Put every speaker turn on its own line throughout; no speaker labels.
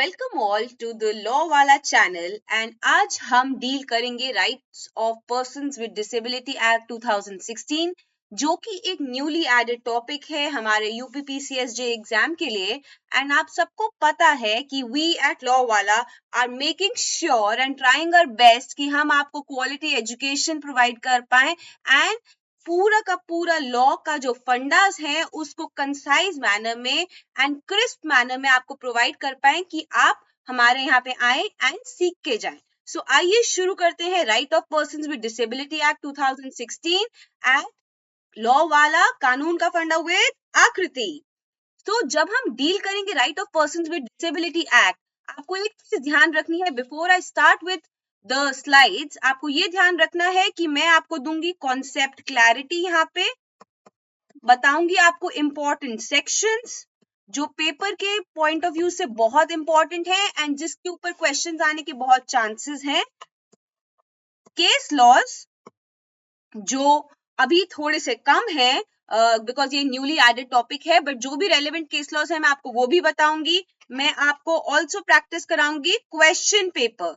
Welcome all to the law वाला channel and आज हम डील करेंगे rights of persons with disability act 2016 जो कि एक न्यूली एडेड टॉपिक है हमारे यूपीपीसीएसजे एग्जाम के लिए। एंड आप सबको पता है कि वी एट लॉ वाला are making sure and trying our best कि हम आपको क्वालिटी एजुकेशन प्रोवाइड कर पाए एंड पूरा का पूरा लॉ का जो फंडास है उसको कंसाइज मैनर में एंड क्रिस्प मैनर में आपको प्रोवाइड कर पाए कि आप हमारे यहाँ पे आए एंड सीख के जाएं। सो आइए शुरू करते हैं right of persons with disability act 2016 and law वाला कानून का फंडा विद आकृति। तो जब हम डील करेंगे right of persons with disability act, आपको एक चीज ध्यान रखनी है before I start with the slides. आपको ये ध्यान रखना है कि मैं आपको दूंगी कॉन्सेप्ट क्लैरिटी, यहाँ पे बताऊंगी आपको इंपॉर्टेंट सेक्शंस जो पेपर के पॉइंट ऑफ व्यू से बहुत इंपॉर्टेंट है एंड जिसके ऊपर क्वेश्चंस आने के बहुत चांसेस हैं। केस लॉज जो अभी थोड़े से कम है बिकॉज ये न्यूली एडेड टॉपिक है, बट जो भी रेलेवेंट केस लॉज है मैं आपको वो भी बताऊंगी। मैं आपको ऑल्सो प्रैक्टिस कराऊंगी क्वेश्चन पेपर,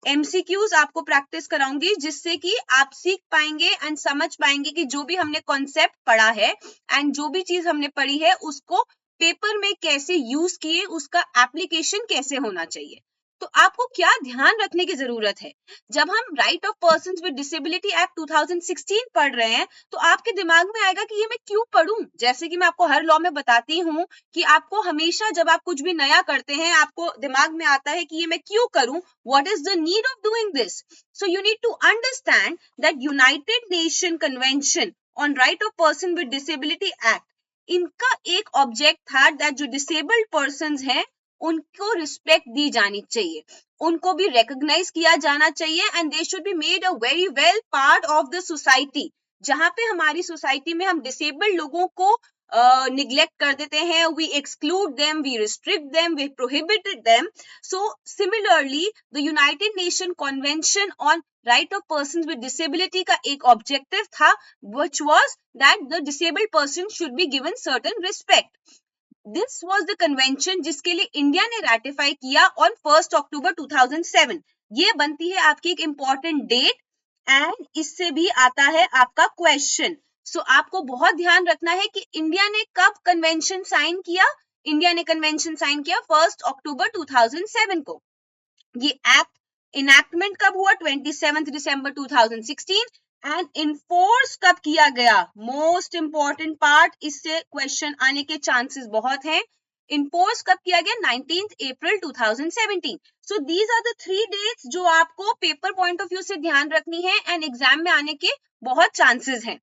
एमसीक्यूज आपको प्रैक्टिस कराऊंगी जिससे कि आप सीख पाएंगे एंड समझ पाएंगे कि जो भी हमने कॉन्सेप्ट पढ़ा है एंड जो भी चीज हमने पढ़ी है उसको पेपर में कैसे यूज किए, उसका एप्लीकेशन कैसे होना चाहिए। तो आपको क्या ध्यान रखने की जरूरत है जब हम right of persons with disability act 2016 पढ़ रहे हैं, तो आपके दिमाग में आएगा कि ये मैं क्यों पढ़ूं। जैसे कि मैं आपको हर लॉ में बताती हूँ कि आपको हमेशा जब आप कुछ भी नया करते हैं आपको दिमाग में आता है कि ये मैं क्यों करूं, what is the need of doing this. So you need to understand that United Nation Convention on Right of Person with Disability Act, इनका एक ऑब्जेक्ट था दैट जो डिसेबल्ड पर्संस हैं उनको रिस्पेक्ट दी जानी चाहिए, उनको भी रिकॉग्नाइज किया जाना चाहिए and they should be made a very well part of the society. जहां पे हमारी सोसाइटी में हम डिसेबल्ड लोगों को निग्लेक्ट कर देते हैं, we exclude them, we restrict them, we prohibited them. So similarly the United Nation convention on right of persons with disability का एक ऑब्जेक्टिव था which was that the disabled person should be given certain respect. This was the convention जिसके लिए India ने ratify किया on 1 अक्टूबर 2007। ये बनती है आपकी एक इंपॉर्टेंट डेट एंड इससे भी आता है आपका क्वेश्चन। सो आपको बहुत ध्यान रखना है कि इंडिया ने कब कन्वेंशन साइन किया। इंडिया ने कन्वेंशन साइन किया 1 अक्टूबर 2007 को। ये एक्ट इनैक्टमेंट कब हुआ 27 दिसंबर 2016 एंड इन्फोर्स कब किया गया, मोस्ट इंपॉर्टेंट पार्ट, इससे क्वेश्चन आने के चांसेस बहुत हैं। इन्फोर्स कब किया गया 19 April 2017। So these are the 3 dates जो आपको पेपर पॉइंट ऑफ व्यू से ध्यान रखनी है एंड एग्जाम में आने के बहुत चांसेस हैं।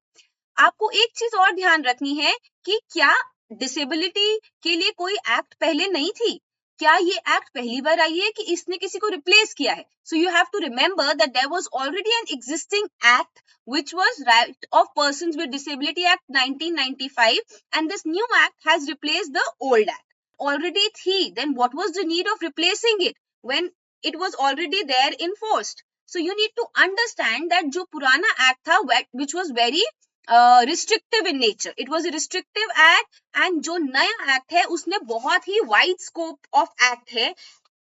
आपको एक चीज और ध्यान रखनी है कि क्या डिसेबिलिटी के लिए कोई एक्ट पहले नहीं थी, क्या ये एक्ट पहली बार आई है कि इसने किसी को रिप्लेस किया है। So you have to remember that there was already an existing act which was right of persons with disability act 1995 and this new act has replaced the old act. Already थी, then what was the need of replacing it when it was already there enforced. So you need to understand that जो पुराना act था which was very restrictive in nature, it was a restrictive act and जो नया act है उसने बहुत ही wide scope of act है।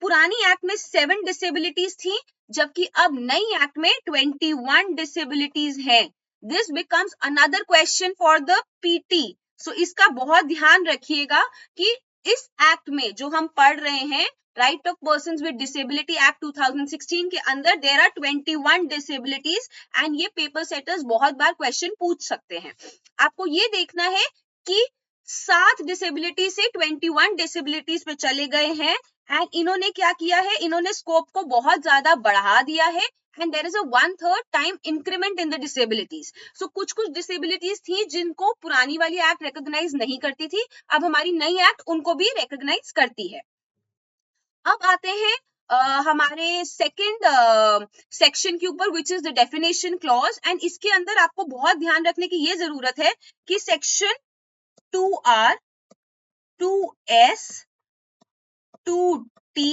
पुरानी एक्ट में 7 डिसेबिलिटीज थी जबकि अब नई एक्ट में 21 डिसेबिलिटीज हैं। This becomes another question for the PT. So इसका बहुत ध्यान रखिएगा कि इस एक्ट में जो हम पढ़ रहे हैं right of persons with disability act 2016 के अंदर देयर आर 21 डिसेबिलिटीज एंड ये पेपर सेटर्स बहुत बार क्वेश्चन पूछ सकते हैं। आपको ये देखना है कि 7 डिसेबिलिटी से 21 डिसेबिलिटीज पे चले गए हैं एंड इन्होंने क्या किया है, इन्होंने स्कोप को बहुत ज्यादा बढ़ा दिया है and there is a 1/3 time increment in the disabilities. So कुछ डिसेबिलिटीज थी जिनको पुरानी वाली एक्ट रिकॉग्नाइज नहीं करती थी, अब हमारी नई एक्ट उनको भी रिकॉग्नाइज करती है। अब आते हैं हमारे सेकंड सेक्शन के ऊपर which is the definition clause and इसके अंदर आपको बहुत ध्यान रखने की ये जरूरत है कि section 2R, 2S, 2T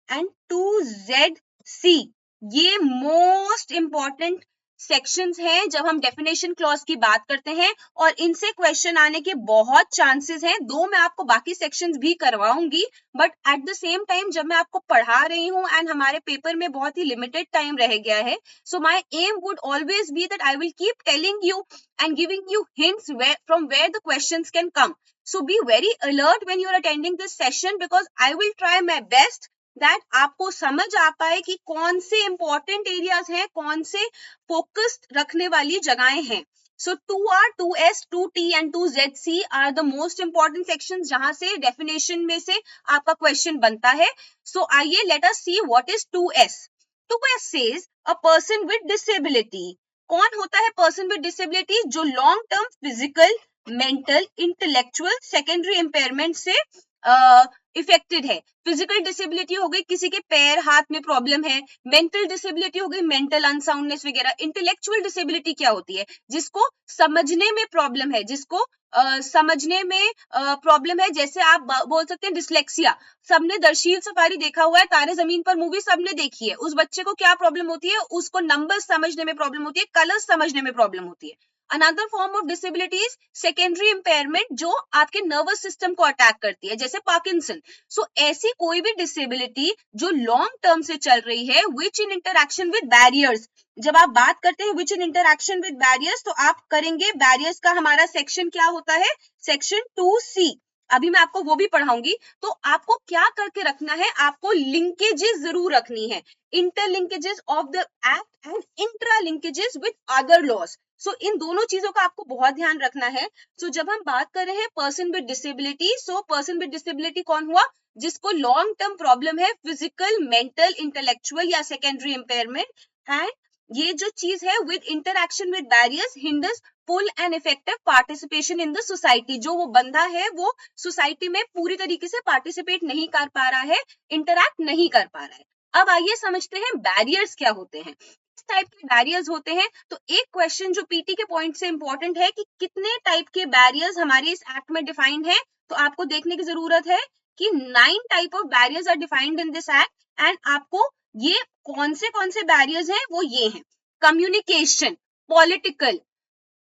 and 2ZC ये मोस्ट इंपॉर्टेंट सेक्शंस हैं जब हम डेफिनेशन क्लॉज की बात करते हैं, और इनसे क्वेश्चन आने के बहुत चांसेस हैं। दो मैं आपको बाकी सेक्शंस भी करवाऊंगी, but at the same time जब मैं आपको पढ़ा रही हूँ एंड हमारे पेपर में बहुत ही लिमिटेड टाइम रह गया है, so my aim would always be that I will keep telling you and giving you hints from where the questions can come. So be very alert when you are attending this session, because I will try my best that आपको समझ आ पाए कि कौन से important areas हैं, कौन से focused रखने वाली जगहें हैं. So 2R, 2S, 2T and 2ZC are the most important sections जहां से definition में से आपका question बनता है. So आइए let us see what is 2S. 2S says a person with disability. कौन होता है पर्सन विद डिसेबिलिटी? जो long term physical, mental, intellectual, secondary impairment से इफेक्टेड है. फिजिकल डिसेबिलिटी हो गई, किसी के पैर हाथ में प्रॉब्लम है. मेंटल डिसेबिलिटी हो गई, मेंटल अनसाउंडनेस वगैरह. इंटेलेक्चुअल डिसेबिलिटी क्या होती है? जिसको समझने में प्रॉब्लम है, जिसको समझने में प्रॉब्लम है. जैसे आप बोल सकते हैं डिसलेक्सिया. सबने दरशील सफारी देखा हुआ है, तारे जमीन पर मूवी सबने देखी है. उस बच्चे को क्या प्रॉब्लम होती है? उसको नंबर्स समझने में प्रॉब्लम होती है, कलर्स समझने में प्रॉब्लम होती है. Another form of disability is secondary impairment, जो आपके नर्वस सिस्टम को अटैक करती है, जैसे पार्किंसन. सो ऐसी कोई भी डिसेबिलिटी जो लॉन्ग टर्म से चल रही है, विच इन इंटरैक्शन विद बैरियर्स. जब आप बात करते हैं विच इन इंटरैक्शन विद बैरियर्स, तो आप करेंगे बैरियर्स का हमारा सेक्शन क्या होता है? Section 2C. अभी मैं आपको वो भी पढ़ाऊंगी. तो आपको क्या करके रखना है? आपको लिंकेजेस जरूर रखनी है. Interlinkages of the act and intra linkages with other laws. So इन दोनों चीजों का आपको बहुत ध्यान रखना है. सो जब हम बात कर रहे हैं person with disability, so person with disability कौन हुआ? जिसको लॉन्ग टर्म प्रॉब्लम है, फिजिकल, मेंटल, इंटेलेक्चुअल या सेकेंडरी इंपेयरमेंट. एंड ये जो चीज है with interaction with barriers hinders full and effective participation in the society. जो वो बंदा है वो सोसाइटी में पूरी तरीके से पार्टिसिपेट नहीं कर पा रहा है, इंटरैक्ट नहीं कर पा रहा है. अब आइए समझते हैं बैरियर्स क्या होते हैं, किस टाइप के बैरियर्स होते हैं. तो एक क्वेश्चन जो पीटी के पॉइंट से इंपॉर्टेंट है कि कितने टाइप के बैरियर्स हमारे इस एक्ट में डिफाइंड है. तो आपको देखने की जरूरत है कि 9 type of barriers are defined in this act. And आपको ये कौन से बैरियर्स हैं वो ये हैं: communication, political,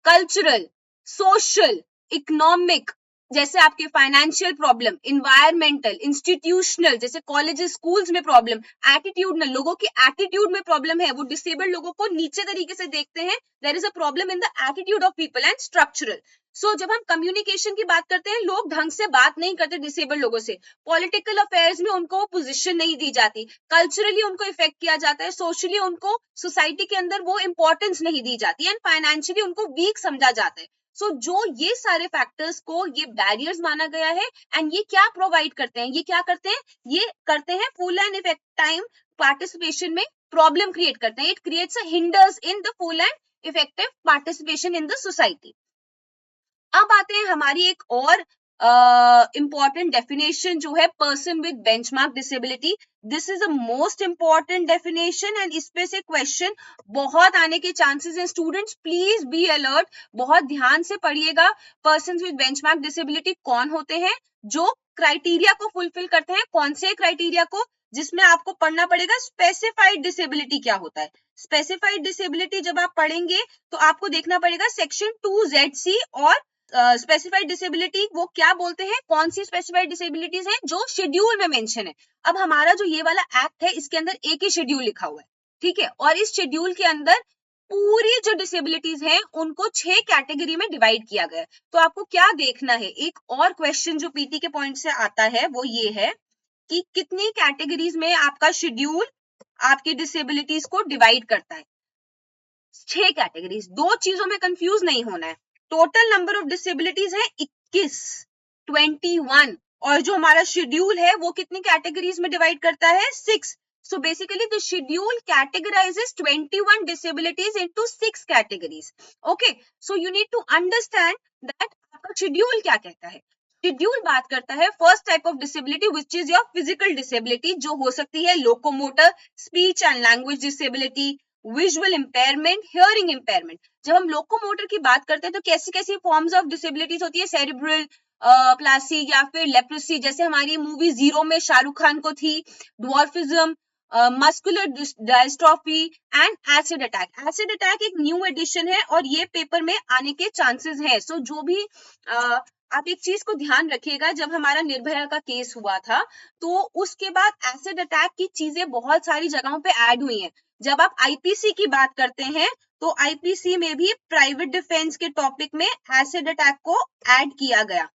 cultural, social, economic, जैसे आपके फाइनेंशियल प्रॉब्लम, इन्वायरमेंटल, इंस्टीट्यूशनल, जैसे कॉलेजेस स्कूल्स में प्रॉब्लम, एटीट्यूडनल, लोगों के एटीट्यूड में प्रॉब्लम है, वो डिसेबल्ड लोगों को नीचे तरीके से देखते हैं, there is a problem in the attitude of people. And structural. So जब हम कम्युनिकेशन की बात करते हैं, लोग ढंग से बात नहीं करते डिसेबल्ड लोगों से. पॉलिटिकल अफेयर्स में उनको पोजीशन नहीं दी जाती. कल्चरली उनको इफेक्ट किया जाता है. सोशली उनको सोसाइटी के अंदर वो इंपॉर्टेंस नहीं दी जाती. एंड फाइनेंशियली उनको वीक समझा जाता है. सो जो ये सारे फैक्टर्स को ये बैरियर्स माना गया है. एंड ये क्या प्रोवाइड करते हैं? ये क्या करते हैं? ये करते हैं full and effect time participation में प्रॉब्लम क्रिएट करते हैं. It creates a hinders in the full and effective participation in the society. अब आते हैं हमारी एक और इंपॉर्टेंट डेफिनेशन जो है person with benchmark disability. This is the most important definition and इस पे से क्वेश्चन बहुत आने के चांसेस हैं. स्टूडेंट्स प्लीज बी अलर्ट, बहुत ध्यान से पढ़िएगा. पर्सन विद बेंचमार्क डिसेबिलिटी कौन होते हैं? जो क्राइटेरिया को फुलफिल करते हैं. कौन से क्राइटेरिया को? जिसमें आपको पढ़ना पड़ेगा स्पेसिफाइड डिसेबिलिटी क्या होता है. स्पेसिफाइड डिसेबिलिटी जब आप पढ़ेंगे तो आपको देखना पड़ेगा सेक्शन 2ZC और स्पेसिफाइड डिसेबिलिटी वो क्या बोलते हैं, कौन सी स्पेसिफाइड डिसेबिलिटीज हैं जो शेड्यूल में मेंशन है. अब हमारा जो ये वाला एक्ट है इसके अंदर एक ही शेड्यूल लिखा हुआ है, ठीक है. और इस शेड्यूल के अंदर पूरी जो डिसेबिलिटीज हैं उनको 6 कैटेगरी में डिवाइड किया गया है. तो आपको क्या देखना है, एक और क्वेश्चन जो पीटी के पॉइंट से आता है वो ये है कि कितनी कैटेगरीज में आपका शेड्यूल आपकी डिसेबिलिटीज को डिवाइड करता है. 6 कैटेगरीज. दो चीजों में कंफ्यूज नहीं होना है. टोटल नंबर ऑफ डिसेबिलिटीज है 21, और जो हमारा शेड्यूल है वो कितनी कैटेगरीज में डिवाइड करता है? 6. So basically the schedule categorizes 21 disabilities into 6 categories. Okay, so you need to understand that आपका शेड्यूल क्या कहता है. शेड्यूल बात करता है first type of disability which is your physical disability, जो हो सकती है locomotor, speech and language disability, visual impairment, hearing impairment. जब हम लोकोमोटर की बात करते हैं तो कैसी कैसी फॉर्म्स ऑफ डिसेबिलिटीज होती है? सेरिब्रल प्लासी या फिर लेप्रेसी, जैसे हमारी मूवी जीरो में शाहरुख खान को थी. Dwarfism, muscular dystrophy and acid attack. Acid attack एक न्यू एडिशन है और ये पेपर में आने के चांसेस हैं। सो जो भी आप एक चीज को ध्यान रखिएगा, जब हमारा निर्भया का केस हुआ था तो उसके बाद एसिड अटैक की चीजें बहुत सारी जगहों पे ऐड हुई हैं। जब आप आईपीसी की बात करते हैं तो आईपीसी में भी प्राइवेट डिफेंस के टॉपिक में एसिड अटैक को ऐड किया गया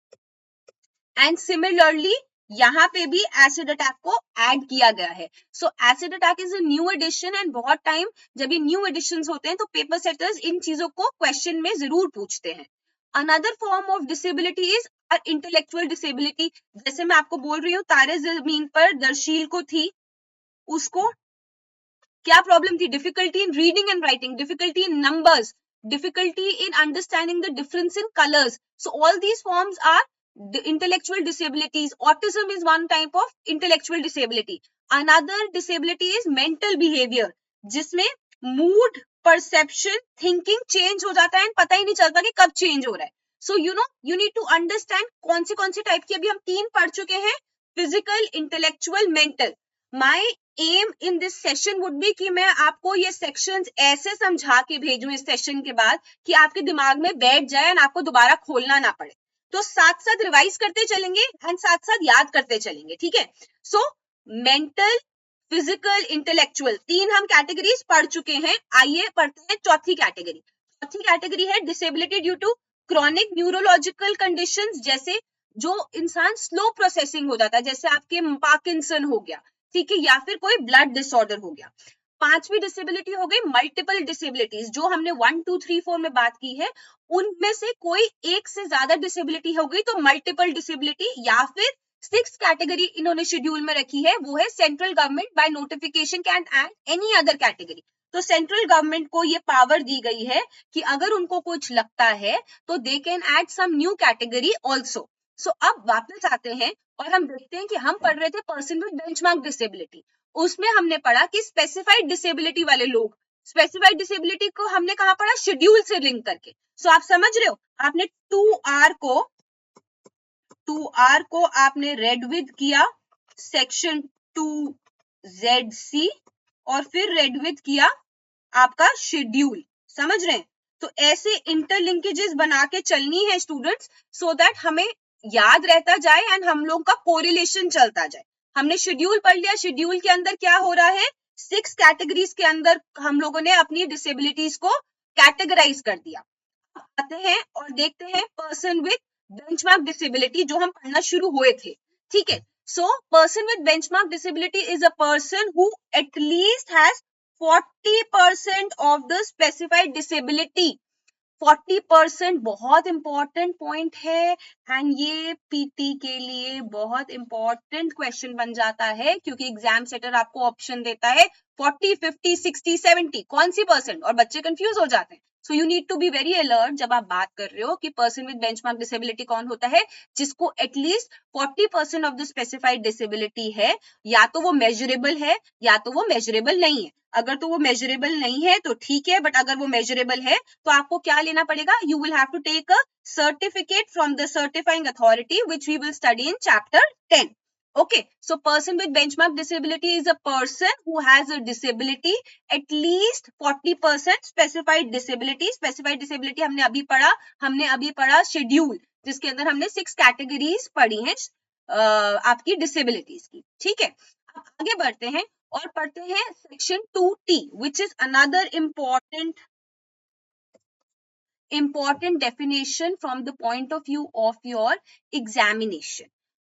एंड सिमिलरली यहाँ पे भी एसिड अटैक को ऐड किया गया है। So acid attack is a new addition and बहुत टाइम जब ये न्यू एडिशंस होते हैं तो पेपर सेटर्स इन चीजों को क्वेश्चन में जरूर पूछते हैं। Another form of disability is intellectual disability. जैसे मैं आपको बोल रही हूँ तारे जमीन पर दरशील को थी, उसको क्या प्रॉब्लम थी? Difficulty in reading and writing, difficulty in numbers, difficulty in understanding the difference in colors. So all these forms are the intellectual disabilities. Autism is one type of intellectual disability. Another disability is mental behavior, जिसमें mood, perception, thinking change हो जाता है and पता ही नहीं चलता कि कब change हो रहा है. So you need to understand कौन सी टाइप की अभी हम 3 पढ़ चुके हैं, physical, intellectual, mental. My aim in this session would be कि मैं आपको ये sections ऐसे समझा के भेजूं इस सेशन के बाद कि आपके दिमाग में बैठ जाए और आपको दोबारा खोलना ना पड़े। तो साथ साथ रिवाइज करते चलेंगे एंड साथ साथ याद करते चलेंगे, ठीक है? सो मेंटल, फिजिकल, इंटेलेक्चुअल 3 हम कैटेगरीज पढ़ चुके हैं। आइए पढ़ते हैं चौथी कैटेगरी। चौथी कैटेगरी है disability due to chronic neurological conditions, जैसे जो इंसान स्लो प्रोसेसिंग हो जाता है, जैसे आपके पार्किंसन हो गया, ठीक है, या फिर कोई ब्लड डिसऑर्डर हो गया। पांचवी डिसेबिलिटी हो गई मल्टीपल डिसेबिलिटीज, जो हमने 1, 2, 3, 4 में बात की है, उनमें से कोई एक से ज्यादा डिसेबिलिटी हो गई तो मल्टीपल डिसेबिलिटी। या फिर 6th कैटेगरी इन्होंने शेड्यूल में रखी है, वो है central government by notification can add any other category. तो सेंट्रल गवर्नमेंट को ये पावर दी गई है कि अगर उनको कुछ लगता है तो they can add some new category also. So अब वापस आते हैं और हम देखते हैं कि हम पढ़ रहे the person with benchmark disability, उसमें हमने पढ़ा कि स्पेसिफाइड डिसेबिलिटी वाले लोग, स्पेसिफाइड डिसेबिलिटी को हमने कहा पढ़ा? शेड्यूल से लिंक करके। सो आप समझ रहे हो, आपने 2R को आपने रेड विद किया सेक्शन 2ZC और फिर रेड विद किया आपका शेड्यूल, समझ रहे हैं? तो ऐसे इंटरलिंकेजेस बना के चलनी है स्टूडेंट्स, सो दैट हमें याद रहता जाए एंड हम लोग का कोरिलेशन चलता जाए। हमने शेड्यूल पढ़ लिया, शेड्यूल के अंदर क्या हो रहा है, 6 कैटेगरीज के अंदर हम लोगों ने अपनी डिसेबिलिटीज को कैटेगराइज कर दिया। आते हैं और देखते हैं पर्सन विद बेंचमार्क डिसेबिलिटी, जो हम पढ़ना शुरू हुए थे, ठीक है? So person with benchmark disability is a person who at least has 40% of the specified disability। 40% बहुत इंपॉर्टेंट पॉइंट है एंड ये पीटी के लिए बहुत इंपॉर्टेंट क्वेश्चन बन जाता है, क्योंकि एग्जाम सेटर आपको ऑप्शन देता है 40, 50, 60, 70 कौन सी परसेंट, और बच्चे कंफ्यूज हो जाते हैं। So you need to be very alert जब आप बात कर रहे हो कि पर्सन विद बेंचमार्क डिसेबिलिटी कौन होता है, जिसको at least 40% of the specified disability है, या तो वो मेजरेबल है या तो वो मेजरेबल नहीं है। अगर तो वो मेजरेबल नहीं है तो ठीक है, बट अगर वो मेजरेबल है तो आपको क्या लेना पड़ेगा, you will have to take a certificate from the certifying authority which we will study in chapter 10। Okay, so person with benchmark disability is a person who has a disability at least 40% specified disability। Specified disability हमने अभी पढ़ा schedule, जिसके अंदर हमने 6 categories पढ़ी हैं आपकी disabilities की, ठीक है? अब आगे बढ़ते हैं और पढ़ते हैं section 2T, which is another important definition from the point of view of your examination।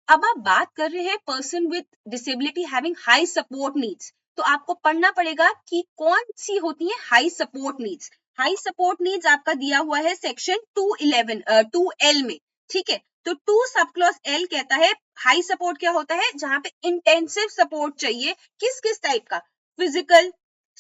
अब आप बात कर रहे हैं person with disability having high support needs, तो आपको पढ़ना पड़ेगा कि कौन सी होती है high support needs. High support needs आपका दिया हुआ है सेक्शन 2L में, ठीक है? तो 2 सब क्लॉज L कहता है हाई सपोर्ट क्या होता है, जहां पे इंटेंसिव सपोर्ट चाहिए, किस किस टाइप का, फिजिकल,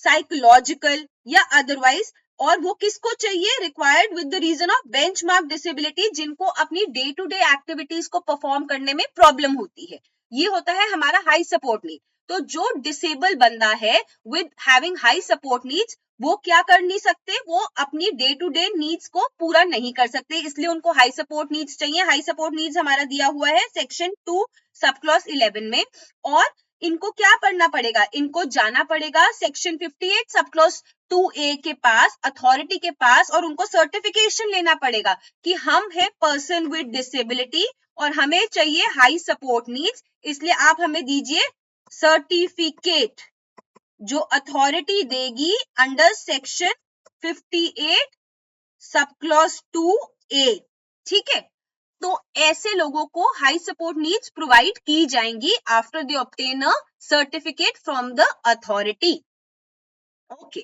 साइकोलॉजिकल या अदरवाइज, और वो किसको चाहिए, required with the reason of benchmark disability, जिनको अपनी डे टू डे एक्टिविटीज को परफॉर्म करने में प्रॉब्लम होती है, ये होता है हमारा हाई सपोर्ट नीड। तो जो डिसेबल बंदा है with having high support needs, वो क्या कर नहीं सकते, वो अपनी डे टू डे नीड्स को पूरा नहीं कर सकते, इसलिए उनको हाई सपोर्ट नीड्स चाहिए। हाई सपोर्ट नीड्स हमारा दिया हुआ है सेक्शन 2 सब क्लॉज 11 में। और इनको क्या पढ़ना पड़ेगा, इनको जाना पड़ेगा सेक्शन 58 सब क्लॉज 2A के पास, अथॉरिटी के पास, और उनको सर्टिफिकेशन लेना पड़ेगा कि हम है पर्सन विद डिसेबिलिटी और हमें चाहिए हाई सपोर्ट नीड्स, इसलिए आप हमें दीजिए सर्टिफिकेट जो अथॉरिटी देगी under section 58 sub clause 2A। ठीक है, तो ऐसे लोगों को हाई सपोर्ट नीड्स प्रोवाइड की जाएंगी after they obtain a certificate from the authority. Okay,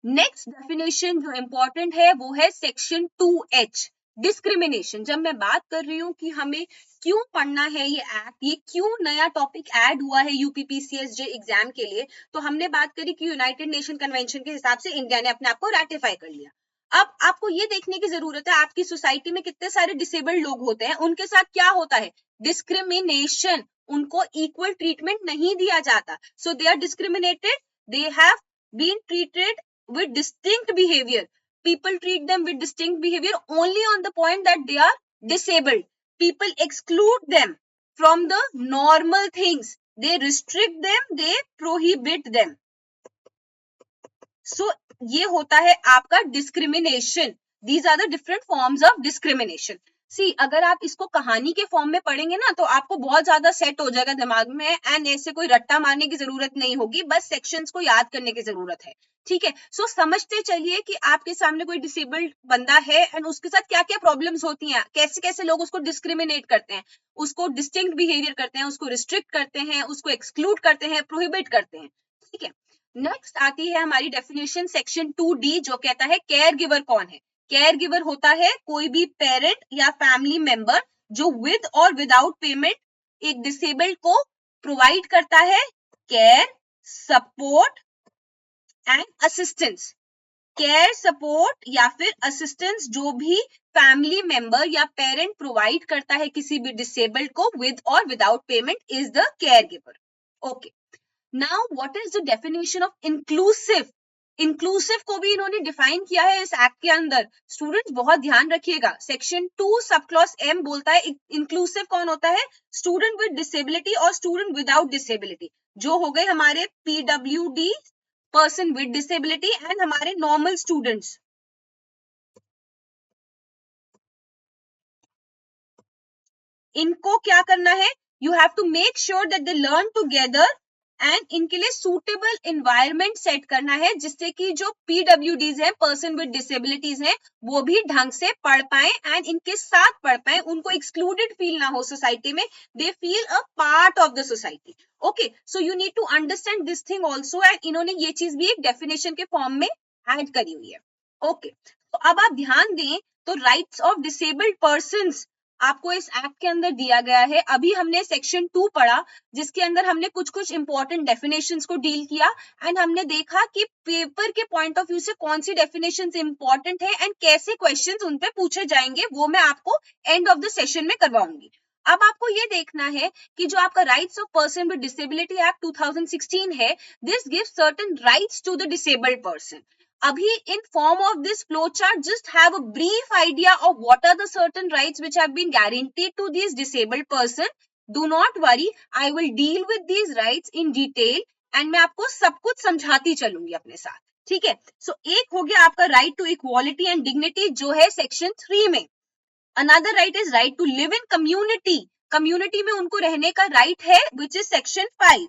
next definition जो इंपॉर्टेंट है वो है सेक्शन 2H, डिस्क्रिमिनेशन। जब मैं बात कर रही हूँ कि हमें क्यों पढ़ना है ये एक्ट, ये क्यों नया टॉपिक ऐड हुआ है यूपीपीसीएसजे एग्जाम के लिए, तो हमने बात करी कि यूनाइटेड नेशन कन्वेंशन के हिसाब से इंडिया ने अपने आप को रैटिफाई कर लिया। अब आपको ये देखने की जरूरत है आपकी सोसाइटी में कितने सारे डिसेबल्ड लोग होते हैं, उनके साथ क्या होता है, डिस्क्रिमिनेशन, उनको इक्वल ट्रीटमेंट नहीं दिया जाता, so they are discriminated, they have been treated with distinct behavior. People treat them with distinct behavior only on the point that they are disabled. People exclude them from the normal things. They restrict them, they prohibit them. So ये होता है आपका discrimination. These are the different forms of discrimination. सी अगर आप इसको कहानी के form में पढ़ेंगे ना तो आपको बहुत ज्यादा सेट हो जाएगा दिमाग में, एंड ऐसे कोई रट्टा मारने की जरूरत नहीं होगी, बस सेक्शंस को याद करने की जरूरत है। ठीक है, सो समझते चलिए कि आपके सामने कोई डिसेबल्ड बंदा है एंड उसके साथ क्या क्या प्रॉब्लम्स होती हैं, कैसे कैसे लोग उसको डिस्क्रिमिनेट करते हैं, उसको डिस्टिंक्ट बिहेवियर करते हैं, उसको रिस्ट्रिक्ट करते हैं, उसको एक्सक्लूड करते हैं, प्रोहिबिट करते हैं। ठीक है, नेक्स्ट आती है हमारी डेफिनेशन सेक्शन 2D जो कहता है केयर गिवर कौन है। केयर गिवर होता है कोई भी पेरेंट या फैमिली मेंबर जो विद और विदाउट पेमेंट एक डिसेबल्ड को प्रोवाइड करता है care, support and assistance. Care, support या फिर असिस्टेंस जो भी फैमिली मेंबर या पेरेंट प्रोवाइड करता है किसी भी डिसेबल्ड को विद और without payment is the care giver. Okay, now what is the definition of inclusive. Inclusive को भी इन्होंने डिफाइन किया है इस एक्ट के अंदर। स्टूडेंट्स बहुत ध्यान रखिएगा, सेक्शन 2 सब क्लॉज M बोलता है इंक्लूसिव कौन होता है, स्टूडेंट विद डिसेबिलिटी और स्टूडेंट विदाउट डिसेबिलिटी, जो हो गए हमारे PWD person with disability and हमारे नॉर्मल स्टूडेंट्स। इनको क्या करना है, you have to make sure that they learn together and इनके लिए सूटेबल एनवायरनमेंट सेट करना है जिससे कि जो PWDs हैं, पर्सन विद डिसेबिलिटीज हैं, वो भी ढंग से पढ़ पाए एंड इनके साथ पढ़ पाए, उनको एक्सक्लूडेड फील ना हो सोसाइटी में, they feel a part of the society. Okay, so you need to understand this thing also, and इन्होंने ये चीज भी एक डेफिनेशन के फॉर्म में ऐड करी हुई है। ओके, तो अब आप ध्यान दें तो राइट्स ऑफ डिसेबल्ड पर्संस आपको इस एक्ट के अंदर दिया गया है। अभी हमने सेक्शन 2 पढ़ा जिसके अंदर हमने कुछ कुछ इंपॉर्टेंट डेफिनेशंस को डील किया एंड हमने देखा कि पेपर के पॉइंट ऑफ व्यू से कौन सी डेफिनेशंस इंपॉर्टेंट है एंड कैसे क्वेश्चंस उन पे पूछे जाएंगे, वो मैं आपको एंड ऑफ द सेशन में करवाऊंगी। अब आपको ये देखना है कि जो आपका rights of person with disability act 2016 है, this gives certain rights to the disabled person. Abhi, in form of this flowchart, just have a brief idea of what are the certain rights which have been guaranteed to these disabled person. Do not worry, I will deal with these rights in detail and मैं आपको सब कुछ समझाती चलूंगी अपने साथ। ठीक है, सो एक हो गया आपका right to equality and dignity जो है सेक्शन 3 में। Another right is right to live in community, community में उनको रहने का राइट है which is section 5।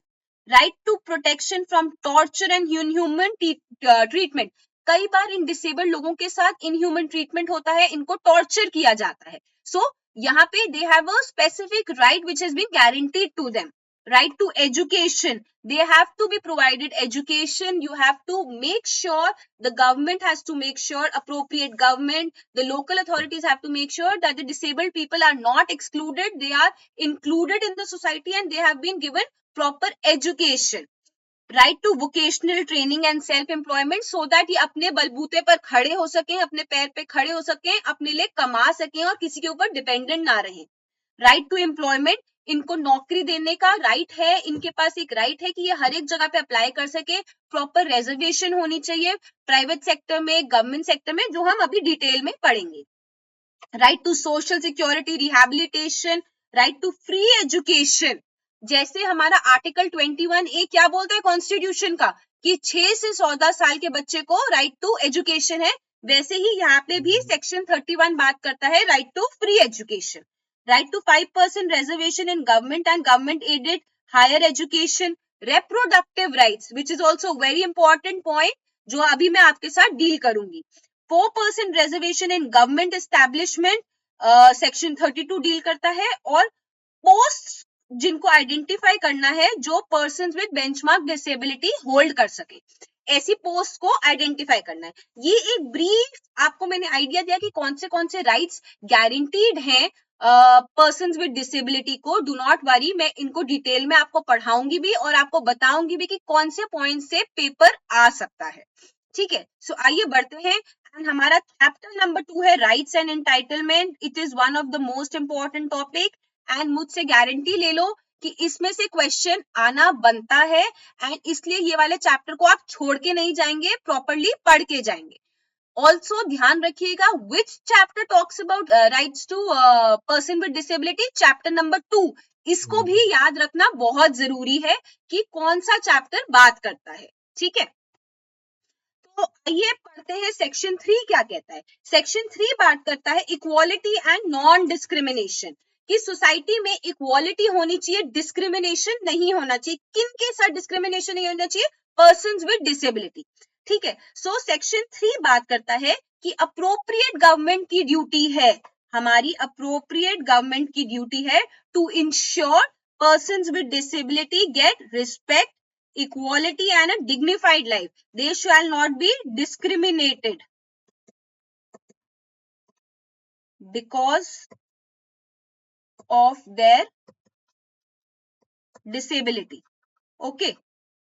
Right to protection from torture and inhuman treatment, कई बार इन डिसेबल्ड लोगों के साथ इनह्यूमन ट्रीटमेंट होता है, इनको टॉर्चर किया जाता है, सो यहाँ पे they have a specific right which has been guaranteed to them. Right to education, they have to be provided education, you have to make sure, the government has to make sure, appropriate government, the local authorities have to make sure that the disabled people are not excluded, they are included in the society and they have been given proper education. Right to vocational training and self employment so that ये अपने बलबूते पर खड़े हो सकें, अपने पैर पे खड़े हो सकें, अपने लिए कमा सकें और किसी के ऊपर डिपेंडेंट ना रहें। राइट टू एम्प्लॉयमेंट, इनको नौकरी देने का राइट है, इनके पास एक राइट है कि ये हर एक जगह पे अप्लाई कर सके, प्रॉपर रिजर्वेशन होनी चाहिए प्राइवेट सेक्टर में, गवर्नमेंट सेक्टर में, जो हम अभी डिटेल में पढ़ेंगे। Right to social security, rehabilitation, right to free education, जैसे हमारा आर्टिकल 21A क्या बोलता है कॉन्स्टिट्यूशन का कि 6 से 14 साल के बच्चे को राइट टू एजुकेशन है, वैसे ही यहाँ पे भी सेक्शन 31 बात करता है right to free education, right to 5% reservation in government and government aided higher education, reproductive rights which is also very important point जो अभी मैं आपके साथ डील करूंगी, 4% reservation in government establishment section 32 deal करता है, और पोस्ट जिनको आइडेंटिफाई करना है जो persons with benchmark disability hold कर सके, ऐसी पोस्ट को आइडेंटिफाई करना है। ये एक ब्रीफ आपको मैंने आइडिया दिया कि कौन से राइट्स गारंटीड हैं पर्सन्स विद डिसेबिलिटी को। डू नॉट वरी, मैं इनको डिटेल में आपको पढ़ाऊंगी भी और आपको बताऊंगी भी कि कौन से पॉइंट से पेपर आ सकता है। ठीक है, सो आइए बढ़ते हैं। एंड हमारा चैप्टर नंबर 2 है rights and entitlement. It is one of the most important topic and मुझसे गारंटी ले लो कि इसमें से क्वेश्चन आना बनता है, एंड इसलिए ये वाले चैप्टर को आप छोड़ के नहीं जाएंगे, प्रॉपरली पढ़ के जाएंगे। ऑल्सो ध्यान रखिएगा which chapter talks about rights to person with disability, chapter number 2, इसको भी याद रखना बहुत जरूरी है कि कौन सा चैप्टर बात करता है। ठीक है, तो आइए पढ़ते हैं सेक्शन 3 क्या कहता है। सेक्शन 3 बात करता है इक्वालिटी एंड नॉन डिस्क्रिमिनेशन, कि सोसाइटी में इक्वालिटी होनी चाहिए, डिस्क्रिमिनेशन नहीं होना चाहिए। किन के साथ डिस्क्रिमिनेशन नहीं होना चाहिए? Persons with disability. ठीक है, सो सेक्शन 3 बात करता है कि अप्रोप्रिएट गवर्नमेंट की ड्यूटी है, हमारी अप्रोप्रिएट गवर्नमेंट की ड्यूटी है to ensure persons with disability get respect, equality and a dignified life. They shall not be discriminated because of their disability. Okay,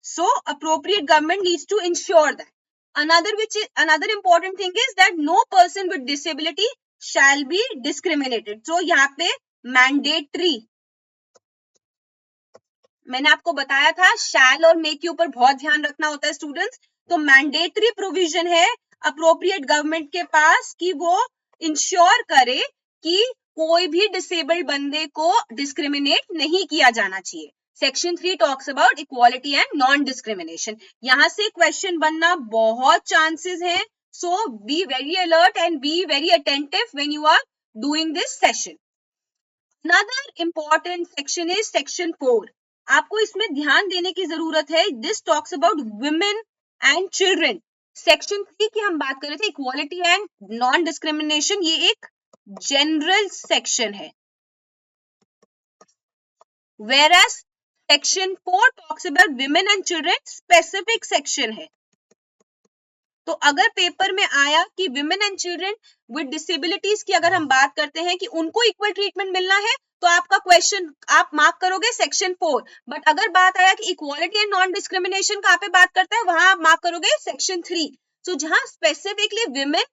so appropriate government needs to ensure that. Another important thing is that no person with disability shall be discriminated. So यहाँ पे mandatory, मैंने आपको बताया था शैल और मे के ऊपर बहुत ध्यान रखना होता है स्टूडेंट्स, तो मैंडेटरी प्रोविजन है अप्रोप्रिएट गवर्नमेंट के पास कि वो इंश्योर करे कि कोई भी डिसेबल्ड बंदे को डिस्क्रिमिनेट नहीं किया जाना चाहिए। Section 3 talks about equality and non discrimination. यहां से क्वेश्चन बनना बहुत चांसेस है, so be very alert and be very attentive when you are doing this session. Another important section is section 4। आपको इसमें ध्यान देने की जरूरत है। This talks about women and children. Section 3 की हम बात कर रहे थे इक्वालिटी एंड नॉन डिस्क्रिमिनेशन, ये एक जनरल सेक्शन है, whereas section 4 talks about women and children, specific section है। तो अगर पेपर में आया कि women and children with disabilities की अगर हम बात करते हैं कि उनको इक्वल ट्रीटमेंट मिलना है, तो आपका क्वेश्चन आप मार्क करोगे सेक्शन 4। बट अगर बात आया कि इक्वालिटी एंड नॉन डिस्क्रिमिनेशन कहाँ पे बात करता है, वहां आप मार्क करोगे सेक्शन 3। सो जहां स्पेसिफिकली विमेन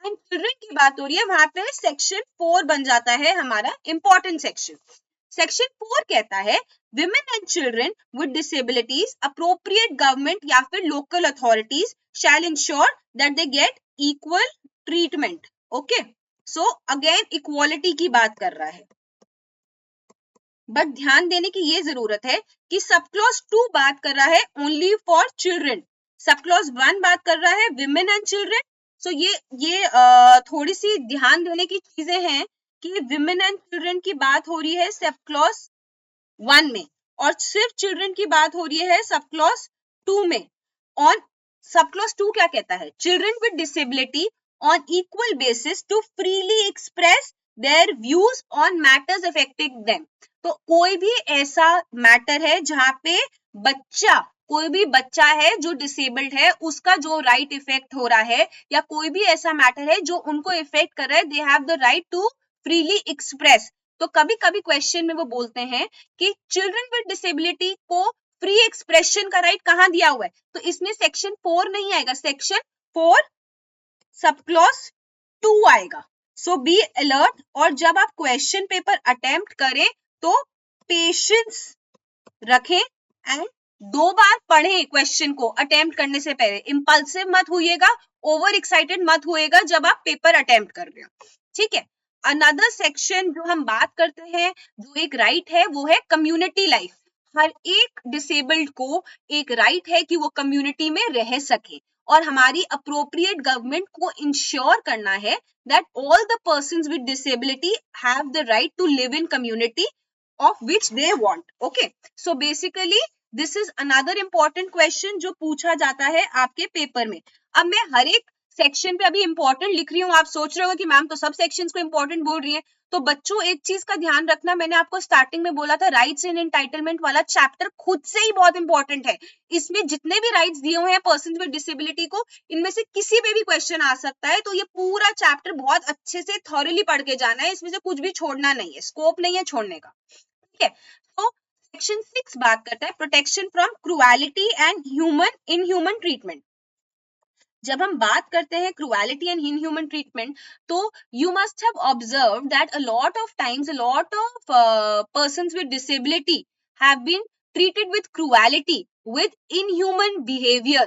एंड चिल्ड्रन की बात हो रही है, वहां पे सेक्शन 4 बन जाता है हमारा इंपॉर्टेंट सेक्शन। सेक्शन 4 कहता है women and children with disabilities, appropriate government या फिर local authorities shall ensure that they get equal treatment. Okay, so again equality की बात कर रहा है, बट ध्यान देने की ये जरूरत है कि सब क्लॉज 2 बात कर रहा है only for children, sub clause 1 बात कर रहा है विमेन एंड चिल्ड्रन। सो ये थोड़ी सी ध्यान देने की चीजें हैं कि विमेन एंड चिल्ड्रन की बात हो रही है सब क्लॉज 1 में, और सिर्फ चिल्ड्रन की बात हो रही है सब क्लॉज 2 में। और सब क्लॉज 2 क्या कहता है? Children with disability on equal basis to freely express their views on matters affecting them. तो कोई भी ऐसा मैटर है जहां पे कोई भी बच्चा है जो डिसेबल्ड है, उसका जो राइट इफेक्ट हो रहा है, या कोई भी ऐसा मैटर है जो उनको इफेक्ट कर रहा है, they have the right to freely express. तो कभी कभी क्वेश्चन में वो बोलते हैं कि चिल्ड्रन विद डिसेबिलिटी को फ्री एक्सप्रेशन का राइट कहां दिया हुआ है, तो इसमें सेक्शन 4 नहीं आएगा, सेक्शन 4 सब क्लॉज 2 आएगा। सो बी अलर्ट, और जब आप क्वेश्चन पेपर अटेम्प्ट करें तो पेशेंस रखें एंड 2 बार पढ़ें क्वेश्चन को अटेम्प्ट करने से पहले। इंपल्सिव मत होइएगा, ओवर एक्साइटेड मत होइएगा जब आप पेपर अटेम्प्ट कर रहे हो। ठीक है, अनदर सेक्शन जो हम बात करते हैं, जो एक राइट है, वो है कम्युनिटी लाइफ। हर एक डिसेबल्ड को एक राइट है कि वो कम्युनिटी में रह सके, और हमारी अप्रोप्रिएट गवर्नमेंट को इंश्योर करना है that all the persons with disability have the right to live in community of which they want. Okay, so basically this is another important question जो पूछा जाता है आपके पेपर में। अब मैं हर एक सेक्शन पे अभी इंपॉर्टेंट लिख रही हूँ, आप सोच रहे हो कि मैम तो सब सेक्शंस को इंपॉर्टेंट बोल रही है। तो बच्चों एक चीज का ध्यान रखना, मैंने आपको स्टार्टिंग में बोला था राइट्स एंड एंटाइटलमेंट वाला चैप्टर खुद से ही बहुत इंपॉर्टेंट है। इसमें जितने भी राइट्स दिए हुए हैं पर्सन विद डिसेबिलिटी को, इनमें से किसी पे भी क्वेश्चन आ सकता है, तो ये पूरा चैप्टर बहुत अच्छे से थॉरली पढ़ के जाना है, इसमें से कुछ भी छोड़ना नहीं है, स्कोप नहीं है छोड़ने का। ठीक है, तो सेक्शन 6 बात करता है protection from cruelty and inhuman treatment. जब हम बात करते हैं क्रुएलिटी एंड इनह्यूमन ट्रीटमेंट, तो you must have observe that a lot of times a lot of persons with disability have been treated with cruelty, with inhuman behavior,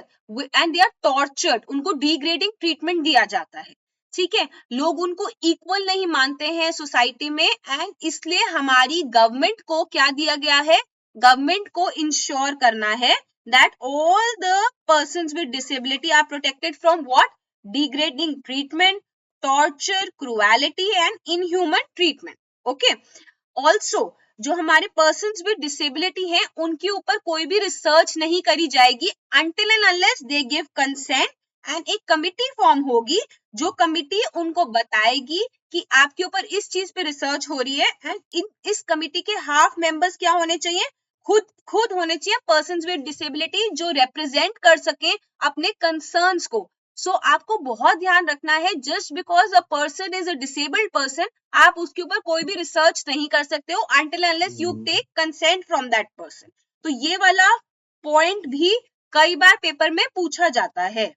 and they are tortured, उनको degrading treatment दिया जाता है। ठीक है, लोग उनको equal नहीं मानते हैं सोसाइटी में, एंड इसलिए हमारी गवर्नमेंट को क्या दिया गया है, गवर्नमेंट को इंश्योर करना है that all the persons with disability are protected from what? Degrading treatment, torture, cruelty and inhuman treatment. Okay. Also, जो हमारे persons with disability हैं, उनके ऊपर कोई भी रिसर्च नहीं करी जाएगी until and unless they give consent, and एक कमिटी फॉर्म होगी जो कमिटी उनको बताएगी कि आपके ऊपर इस चीज पे रिसर्च हो रही है, एंड इस कमिटी के हाफ मेंबर्स क्या होने चाहिए, खुद होने चाहिए पर्सन्स विद डिसेबिलिटी, जो रिप्रेजेंट कर सके अपने कंसर्न्स को। सो आपको बहुत ध्यान रखना है, just because a person is a disabled person, आप उसके ऊपर कोई भी रिसर्च नहीं कर सकते हो until unless you take consent from that person। तो ये वाला पॉइंट भी कई बार पेपर में पूछा जाता है।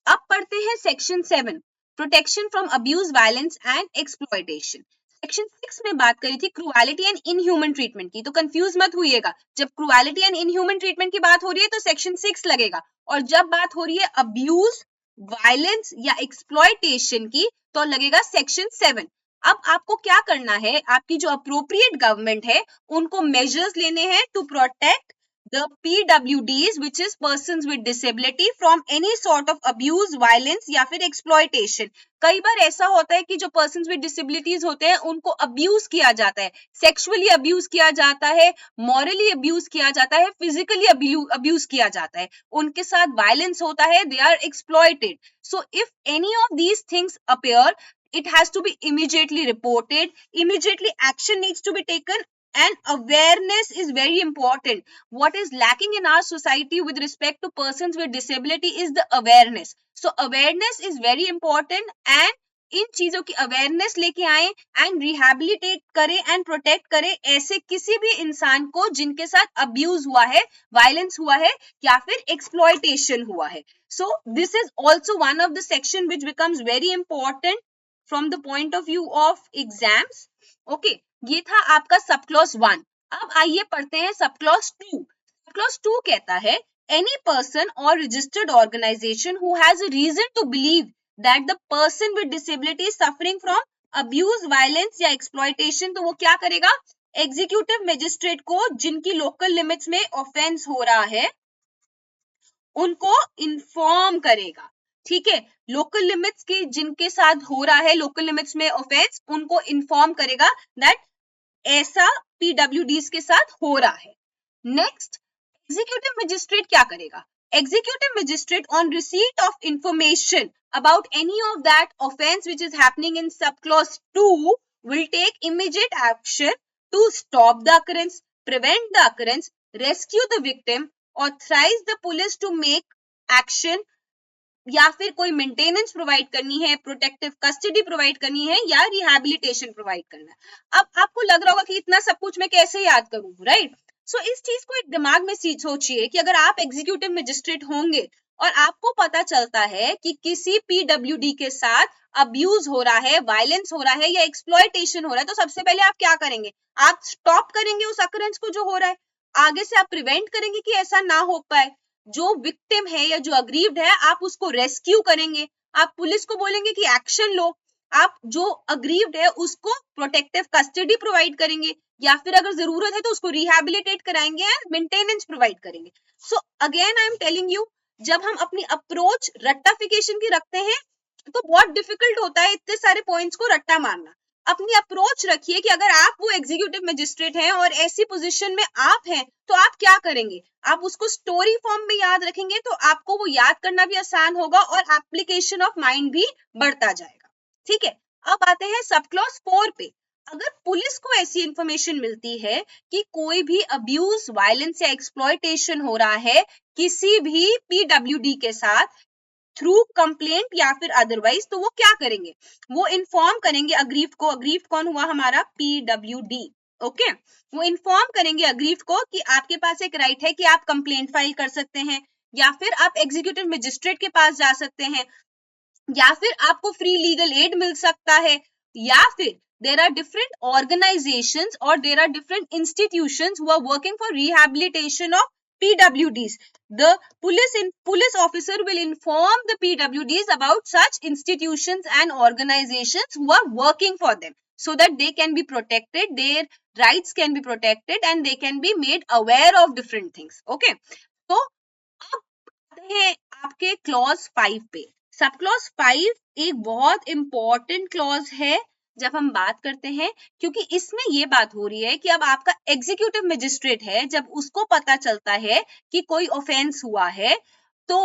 अब पढ़ते हैं section 7, protection from abuse, violence and exploitation. Section 6 में बात करी थी क्रुएलिटी एंड इनह्यूमन ट्रीटमेंट की, तो कंफ्यूज मत होइएगा, जब क्रुएलिटी एंड इनह्यूमन ट्रीटमेंट की बात हो रही है तो सेक्शन 6 लगेगा, और जब बात हो रही है अब्यूज, वायलेंस या एक्सप्लॉयटेशन की तो लगेगा सेक्शन 7। अब आपको क्या करना है, आपकी जो अप्रोप्रिएट गवर्नमेंट है उनको मेजर्स लेने हैं to protect the PWDs, which is persons with disability, from any sort of abuse, violence या फिर exploitation। कई बार ऐसा होता है कि जो persons with disabilities होते हैं उनको abuse किया जाता है, sexually abuse किया जाता है, morally abuse किया जाता है, physically abuse किया जाता है, उनके साथ violence होता है, they are exploited। So if any of these things appear, it has to be immediately reported, immediately action needs to be taken, and awareness is very important. What is lacking in our society with respect to persons with disability is the awareness. So awareness is very important, and इन चीजों की awareness लेके आए and rehabilitate करें and protect करें ऐसे किसी भी इंसान को जिनके साथ अब्यूज हुआ है, वायलेंस हुआ है या फिर एक्सप्लॉयटेशन हुआ है। So this is also one of the section which becomes very important from the point of view of exams. Okay, ये था आपका सब क्लॉज 1। अब आइए पढ़ते हैं सब क्लॉज 2। सब क्लॉज 2 कहता है एनी पर्सन और registered organisation who has a reason to believe that the person with disability suffering from abuse, violence या एक्सप्लॉयटेशन, तो वो क्या करेगा, एग्जीक्यूटिव मजिस्ट्रेट को जिनकी लोकल लिमिट्स में ऑफेंस हो रहा है उनको इन्फॉर्म करेगा। ठीक है, लोकल लिमिट्स के जिनके साथ हो रहा है, लोकल लिमिट्स में ऑफेंस, उनको इन्फॉर्म करेगा दैट ऐसा पीडब्ल्यूडीज के साथ हो रहा है। नेक्स्ट, एग्जीक्यूटिव मजिस्ट्रेट क्या करेगा, executive magistrate on receipt of information about any of that offence which is happening in sub clause 2 will take immediate action to stop the occurrence, prevent the occurrence, rescue the victim, authorize the police to make action, या फिर कोई maintenance provide करनी है, protective custody provide करनी है, या rehabilitation provide करना है। अब आपको लग रहा होगा कि इतना सब कुछ मैं कैसे याद करूं, राइट? सो इस चीज को एक दिमाग में सोचिए कि अगर आप एग्जीक्यूटिव मजिस्ट्रेट होंगे और आपको पता चलता है कि किसी पीडब्ल्यूडी के साथ अब्यूज हो रहा है, वायलेंस हो रहा है या एक्सप्लॉयटेशन हो रहा है, तो सबसे पहले आप क्या करेंगे, आप स्टॉप करेंगे उस अकरेंस को जो हो रहा है, आगे से आप प्रिवेंट करेंगे कि ऐसा ना हो पाए, जो विक्टिम है या जो अग्रीव्ड है आप उसको रेस्क्यू करेंगे, आप पुलिस को बोलेंगे कि एक्शन लो, आप जो अग्रीव्ड है उसको प्रोटेक्टिव कस्टडी प्रोवाइड करेंगे, या फिर अगर जरूरत है तो उसको रिहेबिलिटेट कराएंगे एंड मेंटेनेंस प्रोवाइड करेंगे। So again I am telling you, जब हम अपनी अप्रोच रट्टाफिकेशन की रखते हैं तो बहुत डिफिकल्ट होता है इतने सारे पॉइंट्स को रट्टा मारना। अपनी अप्रोच रखिए कि अगर आप वो एग्जीक्यूटिव मजिस्ट्रेट हैं और ऐसी पोजीशन में आप हैं तो आप क्या करेंगे। आप उसको स्टोरी फॉर्म में याद रखेंगे तो आपको वो याद करना भी आसान होगा और एप्लीकेशन ऑफ माइंड भी बढ़ता जाएगा। ठीक है, अब आते हैं सब क्लॉज 4 पे। अगर पुलिस को ऐसी इंफॉर्मेशन मिलती है कि कोई भी अब्यूज, वायलेंस या एक्सप्लॉयटेशन हो रहा है किसी भी पीडब्ल्यूडी के साथ थ्रू कंप्लेंट या फिर अदरवाइज, तो वो क्या करेंगे, वो इन्फॉर्म करेंगे अग्रीव्ड को। अग्रीव्ड कौन हुआ, हमारा पीडब्ल्यूडी। ओके, वो इन्फॉर्म करेंगे अग्रीव्ड को कि आपके पास एक राइट है कि आप कंप्लेंट फाइल कर सकते हैं, या फिर आप एग्जीक्यूटिव मजिस्ट्रेट के पास जा सकते हैं, या फिर आपको फ्री लीगल एड मिल सकता है, या फिर there are different organizations or there are different institutions who are working for rehabilitation of PWDs. The police officer will inform the PWDs about such institutions and organizations who are working for them so that they can be protected, their rights can be protected and they can be made aware of different things. Okay, so अब आते हैं आपके clause 5 पे। Sub clause 5 एक बहुत important clause है जब हम बात करते हैं, क्योंकि इसमें ये बात हो रही है कि अब आपका एग्जीक्यूटिव मजिस्ट्रेट है, जब उसको पता चलता है कि कोई ऑफेंस हुआ है तो,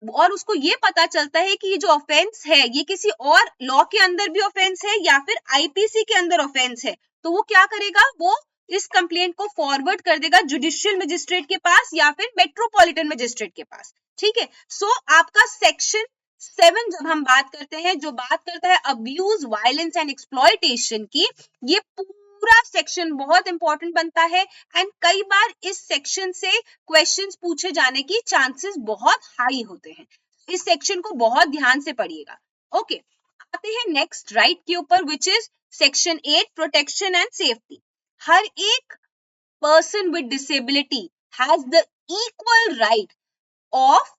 और उसको ये पता चलता है कि ये जो ऑफेंस है ये किसी और लॉ के अंदर भी ऑफेंस है या फिर आईपीसी के अंदर ऑफेंस है, तो वो क्या करेगा, वो इस कंप्लेंट को फॉरवर्ड कर देगा जुडिशियल मजिस्ट्रेट के पास या फिर मेट्रोपॉलिटन मजिस्ट्रेट के पास। ठीक है, सो आपका सेक्शन 7 जब हम बात करते हैं, जो बात करता है अब्यूज, वायलेंस एंड एक्सप्लॉयटेशन की, ये पूरा सेक्शन बहुत इंपॉर्टेंट बनता है एंड कई बार इस सेक्शन से क्वेश्चंस पूछे जाने की चांसेस बहुत हाई होते हैं। इस सेक्शन को बहुत ध्यान से पढ़िएगा। ओके, आते हैं नेक्स्ट राइट के ऊपर, which is section 8, protection and safety. हर एक person with disability has the equal right of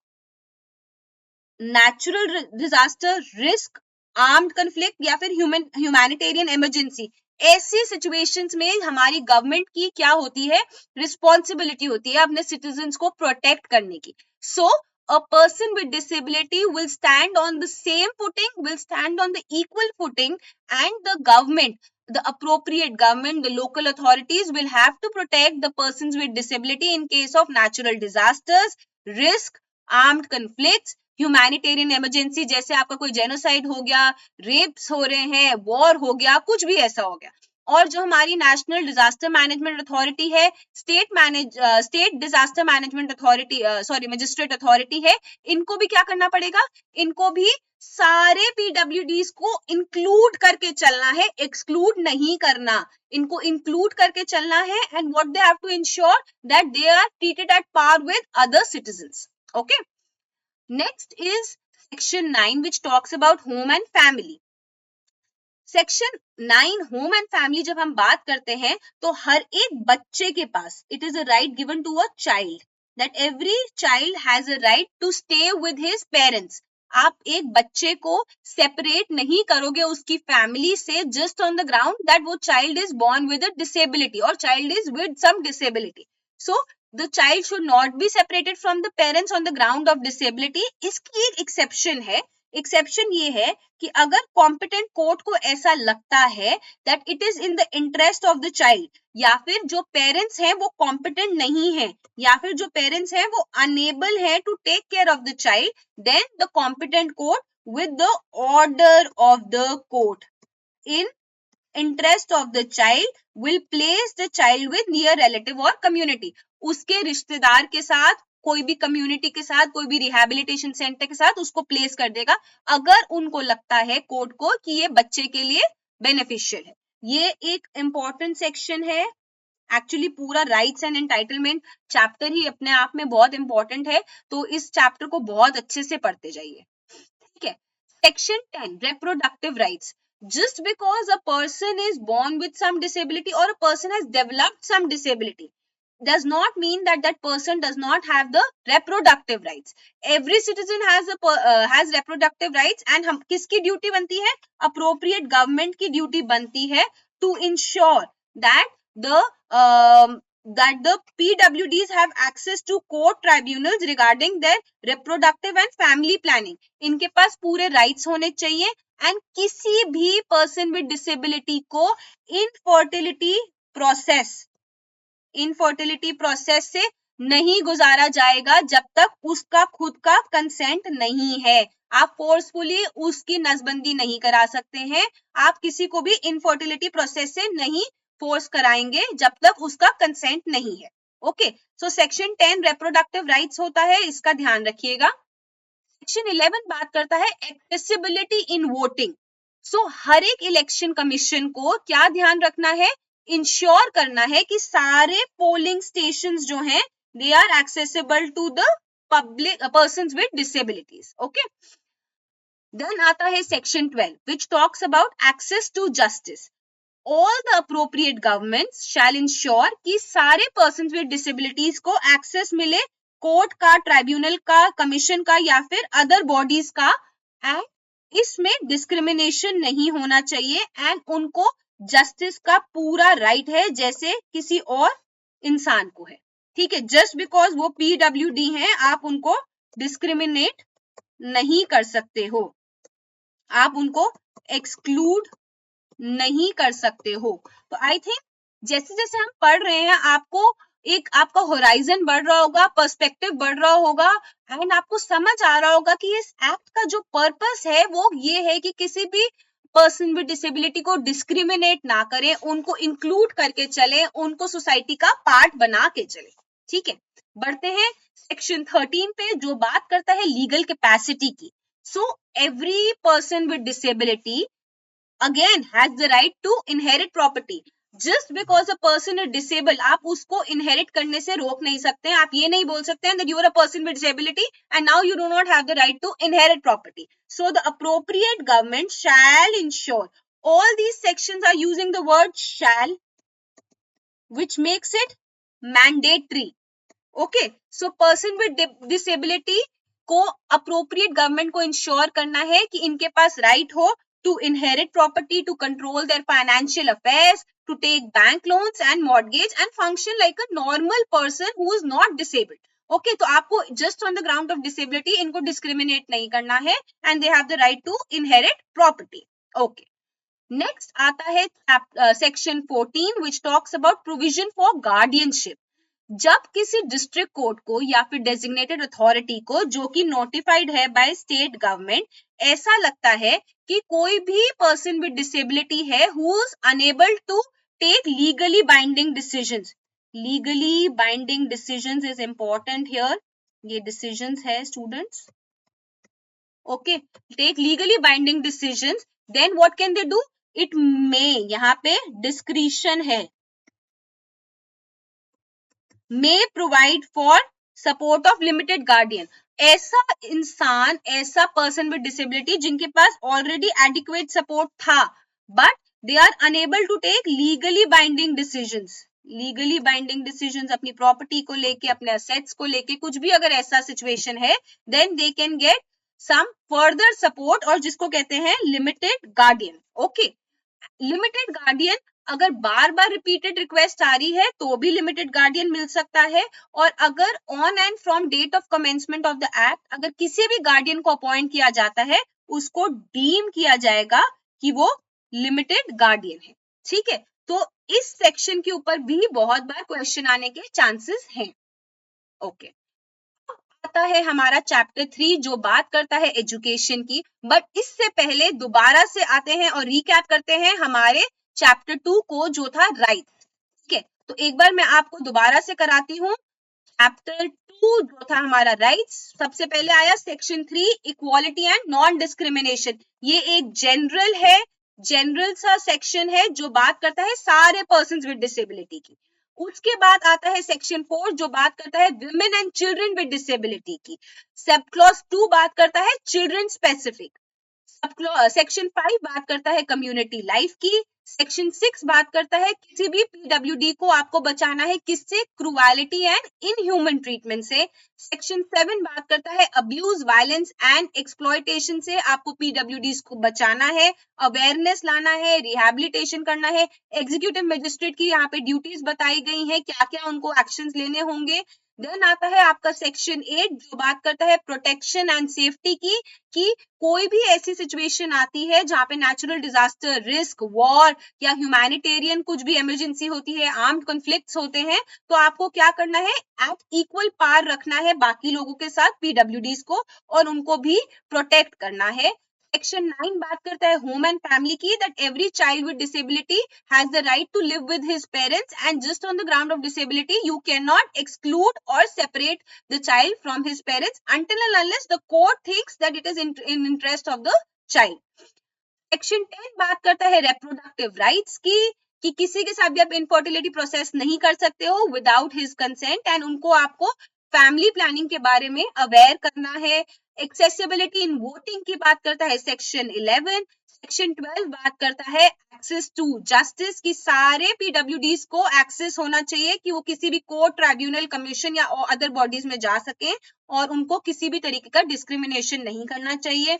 natural disaster, risk, armed conflict या फिर ह्यूमैनिटेरियन इमरजेंसी। ऐसी सिचुएशंस में हमारी गवर्नमेंट की क्या होती है, रिस्पॉन्सिबिलिटी होती है अपने सिटीजन्स को प्रोटेक्ट करने की। सो a person with disability will stand on the same footing, will stand on the equal footing, and the government, the appropriate government, the local authorities will have to protect the persons with disability in case of natural disasters, risk, armed conflicts, humanitarian emergency, जैसे आपका कोई genocide हो गया, wraps हो रहे हैं, war हो गया, कुछ भी ऐसा हो गया। और जो हमारी नेशनल डिजास्टर मैनेजमेंट अथॉरिटी है, state disaster management authority, sorry magistrate authority है, इनको भी क्या करना पड़ेगा, इनको भी सारे पीडब्ल्यूडीज को इंक्लूड करके चलना है, एक्सक्लूड नहीं करना, इनको इंक्लूड करके चलना है and what they have to ensure that they are treated at par with other citizens. Okay, next is section 9 which talks about home and family. Section 9 home and family जब हम बात करते हैं तो हर एक बच्चे के पास it is a right given to a child that every child has a right to stay with his parents. आप एक बच्चे को सेपरेट नहीं करोगे उसकी फैमिली से just on the ground that वो child is born with a disability और child is with some disability. So the child should not be separated from the parents on the ground of disability. इसकी एक exception है, exception ये है कि अगर competent court को ऐसा लगता है that it is in the interest of the child, या फिर जो पेरेंट्स हैं वो कॉम्पिटेंट नहीं है, या फिर जो पेरेंट्स हैं वो अनेबल है to take care of the child, then the competent court with the order of the court in interest of the child will place the child with near relative or community. उसके रिश्तेदार के साथ, कोई भी community के साथ, कोई भी रिहेबिलिटेशन सेंटर के साथ उसको प्लेस कर देगा अगर उनको लगता है कोर्ट को कि ये बच्चे के लिए बेनिफिशियल है। ये एक इंपॉर्टेंट सेक्शन है। एक्चुअली पूरा राइट्स एंड एंटाइटलमेंट चैप्टर ही अपने आप में बहुत इंपॉर्टेंट है, तो इस चैप्टर को बहुत अच्छे से पढ़ते जाइए। ठीक है, section 10 reproductive rights. Just because a person is born with some disability or a person has developed some disability does not mean that that person does not have the reproductive rights. Every citizen has reproductive rights and हम किसकी duty बनती है, appropriate government की duty बनती है to ensure that the that the PWDs have access to court tribunals regarding their reproductive and family planning. इनके पास पूरे rights होने चाहिए and किसी भी person with disability को infertility process से नहीं गुजारा जाएगा जब तक उसका खुद का कंसेंट नहीं है. आप फोर्सफुली उसकी नसबंदी नहीं करा सकते हैं. आप किसी को भी इनफर्टिलिटी प्रोसेस से नहीं फोर्स कराएंगे जब तक उसका कंसेंट नहीं है. Okay, so section 10 reproductive rights होता है, इसका ध्यान रखिएगा. सेक्शन 11 बात करता है एक्सेसिबिलिटी इन वोटिंग. सो हर एक इलेक्शन कमीशन को क्या ध्यान रखना है, इंश्योर करना है कि सारे पोलिंग स्टेशंस जो हैं they are accessible to the public persons with disabilities. Okay, then आता है section 12 which talks about access to justice. All the appropriate governments shall ensure कि सारे persons with disabilities को access मिले कोर्ट का, tribunal का, कमीशन का या फिर अदर बॉडीज का. एंड इसमें डिस्क्रिमिनेशन नहीं होना चाहिए एंड उनको जस्टिस का पूरा राइट है जैसे किसी और इंसान को है. ठीक है, जस्ट बिकॉज वो PWD हैं आप उनको डिस्क्रिमिनेट नहीं कर सकते हो, आप उनको एक्सक्लूड नहीं कर सकते हो. तो आई थिंक जैसे जैसे हम पढ़ रहे हैं आपको एक आपका होराइजन बढ़ रहा होगा, पर्सपेक्टिव बढ़ रहा होगा एंड आपको समझ आ रहा होगा कि इस एक्ट का जो पर्पस है वो ये है कि किसी भी पर्सन विद डिसेबिलिटी को डिस्क्रिमिनेट ना करें, उनको इंक्लूड करके चले, उनको सोसाइटी का पार्ट बना के चले. ठीक है, बढ़ते हैं सेक्शन 13 पे जो बात करता है लीगल कैपेसिटी की. So every person with disability again has the right to inherit property. Just because a person is disabled, आप उसको inherit करने से रोक नहीं सकते हैं. आप ये नहीं बोल सकते हैं that you are a person with disability and now you do not have the right to inherit property. So the appropriate government shall ensure. All these sections are using the word shall, which makes it mandatory. Okay, so person with disability को appropriate government को ensure करना है कि इनके पास right हो to inherit property, to control their financial affairs, to take bank loans and mortgage and function like a normal person who is not disabled. Okay, तो आपको just on the ground of disability इनको discriminate नहीं करना है and they have the right to inherit property. Okay, next आता है section 14 which talks about provision for guardianship. जब किसी डिस्ट्रिक्ट कोर्ट को या फिर डेजिग्नेटेड अथॉरिटी को जो कि नोटिफाइड है बाय स्टेट गवर्नमेंट ऐसा लगता है कि कोई भी पर्सन विद डिसेबिलिटी है who is unable to take legally binding decisions. Legally binding decisions is important here. ये डिसीजंस है students. Okay, take legally binding decisions, then what can they do, it may, यहाँ पे discretion है, may provide for support of limited guardian. ऐसा इंसान, ऐसा person with disability जिनके पास ऑलरेडी एडिक्वेट सपोर्ट था but they are unable to take legally binding decisions. Legally binding decisions अपनी प्रॉपर्टी को लेके, अपने असेट्स को लेके, कुछ भी अगर ऐसा सिचुएशन है then they can get some further support और जिसको कहते हैं limited guardian. Okay, limited guardian अगर बार बार रिपीटेड रिक्वेस्ट आ रही है तो भी लिमिटेड गार्डियन मिल सकता है. और अगर on and from date of commencement of the act अगर किसी भी गार्डियन को अपॉइंट किया जाता है उसको डीम किया जाएगा कि वो लिमिटेड गार्डियन है. ठीक है, तो इस सेक्शन के ऊपर भी बहुत बार क्वेश्चन आने के चांसेस हैं. ओके, आता है हमारा चैप्टर 3 जो बात करता है एजुकेशन की. बट इससे पहले दोबारा से आते हैं और रिकैप करते हैं हमारे चैप्टर 2 को जो था राइट. ठीक है, तो एक बार मैं आपको दोबारा से कराती हूँ. चैप्टर 2 जो था हमारा राइट्स, सबसे पहले आया section 3 equality and non discrimination. ये एक जनरल है, जनरल सा सेक्शन है जो बात करता है सारे पर्सन्स विद डिसेबिलिटी की. उसके बाद आता है सेक्शन 4 जो बात करता है women and children with disability की. सब क्लॉज 2 बात करता है चिल्ड्रन स्पेसिफिक. सेक्शन 5 बात करता है कम्युनिटी लाइफ की। सेक्शन 6 बात करता है किसी भी पीडब्ल्यूडी को आपको बचाना है किससे, क्रूएलिटी एंड इनह्यूमन ट्रीटमेंट से। सेक्शन 7 बात करता है अब्यूज, वायलेंस एंड एक्सप्लॉयटेशन से आपको पीडब्ल्यूडीज को बचाना है, अवेयरनेस लाना है, रिहैबिलिटेशन करना है। एग्जीक्यूटिव मजिस्ट्रेट की यहाँ पे ड्यूटीज बताई गई हैं, क्या क्या उनको एक्शंस लेने होंगे। देन आता है आपका सेक्शन 8 जो बात करता है प्रोटेक्शन एंड सेफ्टी की, कि कोई भी ऐसी सिचुएशन आती है जहां पे नेचुरल डिजास्टर, रिस्क, वॉर या ह्यूमैनिटेरियन कुछ भी इमरजेंसी होती है, आर्म्ड कॉन्फ्लिक्ट्स होते हैं, तो आपको क्या करना है, एट इक्वल पार रखना है बाकी लोगों के साथ पीडब्ल्यूडीज को और उनको भी प्रोटेक्ट करना है। सेक्शन 9 बात करता है होम एंड फैमिली की, that every child with disability has the right to live with his parents and just on the ground of disability you can not exclude और separate the child from his parents until and unless the court thinks that it is in interest of the child. Section 10 बात करता है reproductive rights की, कि किसी के साथ भी आप इनफर्टिलिटी प्रोसेस नहीं कर सकते हो विदाउट हिज कंसेंट एंड उनको आपको फैमिली प्लानिंग के बारे में अवेयर करना है। एक्सेसिबिलिटी इन वोटिंग की बात करता है सेक्शन 11। सेक्शन 12 बात करता है एक्सेस टू जस्टिस की, सारे पीडब्ल्यूडीज को एक्सेस होना चाहिए कि वो किसी भी कोर्ट, ट्राइब्यूनल, कमीशन या अदर बॉडीज में जा सकें और उनको किसी भी तरीके का डिस्क्रिमिनेशन नहीं करना चाहिए।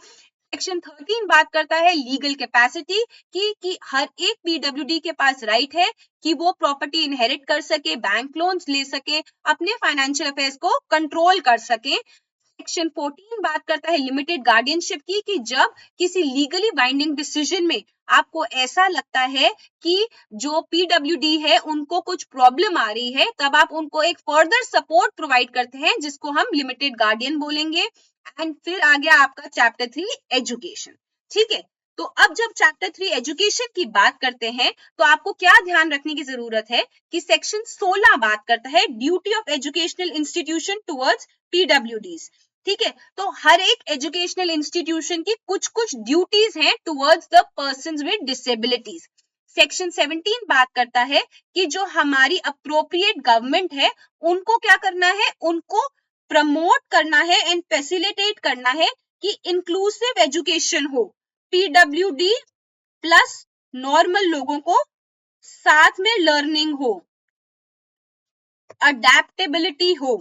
सेक्शन 13 बात करता है लीगल कैपेसिटी की, कि हर एक पीडब्ल्यूडी के पास राइट है कि वो प्रॉपर्टी इनहेरिट कर सके, बैंक लोन्स ले सके, अपने फाइनेंशियल अफेयर्स को कंट्रोल कर सके। सेक्शन 14 बात करता है लिमिटेड गार्डियनशिप की, कि जब किसी लीगली बाइंडिंग डिसीजन में आपको ऐसा लगता है कि जो पीडब्ल्यूडी है उनको कुछ प्रॉब्लम आ रही है, तब आप उनको एक फर्दर सपोर्ट प्रोवाइड करते हैं जिसको हम लिमिटेड गार्डियन बोलेंगे। एंड फिर आ गया आपका चैप्टर 3 एजुकेशन। ठीक है, तो अब जब चैप्टर 3 एजुकेशन की बात करते हैं तो आपको क्या ध्यान रखने की जरूरत है कि सेक्शन 16 बात करता है duty of educational institution towards PwDs. ठीक है, तो हर एक एजुकेशनल इंस्टीट्यूशन की कुछ कुछ ड्यूटीज हैं towards the persons with disabilities. Section 17 बात करता है कि जो हमारी अप्रोप्रिएट गवर्नमेंट है उनको क्या करना है, उनको प्रमोट करना है एंड फैसिलिटेट करना है कि इंक्लूसिव एजुकेशन हो, पीडब्ल्यूडी प्लस नॉर्मल लोगों को साथ में लर्निंग हो, अडेप्टेबिलिटी हो।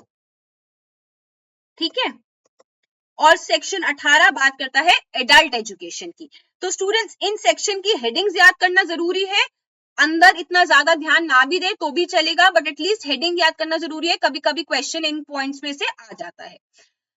ठीक है, और सेक्शन 18 बात करता है एडल्ट एजुकेशन की। तो स्टूडेंट्स इन सेक्शन की हेडिंग्स याद करना जरूरी है, अंदर इतना ज्यादा ध्यान ना भी दे तो भी चलेगा, बट एटलीस्ट हेडिंग याद करना जरूरी है, कभी कभी क्वेश्चन इन पॉइंट्स में से आ जाता है।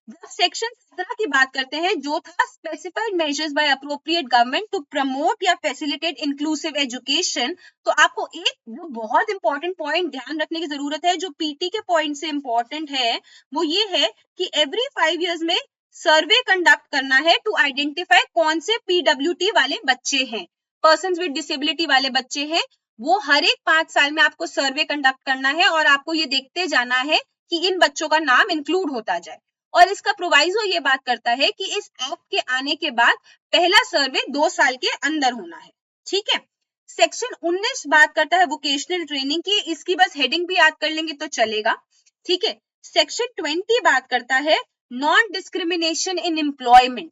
जब सेक्शन 17 की बात करते हैं जो था specified measures by appropriate government to promote या फैसिलिटेट इंक्लूसिव एजुकेशन, तो आपको एक जो बहुत इंपॉर्टेंट पॉइंट ध्यान रखने की जरूरत है, जो पीटी के पॉइंट से इंपॉर्टेंट है, वो ये है कि एवरी 5 इयर्स में सर्वे कंडक्ट करना है टू आइडेंटिफाई कौन से पीडब्ल्यूटी वाले बच्चे हैं, पर्सन्स विद डिसेबिलिटी वाले बच्चे हैं, वो हर एक 5 साल में आपको सर्वे कंडक्ट करना है और आपको ये देखते जाना है कि इन बच्चों का नाम इंक्लूड होता जाए। और इसका प्रोवाइजो ये बात करता है कि इस एक्ट के आने के बाद पहला सर्वे 2 साल के अंदर होना है। ठीक है, सेक्शन 19 बात करता है वोकेशनल ट्रेनिंग की, इसकी बस हेडिंग भी याद कर लेंगे तो चलेगा। ठीक है, सेक्शन 20 बात करता है नॉन डिस्क्रिमिनेशन इन एम्प्लॉयमेंट।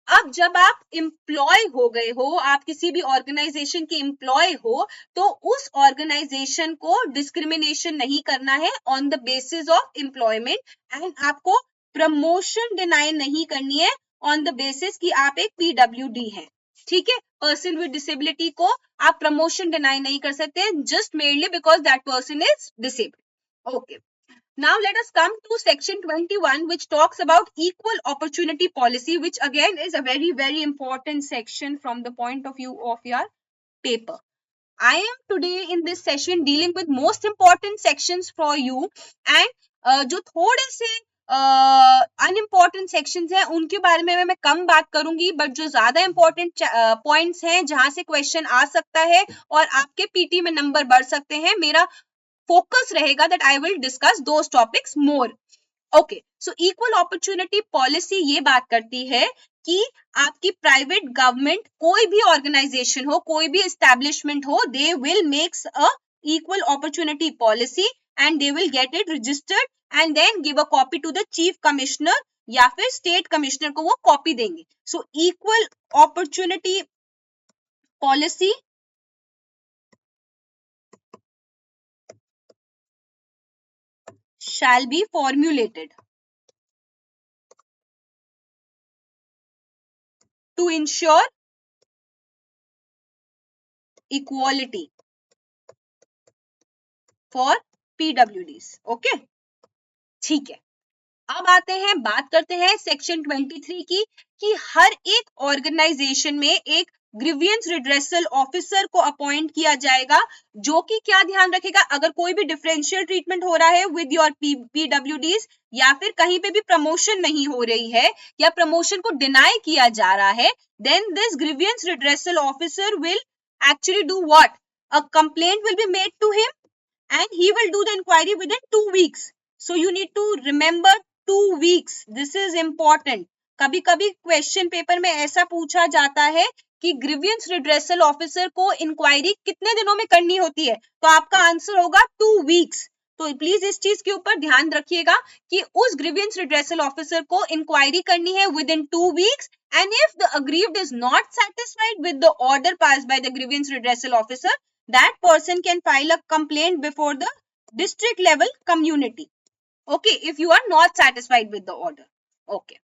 अब जब आप एम्प्लॉय हो गए हो, आप किसी भी ऑर्गेनाइजेशन के एम्प्लॉय हो, तो उस ऑर्गेनाइजेशन को डिस्क्रिमिनेशन नहीं करना है on the basis of employment, and आपको प्रमोशन डिनाई नहीं करनी है ऑन द बेसिस कि आप एक पीडब्ल्यूडी हैं। ठीक है, पर्सन विद डिसेबिलिटी को आप प्रमोशन डिनाई नहीं कर सकते just merely because that person is disabled. Okay, now let us come to section 21 which talks about equal opportunity policy, which again is a very important section from the point of view of your paper. I am today in this session dealing with most important sections for you, and जो थोड़े से unimportant sections हैं उनके बारे में मैं कम बात करूंगी, बट जो ज्यादा इंपॉर्टेंट पॉइंट्स हैं जहां से क्वेश्चन आ सकता है और आपके पीटी में नंबर बढ़ सकते हैं, मेरा फोकस रहेगा that I will discuss those topics more. Okay, so equal opportunity policy ये बात करती है कि आपकी प्राइवेट गवर्नमेंट कोई भी ऑर्गेनाइजेशन हो, कोई भी एस्टैब्लिशमेंट हो, they will make a equal opportunity policy and they will get it registered and then give a copy to the chief commissioner या फिर स्टेट कमिश्नर को वो कॉपी देंगे। So equal opportunity policy shall be formulated to ensure equality for PWDs। Okay, ठीक है। अब आते हैं, बात करते हैं सेक्शन 23 की, कि हर एक ऑर्गेनाइजेशन में एक ग्रीवियंस रिड्रेसल ऑफिसर को अपॉइंट किया जाएगा, जो कि क्या ध्यान रखेगा, अगर कोई भी डिफरेंशियल ट्रीटमेंट हो रहा है विद योर PWDs, या फिर कहीं पे भी प्रमोशन नहीं हो रही है या प्रमोशन को डिनाई किया जा रहा है, then this grievance redressal officer will actually do what? A complaint will be made to him and he will do the inquiry within 2 weeks. So you need to remember 2 weeks. This is important. कभी कभी question paper में ऐसा पूछा जाता है कि grievance redressal officer को inquiry कितने दिनों में करनी होती है, तो आपका आंसर होगा 2 weeks। तो प्लीज इस चीज के ऊपर ध्यान रखिएगा कि उस ग्रीवियंस रिड्रेसल ऑफिसर को इंक्वायरी करनी है with in 2 weeks, and if the aggrieved is not satisfied with the order passed by the grievance redressal officer, that person can file a complaint before the district level community. Okay, if you are not satisfied with the order. Okay,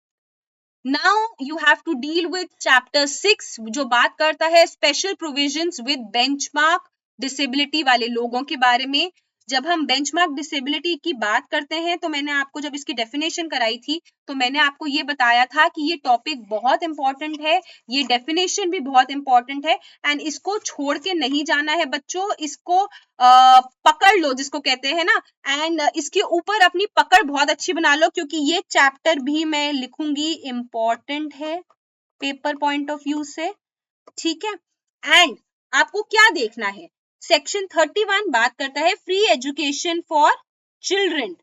now you have to deal with chapter 6, जो बात करता है special provisions with benchmark disability वाले लोगों के बारे में। जब हम बेंचमार्क डिसेबिलिटी की बात करते हैं, तो मैंने आपको जब इसकी डेफिनेशन कराई थी, तो मैंने आपको ये बताया था कि ये टॉपिक बहुत इंपॉर्टेंट है, ये डेफिनेशन भी बहुत इंपॉर्टेंट है, एंड इसको छोड़ के नहीं जाना है बच्चों, इसको पकड़ लो जिसको कहते हैं ना, एंड इसके ऊपर अपनी पकड़ बहुत अच्छी बना लो, क्योंकि ये चैप्टर भी मैं लिखूंगी इंपॉर्टेंट है पेपर पॉइंट ऑफ व्यू से, ठीक है। एंड आपको क्या देखना है, सेक्शन 31 बात करता है free education for children.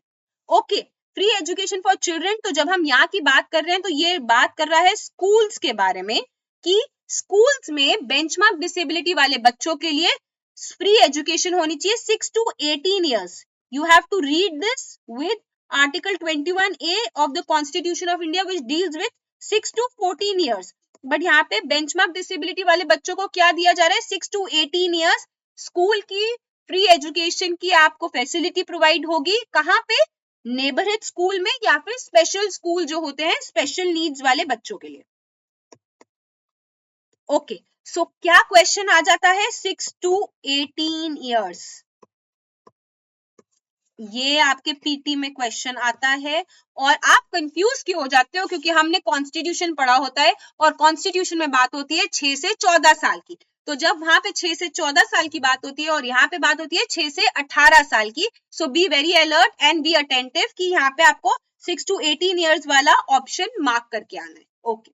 Okay, free education for children, तो जब हम यहाँ की बात कर रहे हैं, तो ये बात कर रहा है स्कूल्स के बारे में, कि स्कूल्स में बेंचमार्क डिसेबिलिटी वाले बच्चों के लिए फ्री एजुकेशन होनी चाहिए 6 to 18 years। You have to read this with article 21A of the constitution of India which deals with 6 to 14 years। But यहाँ पे बेंचमार्क डिसेबिलिटी वाले बच्चों को क्या दिया जा रहा है, 6 to 18 years स्कूल की फ्री एजुकेशन की आपको फैसिलिटी प्रोवाइड होगी। कहाँ पे, नेबरहुड स्कूल में, या फिर स्पेशल स्कूल जो होते हैं स्पेशल नीड्स वाले बच्चों के लिए। ओके, सो क्या क्वेश्चन आ जाता है, 6 to 18 years, ये आपके पीटी में क्वेश्चन आता है, और आप कंफ्यूज क्यों हो जाते हो, क्योंकि हमने कॉन्स्टिट्यूशन पढ़ा होता है, और कॉन्स्टिट्यूशन में बात होती है 6 से 14 साल की, तो जब वहां पे 6 से 14 साल की बात होती है और यहाँ पे बात होती है 6 से 18 साल की, so be very alert and be attentive कि यहाँ पे आपको 6 to 18 years वाला ऑप्शन मार्क करके आना है। ओके,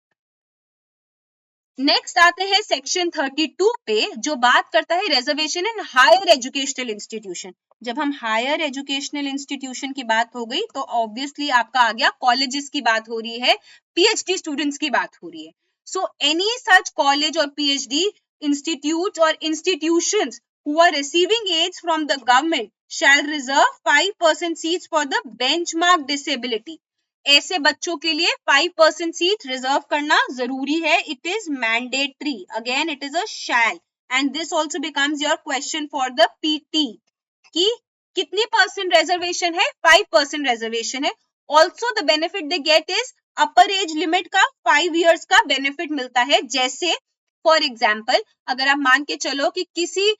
नेक्स्ट आते हैं सेक्शन 32 पे, जो बात करता है reservation in higher educational institution. जब हम हायर एजुकेशनल इंस्टीट्यूशन की बात हो गई, तो ऑब्वियसली आपका आ गया कॉलेजेस की बात हो रही है, पीएचडी स्टूडेंट्स की बात हो रही है। सो एनी सच कॉलेज और PhD institutes or institutions who are receiving aids from the government shall reserve 5% seats for the benchmark disability। ऐसे बच्चों के लिए 5% सीट रिजर्व करना जरूरी है, it is mandatory, again it is a shall, and this also becomes your question for the PT कि कितनी percent reservation है, 5% रिजर्वेशन है। Also the benefit they get is upper age limit का 5 years का benefit मिलता है। जैसे for example, अगर आप मान के चलो कि किसी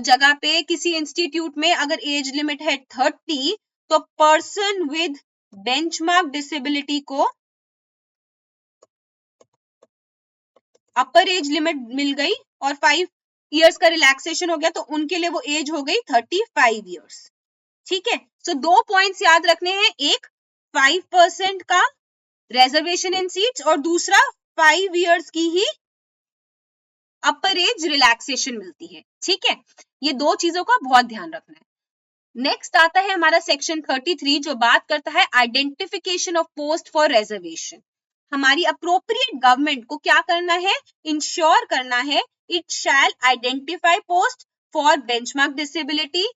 जगह पे किसी इंस्टीट्यूट में अगर एज लिमिट है 30, तो पर्सन विद बेंचमार्क डिसेबिलिटी को अपर एज लिमिट मिल गई और 5 years का रिलैक्सेशन हो गया, तो उनके लिए वो एज हो गई 35 years। ठीक है, सो 2 पॉइंट्स याद रखने हैं, एक 5% का रिजर्वेशन इन सीट्स, और दूसरा 5 years की ही अपर एज रिलैक्सेशन मिलती है। ठीक है, ये दो चीजों का बहुत ध्यान रखना है। नेक्स्ट आता है हमारा सेक्शन 33, जो बात करता है identification of post for reservation. हमारी अप्रोप्रिएट गवर्नमेंट को क्या करना है, इंश्योर करना है it shall identify post for benchmark disability.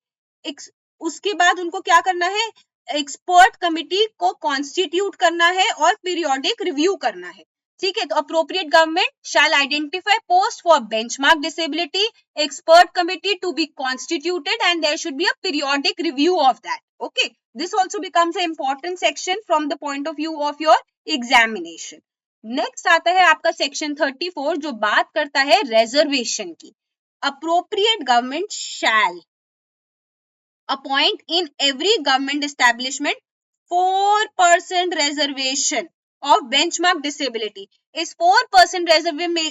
उसके बाद उनको क्या करना है, एक्सपर्ट कमिटी को कॉन्स्टिट्यूट करना है और पीरियोडिक रिव्यू करना है, ठीक है। तो appropriate government shall identify post for benchmark disability, expert committee to be constituted and there should be a periodic review of that, okay. This also becomes an important section from the point of view of your examination. Next आता है आपका section 34 जो बात करता है reservation की। Appropriate government shell appoint in every government establishment 4% reservation of benchmark disability. इस 4%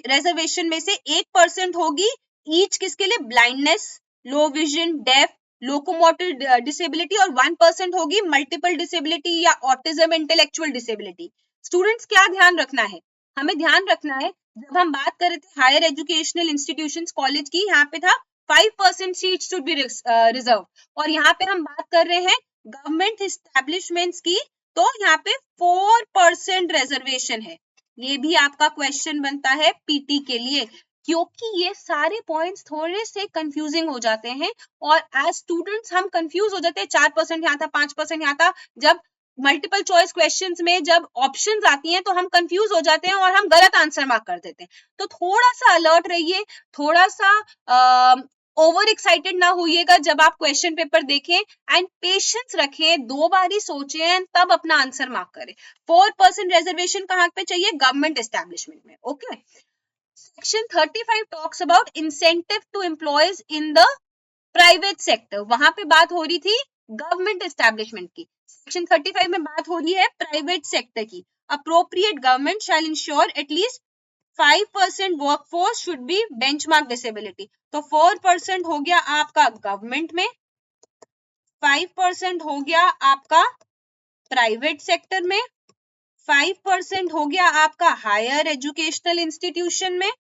reservation में से 1% होगी each किसके लिए, blindness, low vision, deaf, locomotor disability, और 1% होगी multiple disability या autism, intellectual disability. Students क्या ध्यान रखना है, हमें ध्यान रखना है जब हम बात कर रहे थे हायर एजुकेशनल इंस्टीट्यूशंस कॉलेज की, यहाँ पे था 5% सीट्स शुड बी रिजर्व, और यहाँ पे हम बात कर रहे हैं गवर्नमेंट एस्टैब्लिशमेंट्स की, तो यहाँ पे 4% रिजर्वेशन है। ये भी आपका क्वेश्चन बनता है पीटी के लिए, क्योंकि ये सारे पॉइंट्स थोड़े से कंफ्यूजिंग हो जाते हैं और एज स्टूडेंट्स हम कंफ्यूज हो जाते हैं, 4% यहाँ था, 5% यहाँ था। जब मल्टीपल चॉइस क्वेश्चंस में जब ऑप्शंस आती हैं तो हम कंफ्यूज हो जाते हैं और हम गलत आंसर मार्क कर देते हैं। तो थोड़ा सा अलर्ट रहिए, थोड़ा सा ओवर एक्साइटेड ना होइएगा जब आप क्वेश्चन पेपर देखें, एंड पेशेंस रखें, 2 बार ही सोचें एंड तब अपना आंसर मार्क करें। 4% रिजर्वेशन कहाँ पे चाहिए, गवर्नमेंट एस्टैब्लिशमेंट में, okay. Section 35 talks about incentive to employees in the private sector, वहां पे बात हो रही थी गवर्नमेंट एस्टैब्लिशमेंट की। सेक्शन 35 में बात हो रही है प्राइवेट सेक्टर की। Appropriate government shell ensure at least 5% workforce should be benchmark disability. तो 4% हो गया आपका गवर्नमेंट में, 5% हो गया आपका प्राइवेट सेक्टर में, 5% हो गया आपका हायर एजुकेशनल इंस्टीट्यूशन में,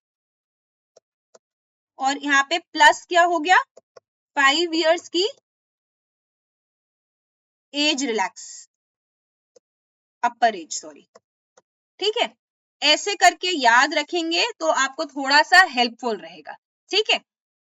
और यहाँ पे प्लस क्या हो गया, 5 इयर्स की age relax, upper age, sorry, ठीक है। ऐसे करके याद रखेंगे तो आपको थोड़ा सा हेल्पफुल रहेगा, ठीक है।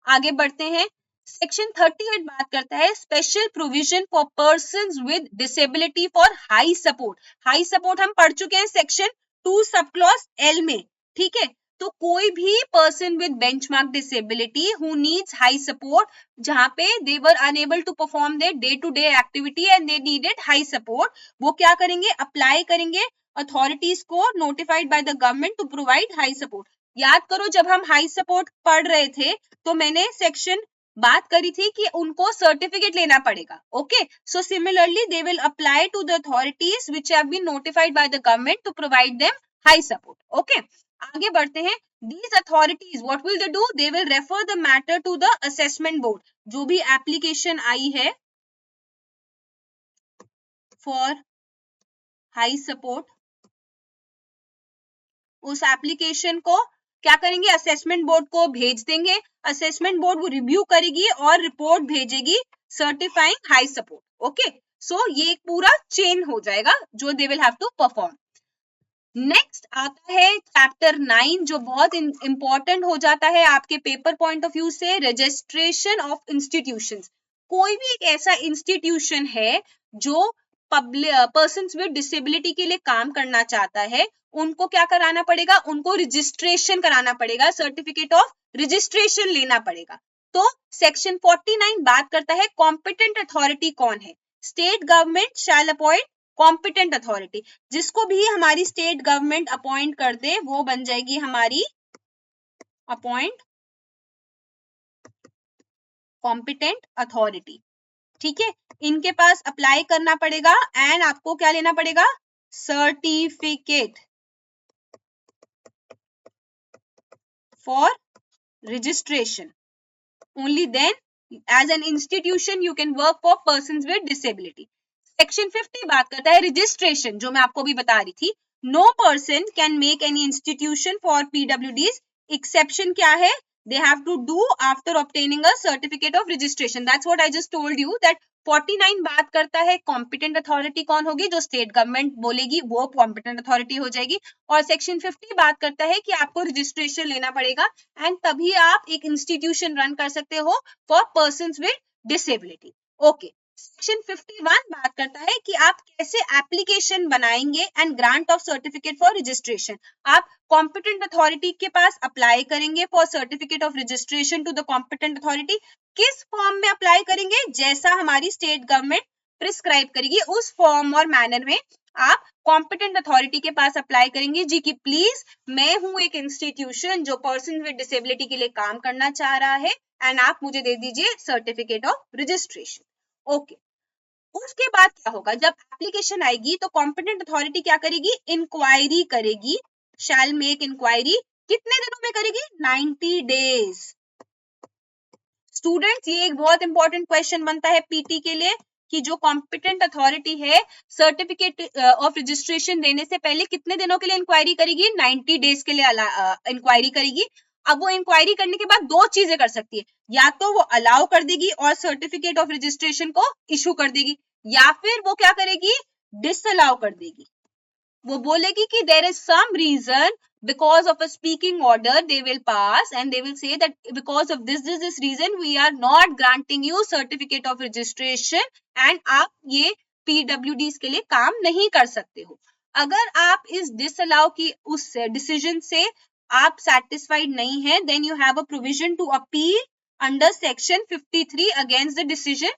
आगे बढ़ते हैं। सेक्शन 38 बात करता है special provision for persons with disability for high support. High support हम पढ़ चुके हैं सेक्शन 2 सब क्लॉज एल में, ठीक है। तो कोई भी person with benchmark disability who needs high support, जहां पे they were unable to perform their day to day activity and they needed high support, वो क्या करेंगे, अप्लाई करेंगे अथॉरिटीज को notified by the government to provide high support. याद करो जब हम हाई सपोर्ट पढ़ रहे थे तो मैंने सेक्शन बात करी थी कि उनको सर्टिफिकेट लेना पड़ेगा, okay. So similarly they will apply to the authorities which have been notified by the government to provide them high support, okay. आगे बढ़ते हैं। These authorities what will they do, they will refer the matter to the assessment board। जो भी application आई है for high support, उस application को क्या करेंगे, असेसमेंट बोर्ड को भेज देंगे। असेसमेंट बोर्ड वो रिव्यू करेगी और रिपोर्ट भेजेगी certifying high support, okay. So ये एक पूरा चेन हो जाएगा जो they will have to perform. Next आता है चैप्टर 9 जो बहुत इंपॉर्टेंट हो जाता है आपके पेपर पॉइंट ऑफ व्यू से, रजिस्ट्रेशन ऑफ इंस्टीट्यूशंस। कोई भी एक ऐसा इंस्टीट्यूशन है जो पर्सन्स विद डिसेबिलिटी के लिए काम करना चाहता है, उनको क्या कराना पड़ेगा, उनको रजिस्ट्रेशन कराना पड़ेगा, सर्टिफिकेट ऑफ रजिस्ट्रेशन लेना पड़ेगा। तो सेक्शन 49 बात करता है कॉम्पिटेंट अथॉरिटी कौन है, state government shall appoint competent authority. जिसको भी हमारी स्टेट गवर्नमेंट अपॉइंट कर दे वो बन जाएगी हमारी अपॉइंट कॉम्पिटेंट अथॉरिटी, ठीक है। इनके पास अप्लाई करना पड़ेगा एंड आपको क्या लेना पड़ेगा, certificate for registration. Only then as an institution you can work for persons with disability. Section 50 बात करता है रजिस्ट्रेशन, जो मैं आपको भी बता रही थी। No person can make any institution for PwDs, exception क्या है, they have to do after obtaining a certificate of registration. That's what I just told you that 49 बात करता है कॉम्पिटेंट अथॉरिटी कौन होगी, जो स्टेट गवर्नमेंट बोलेगी वो कॉम्पिटेंट अथॉरिटी हो जाएगी। और सेक्शन 50 बात करता है कि आपको रजिस्ट्रेशन लेना पड़ेगा एंड तभी आप एक इंस्टीट्यूशन रन कर सकते हो for persons with disability, okay. Section 51 बात करता है कि आप कैसे एप्लीकेशन बनाएंगे and grant of certificate for registration. आप कॉम्पिटेंट अथॉरिटी के पास अप्लाई करेंगे for certificate of registration to the competent authority. किस फॉर्म में अप्लाई करेंगे? जैसा हमारी स्टेट गवर्नमेंट प्रिस्क्राइब करेगी उस फॉर्म और मैनर में आप कॉम्पिटेंट अथॉरिटी के पास अप्लाई करेंगे जी कि प्लीज मैं हूं एक इंस्टीट्यूशन जो पर्सन विद डिसेबिलिटी के लिए काम करना चाह रहा है एंड आप मुझे दे दीजिए सर्टिफिकेट ऑफ रजिस्ट्रेशन। ओके, उसके बाद क्या होगा? जब एप्लीकेशन आएगी तो कॉम्पिटेंट अथॉरिटी क्या करेगी? इंक्वायरी करेगी। Shall make inquiry. कितने दिनों में करेगी? 90 डेज। स्टूडेंट्स, ये एक बहुत इंपॉर्टेंट क्वेश्चन बनता है पीटी के लिए कि जो कॉम्पिटेंट अथॉरिटी है सर्टिफिकेट ऑफ रजिस्ट्रेशन देने से पहले कितने दिनों के लिए इंक्वायरी करेगी? 90 डेज के लिए इंक्वायरी करेगी। अब वो इंक्वायरी करने के बाद दो चीजें कर सकती है, या तो वो अलाउ कर देगी और सर्टिफिकेट ऑफ रजिस्ट्रेशन को इशू कर देगी, या फिर वो क्या करेगी? डिसअलाउ कर देगी। वो बोलेगी कि there is some reason because of a speaking order they will pass and they will say that because of this reason we are not granting you certificate of registration and आप ये PWDs के लिए काम नहीं कर सकते हो। अगर आप इस disallow की उस decision से आप satisfied नहीं हैं then you have a provision to appeal under section 53 against the decision।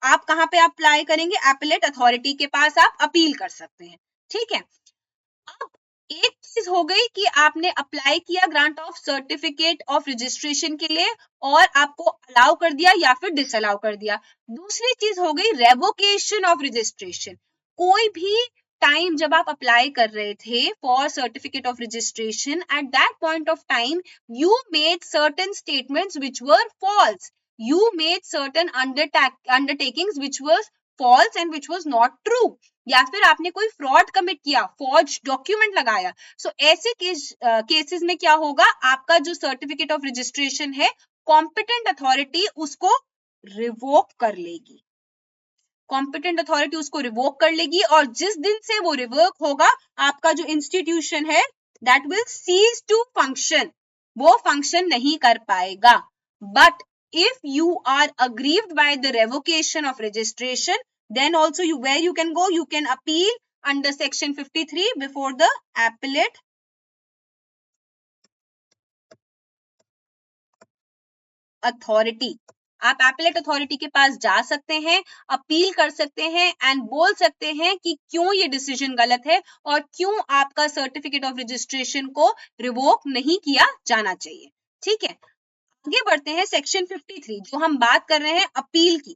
आप कहाँ पे अप्लाई करेंगे? appellate authority के पास आप अपील कर सकते हैं। ठीक है, अब एक चीज हो गई कि आपने अप्लाई किया grant of certificate of registration के लिए और आपको अलाउ कर दिया या फिर डिसअलाउ कर दिया। दूसरी चीज हो गई रेवोकेशन ऑफ रजिस्ट्रेशन। कोई भी टाइम जब आप अप्लाई कर रहे थे for certificate of registration, at that point of time you made certain statements which were false, you made certain undertakings which was false and which was not true, या फिर आपने कोई फ्रॉड कमिट किया, forge document लगाया। So ऐसे cases में क्या होगा? आपका जो सर्टिफिकेट ऑफ रजिस्ट्रेशन है कॉम्पिटेंट अथॉरिटी उसको रिवोक कर लेगी। कॉम्पिटेंट अथॉरिटी उसको रिवोक कर लेगी और जिस दिन से वो रिवोक होगा आपका जो इंस्टीट्यूशन है that will cease to function, वो फंक्शन नहीं कर पाएगा। But if you are aggrieved by the revocation of registration, then also where you can go, you can appeal under section 53 before the appellate authority। आप appellate authority के पास जा सकते हैं, appeal कर सकते हैं एंड बोल सकते हैं कि क्यों ये डिसीजन गलत है और क्यों आपका सर्टिफिकेट ऑफ रजिस्ट्रेशन को रिवोक नहीं किया जाना चाहिए। ठीक है, आगे बढ़ते हैं सेक्शन 53 जो हम बात कर रहे हैं अपील की।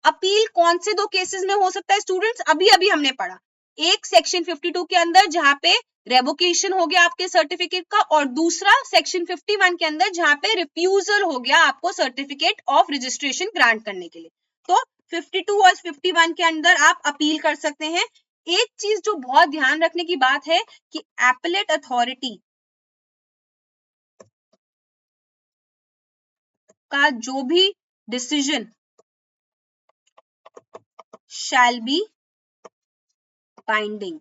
अपील कौन से दो केसेस में हो सकता है स्टूडेंट्स? अभी अभी हमने पढ़ा, एक सेक्शन 52 के अंदर जहां पे रेवोकेशन हो गया आपके सर्टिफिकेट का, और दूसरा सेक्शन 51 के अंदर जहां पे रिफ्यूजल हो गया आपको सर्टिफिकेट ऑफ रजिस्ट्रेशन ग्रांट करने के लिए। तो 52 और 51 के अंदर आप अपील कर सकते हैं। एक चीज जो बहुत ध्यान रखने की बात है कि एपेलेट अथॉरिटी का जो भी डिसीजन shall be binding,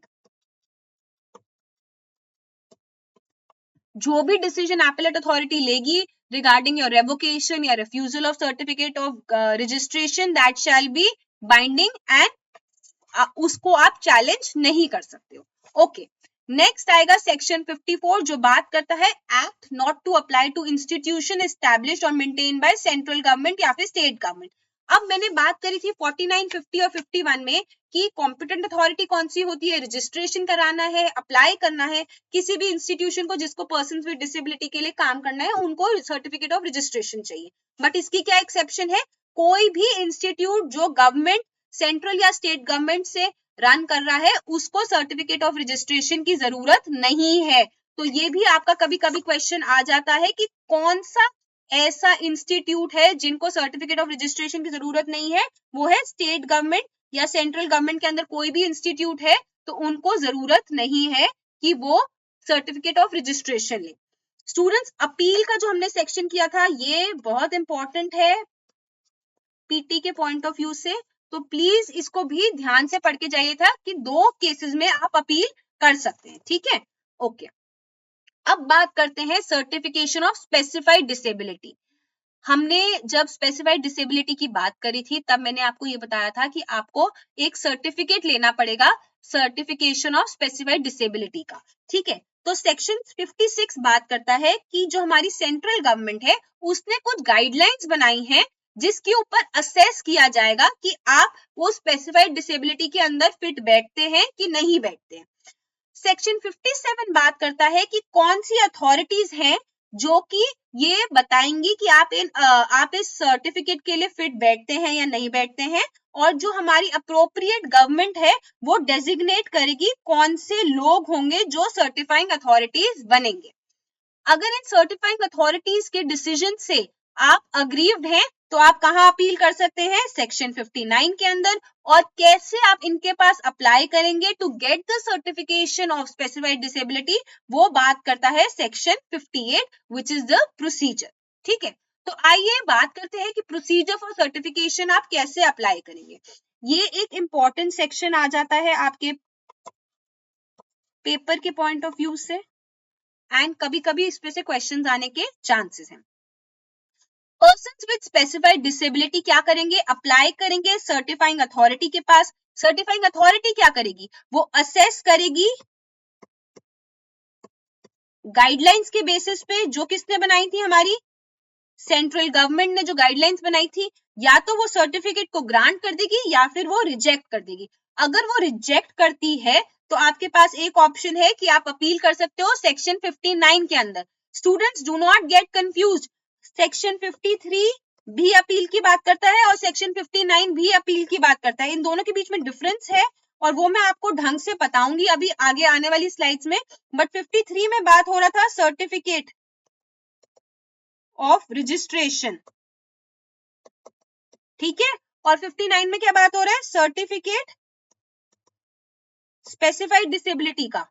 जो भी डिसीजन एपेलेट अथॉरिटी लेगी रिगार्डिंग योर रेवोकेशन या refusal of certificate of registration that shall be binding and उसको आप चैलेंज नहीं कर सकते हो। ओके, नेक्स्ट आएगा सेक्शन 54 जो बात करता है act not to apply to institution established और मेंटेन बाय सेंट्रल गवर्नमेंट या फिर स्टेट गवर्नमेंट। अब मैंने बात करी थी 49, 50 और 51 में कि कॉम्पिटेंट अथॉरिटी कौन सी होती है? रजिस्ट्रेशन कराना है, अप्लाई करना है किसी भी इंस्टीट्यूशन को जिसको पर्सन विद डिसेबिलिटी के लिए काम करना है उनको सर्टिफिकेट ऑफ रजिस्ट्रेशन चाहिए। बट इसकी क्या एक्सेप्शन है? कोई भी इंस्टीट्यूट जो गवर्नमेंट सेंट्रल या स्टेट गवर्नमेंट से रन कर रहा है उसको सर्टिफिकेट ऑफ रजिस्ट्रेशन की जरूरत नहीं है। तो ये भी आपका कभी कभी क्वेश्चन आ जाता है कि कौन सा ऐसा इंस्टीट्यूट है जिनको सर्टिफिकेट ऑफ रजिस्ट्रेशन की जरूरत नहीं है? वो है स्टेट गवर्नमेंट या सेंट्रल गवर्नमेंट के अंदर कोई भी इंस्टीट्यूट है तो उनको जरूरत नहीं है कि वो सर्टिफिकेट ऑफ रजिस्ट्रेशन ले। स्टूडेंट्स, अपील का जो हमने सेक्शन किया था ये बहुत इंपॉर्टेंट है पीटी के पॉइंट ऑफ व्यू से, तो प्लीज इसको भी ध्यान से पढ़ के जाइए था कि दो केसेस में आप अपील कर सकते हैं। ठीक है, ओके। अब बात करते हैं सर्टिफिकेशन ऑफ स्पेसिफाइड डिसेबिलिटी। हमने जब स्पेसिफाइड डिसेबिलिटी की बात करी थी तब मैंने आपको ये बताया था कि आपको एक सर्टिफिकेट लेना पड़ेगा, सर्टिफिकेशन ऑफ स्पेसिफाइड डिसेबिलिटी का, ठीक है। तो सेक्शन 56 बात करता है कि जो हमारी सेंट्रल गवर्नमेंट है उसने कुछ गाइडलाइंस बनाई हैं जिसके ऊपर असेस किया जाएगा कि आप वो स्पेसिफाइड डिसेबिलिटी के अंदर फिट बैठते हैं कि नहीं बैठते हैं। सेक्शन 57 बात करता है कि कौन सी अथॉरिटीज हैं जो कि ये बताएंगी कि आप इस सर्टिफिकेट के लिए फिट बैठते हैं या नहीं बैठते हैं, और जो हमारी अप्रोप्रिएट गवर्नमेंट है वो डेजिग्नेट करेगी कौन से लोग होंगे जो सर्टिफाइंग अथॉरिटीज बनेंगे। अगर इन सर्टिफाइंग अथॉरिटीज के डिसीजन से आप अग्रीव्ड हैं तो आप कहां अपील कर सकते हैं, सेक्शन 59 के अंदर। और कैसे आप इनके पास अप्लाई करेंगे to get the certification of specified disability, वो बात करता है section 58 which is the procedure, ठीक है। तो आइए बात करते हैं कि प्रोसीजर फॉर सर्टिफिकेशन आप कैसे अप्लाई करेंगे। ये एक इंपॉर्टेंट सेक्शन आ जाता है आपके पेपर के पॉइंट ऑफ व्यू से, एंड कभी कभी इस पे से क्वेश्चंस आने के चांसेस हैं। पर्सन्स विद स्पेसिफाइड डिसेबिलिटी क्या करेंगे, अप्लाई करेंगे सर्टिफाइंग अथॉरिटी के पास। सर्टिफाइंग अथॉरिटी क्या करेगी, वो असेस करेगी गाइडलाइंस के बेसिस पे जो किसने बनाई थी, हमारी सेंट्रल गवर्नमेंट ने जो गाइडलाइंस बनाई थी, या तो वो सर्टिफिकेट को ग्रांट कर देगी या फिर वो रिजेक्ट कर देगी। अगर वो रिजेक्ट करती है तो आपके पास एक ऑप्शन है कि आप अपील कर सकते हो सेक्शन 59 के अंदर। Students do not gate confused, section 53 भी अपील की बात करता है और सेक्शन 59 भी अपील की बात करता है। इन दोनों के बीच में डिफरेंस है और वो मैं आपको ढंग से बताऊंगी अभी आगे आने वाली स्लाइड्स में। बट 53 में बात हो रहा था सर्टिफिकेट ऑफ रजिस्ट्रेशन, ठीक है, और 59 में क्या बात हो रहा है, सर्टिफिकेट स्पेसिफाइड डिसेबिलिटी का,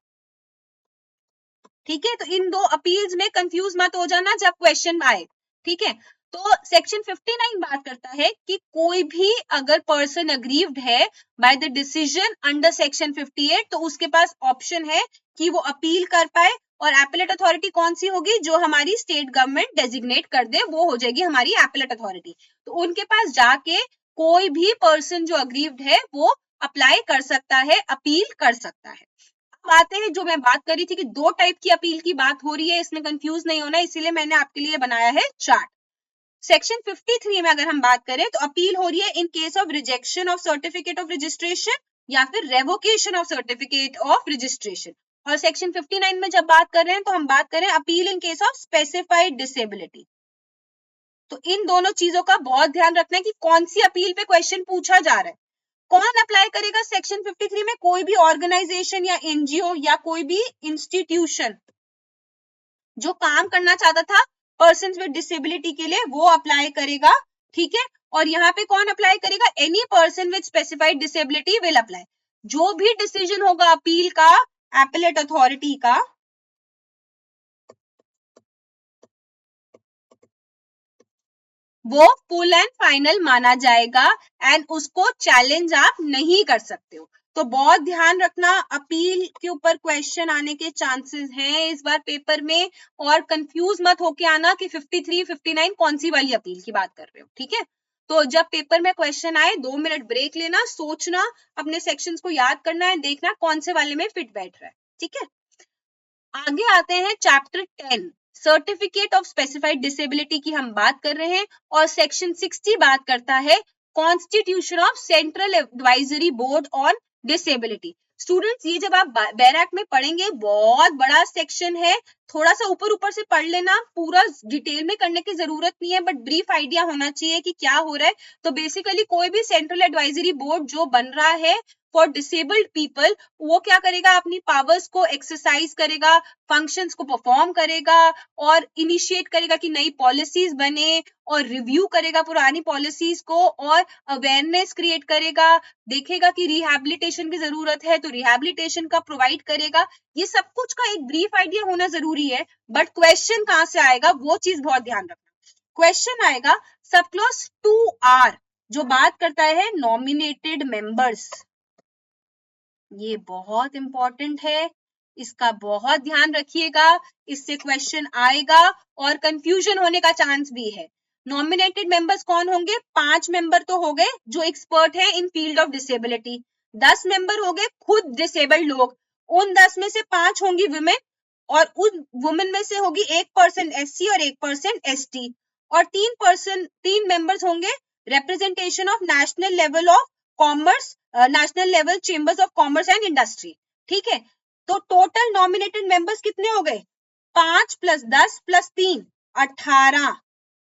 ठीक है। तो इन दो अपील्स में कंफ्यूज मत हो जाना जब क्वेश्चन आए, ठीक है। तो सेक्शन 59 बात करता है कि कोई भी अगर पर्सन अग्रीव्ड है by the decision under section 58 तो उसके पास ऑप्शन है कि वो अपील कर पाए, और एपेलेट अथॉरिटी कौन सी होगी, जो हमारी स्टेट गवर्नमेंट डेजिग्नेट कर दे वो हो जाएगी हमारी एपेलेट अथॉरिटी। तो उनके पास जाके कोई भी पर्सन जो अग्रीव्ड है वो अप्लाई कर सकता है, अपील कर सकता है। आते हैं जो मैं बात कर रही थी कि दो टाइप की अपील की बात हो रही है, इसमें कंफ्यूज नहीं होना, इसीलिए मैंने आपके लिए बनाया है चार्ट। सेक्शन 53 में अगर हम बात करें तो अपील हो रही है in case of rejection of certificate of registration या फिर revocation of certificate of registration. और सेक्शन 59 में जब बात कर रहे हैं तो हम बात करें appeal in case of specified disability. तो इन दोनों चीजों का बहुत ध्यान रखना है कि कौन सी अपील पे क्वेश्चन पूछा जा रहा है। कौन अप्लाई करेगा सेक्शन 53 में, कोई भी ऑर्गेनाइजेशन या एनजीओ या कोई भी इंस्टीट्यूशन जो काम करना चाहता था पर्सन्स विद डिसेबिलिटी के लिए वो अप्लाई करेगा, ठीक है। और यहाँ पे कौन अप्लाई करेगा, any person with specified disability will apply. जो भी डिसीजन होगा अपील का एपेलेट अथॉरिटी का, वो फुल एंड फाइनल माना जाएगा एंड उसको चैलेंज आप नहीं कर सकते हो। तो बहुत ध्यान रखना, अपील के ऊपर क्वेश्चन आने के चांसेस हैं इस बार पेपर में, और कंफ्यूज मत होके आना कि 53, 59 कौन सी वाली अपील की बात कर रहे हो, ठीक है। तो जब पेपर में क्वेश्चन आए 2 मिनट ब्रेक लेना, सोचना, अपने सेक्शंस को याद करना है, देखना कौन से वाले में फिट बैठ रहा है, ठीक है। आगे आते हैं chapter 10 certificate of specified disability की हम बात कर रहे हैं, और सेक्शन 60 बात करता है constitution of central advisory board on disability. Students ये जब आप बैराक में पढ़ेंगे बहुत बड़ा सेक्शन है, थोड़ा सा ऊपर ऊपर से पढ़ लेना, पूरा डिटेल में करने की जरूरत नहीं है, बट ब्रीफ आइडिया होना चाहिए कि क्या हो रहा है। तो बेसिकली कोई भी सेंट्रल एडवाइजरी बोर्ड जो बन रहा है फॉर डिसेबल्ड पीपल, वो क्या करेगा, अपनी पावर्स को एक्सरसाइज करेगा, फंक्शंस को परफॉर्म करेगा और इनिशिएट करेगा कि नई पॉलिसीज बने, और रिव्यू करेगा पुरानी पॉलिसीज को, और अवेयरनेस क्रिएट करेगा, देखेगा कि रिहैबिलिटेशन की जरूरत है तो रिहैबिलिटेशन का प्रोवाइड करेगा। ये सब कुछ का एक ब्रीफ आइडिया होना जरूरी है, बट क्वेश्चन कहां से आएगा वो चीज बहुत ध्यान रखना। क्वेश्चन आएगा सब क्लॉज 2R जो बात करता है नॉमिनेटेड मेंबर्स। ये बहुत इंपॉर्टेंट है, इसका बहुत ध्यान रखिएगा, इससे क्वेश्चन आएगा और कंफ्यूजन होने का चांस भी है। नॉमिनेटेड मेंबर्स कौन होंगे? 5 मेंबर तो हो गए जो एक्सपर्ट हैं इन फील्ड ऑफ डिसेबिलिटी, 10 मेंबर हो गए खुद डिसेबल्ड लोग, उन 10 में से 5 होंगी वुमेन और उन वुमेन में से होगी 1% SC और 1% ST और 3 मेंबर्स होंगे representation of national level of commerce, national level chambers of commerce and industry. ठीक है, तो टोटल नॉमिनेटेड मेंबर्स कितने हो गए? 5 + 10 + 3 18।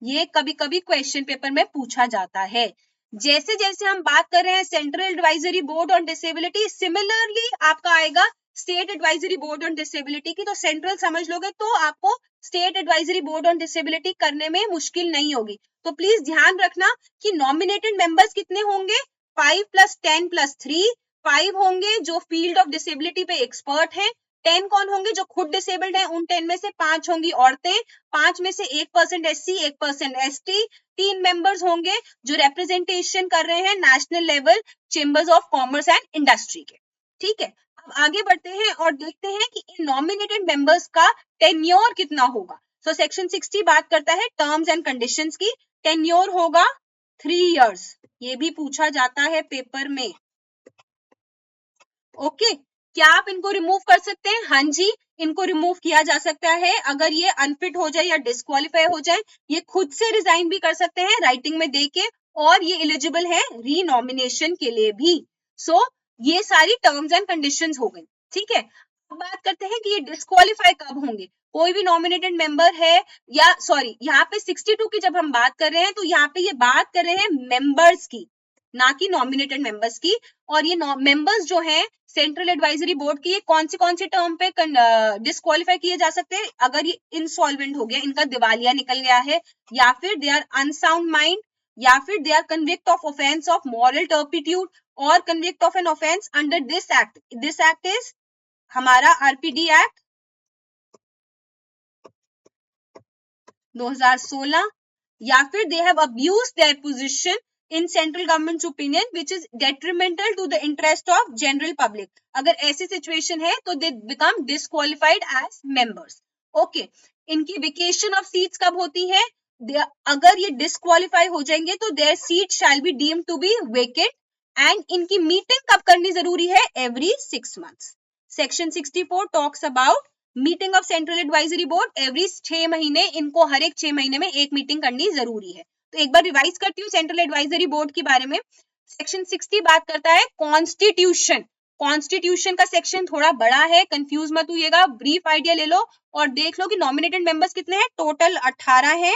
ये कभी कभी क्वेश्चन पेपर में पूछा जाता है। जैसे जैसे हम बात कर रहे हैं central advisory board on disability, similarly आपका आएगा state advisory board on disability की, तो सेंट्रल समझ लोगे तो आपको state advisory board on disability करने में मुश्किल नहीं होगी। तो प्लीज ध्यान रखना कि नॉमिनेटेड मेंबर्स कितने होंगे? 5 + 10 + 3, 5 होंगे जो फील्ड ऑफ डिसेबिलिटी पे एक्सपर्ट हैं, 10 कौन होंगे जो खुद डिसेबल्ड हैं, उन 10 में से 5 होंगी औरतें, 5 में से 1% SC 1% ST, 3 मेंबर्स होंगे जो रिप्रेजेंटेशन कर रहे हैं national level chambers of commerce and industry के। ठीक है, अब आगे बढ़ते हैं और देखते हैं कि इन नॉमिनेटेड मेंबर्स का टेन्योर कितना होगा। सो सेक्शन 60 बात करता है टर्म्स एंड कंडीशंस की, टेन्योर होगा 3 इयर्स, ये भी पूछा जाता है पेपर में। ओके, क्या आप इनको रिमूव कर सकते हैं? हाँ जी, इनको रिमूव किया जा सकता है अगर ये अनफिट हो जाए या डिस्क्वालीफाई हो जाए। ये खुद से रिजाइन भी कर सकते हैं राइटिंग में देके, और ये एलिजिबल है रीनॉमिनेशन के लिए भी। सो ये सारी टर्म्स एंड कंडीशंस हो गई। ठीक है, अब बात करते हैं कि ये डिस्क्वालीफाई कब होंगे। कोई भी नॉमिनेटेड मेंबर है, या सॉरी यहाँ पे 62 की जब हम बात कर रहे हैं तो यहाँ पे ये बात कर रहे हैं मेंबर्स की, ना कि नॉमिनेटेड मेंबर्स की। और ये मेंबर्स जो हैं सेंट्रल एडवाइजरी बोर्ड की, ये कौन सी टर्म पे डिस्क्वालीफाई किए जा सकते हैं? अगर ये इंसॉल्वेंट हो गया, इनका दिवालिया निकल गया है, या फिर दे आर अनसाउंड माइंड, या फिर they are convict of offense of moral turpitude और convict of an offense under this act. This act is हमारा RPD एक्ट 2016, या फिर they have abused their position in central government's opinion which is detrimental to the interest of general public। अगर ऐसी situation है तो they become disqualified as members। Okay, इनकी vacation of seats कब होती है? अगर ये डिस्क्वालीफाई हो जाएंगे तो their seat shall be deemed to be vacant, and इनकी मीटिंग कब करनी जरूरी है? every 6 months। Section 64 talks about meeting of central advisory board, every 6 महीने, इनको हर एक 6 महीने में एक मीटिंग करनी जरूरी है। तो एक बार रिवाइज करती हूँ सेंट्रल एडवाइजरी बोर्ड के बारे में। सेक्शन 60 बात करता है कॉन्स्टिट्यूशन। कॉन्स्टिट्यूशन का सेक्शन थोड़ा बड़ा है, कंफ्यूज मत होइएगा, ब्रीफ आइडिया ले लो और देख लो कि नॉमिनेटेड मेंबर्स कितने हैं। टोटल 18 हैं,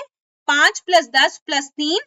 5 + 10 + 3।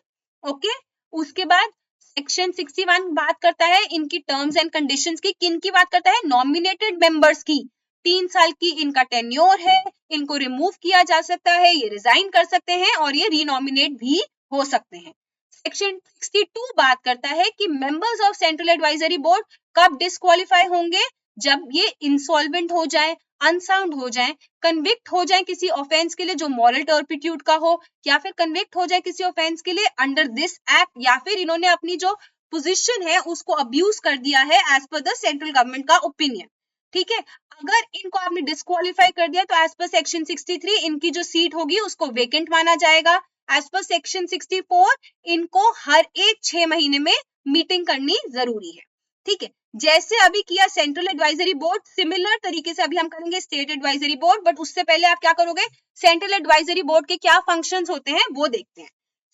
ओके, उसके बाद सेक्शन 61 बात करता है इनकी टर्म्स एंड कंडीशंस की। किन की बात करता है? नॉमिनेटेड मेंबर्स की। 3 साल की इनका टेन्योर है, इनको रिमूव किया जा सकता है, ये रिजाइन कर सकते हैं और ये रीनॉमिनेट भी हो सकते हैं। सेक्शन 62 बात करता है कि members of central advisory board कब डिस्क्वालीफाई होंगे? जब ये इंसॉल्वेंट हो जाए, अनसाउंड हो जाए, कन्विक्ट हो जाए किसी ऑफेंस के लिए जो मॉरल टर्पिट्यूड का हो, या फिर कन्विक्ट हो जाए किसी ऑफेंस के लिए अंडर दिस एक्ट, या फिर इन्होंने अपनी जो पोजीशन है उसको अब्यूज कर दिया है as per the central government का ओपिनियन। ठीक है, अगर इनको आपने डिस्क्वालीफाई कर दिया तो एज पर सेक्शन 63 इनकी जो सीट होगी उसको वेकेंट माना जाएगा। एज पर सेक्शन 64 इनको हर एक 6 महीने में मीटिंग करनी जरूरी है। ठीक है, जैसे अभी किया सेंट्रल एडवाइजरी बोर्ड, सिमिलर तरीके से अभी हम करेंगे स्टेट एडवाइजरी बोर्ड, बट उससे पहले आप क्या करोगे? सेंट्रल एडवाइजरी बोर्ड के क्या फंक्शंस होते हैं वो देखते हैं।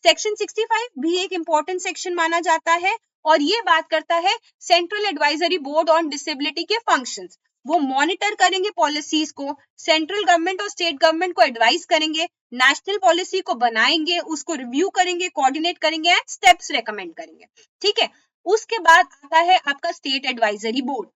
सेक्शन 65 भी एक इंपॉर्टेंट सेक्शन माना जाता है और ये बात करता है central advisory board on disability के फंक्शंस। वो मॉनिटर करेंगे पॉलिसीज को, सेंट्रल गवर्नमेंट और स्टेट गवर्नमेंट को एडवाइस करेंगे, नेशनल पॉलिसी को बनाएंगे, उसको रिव्यू करेंगे, कोऑर्डिनेट करेंगे एंड स्टेप्स रेकमेंड करेंगे। ठीक है, उसके बाद आता है आपका स्टेट एडवाइजरी बोर्ड।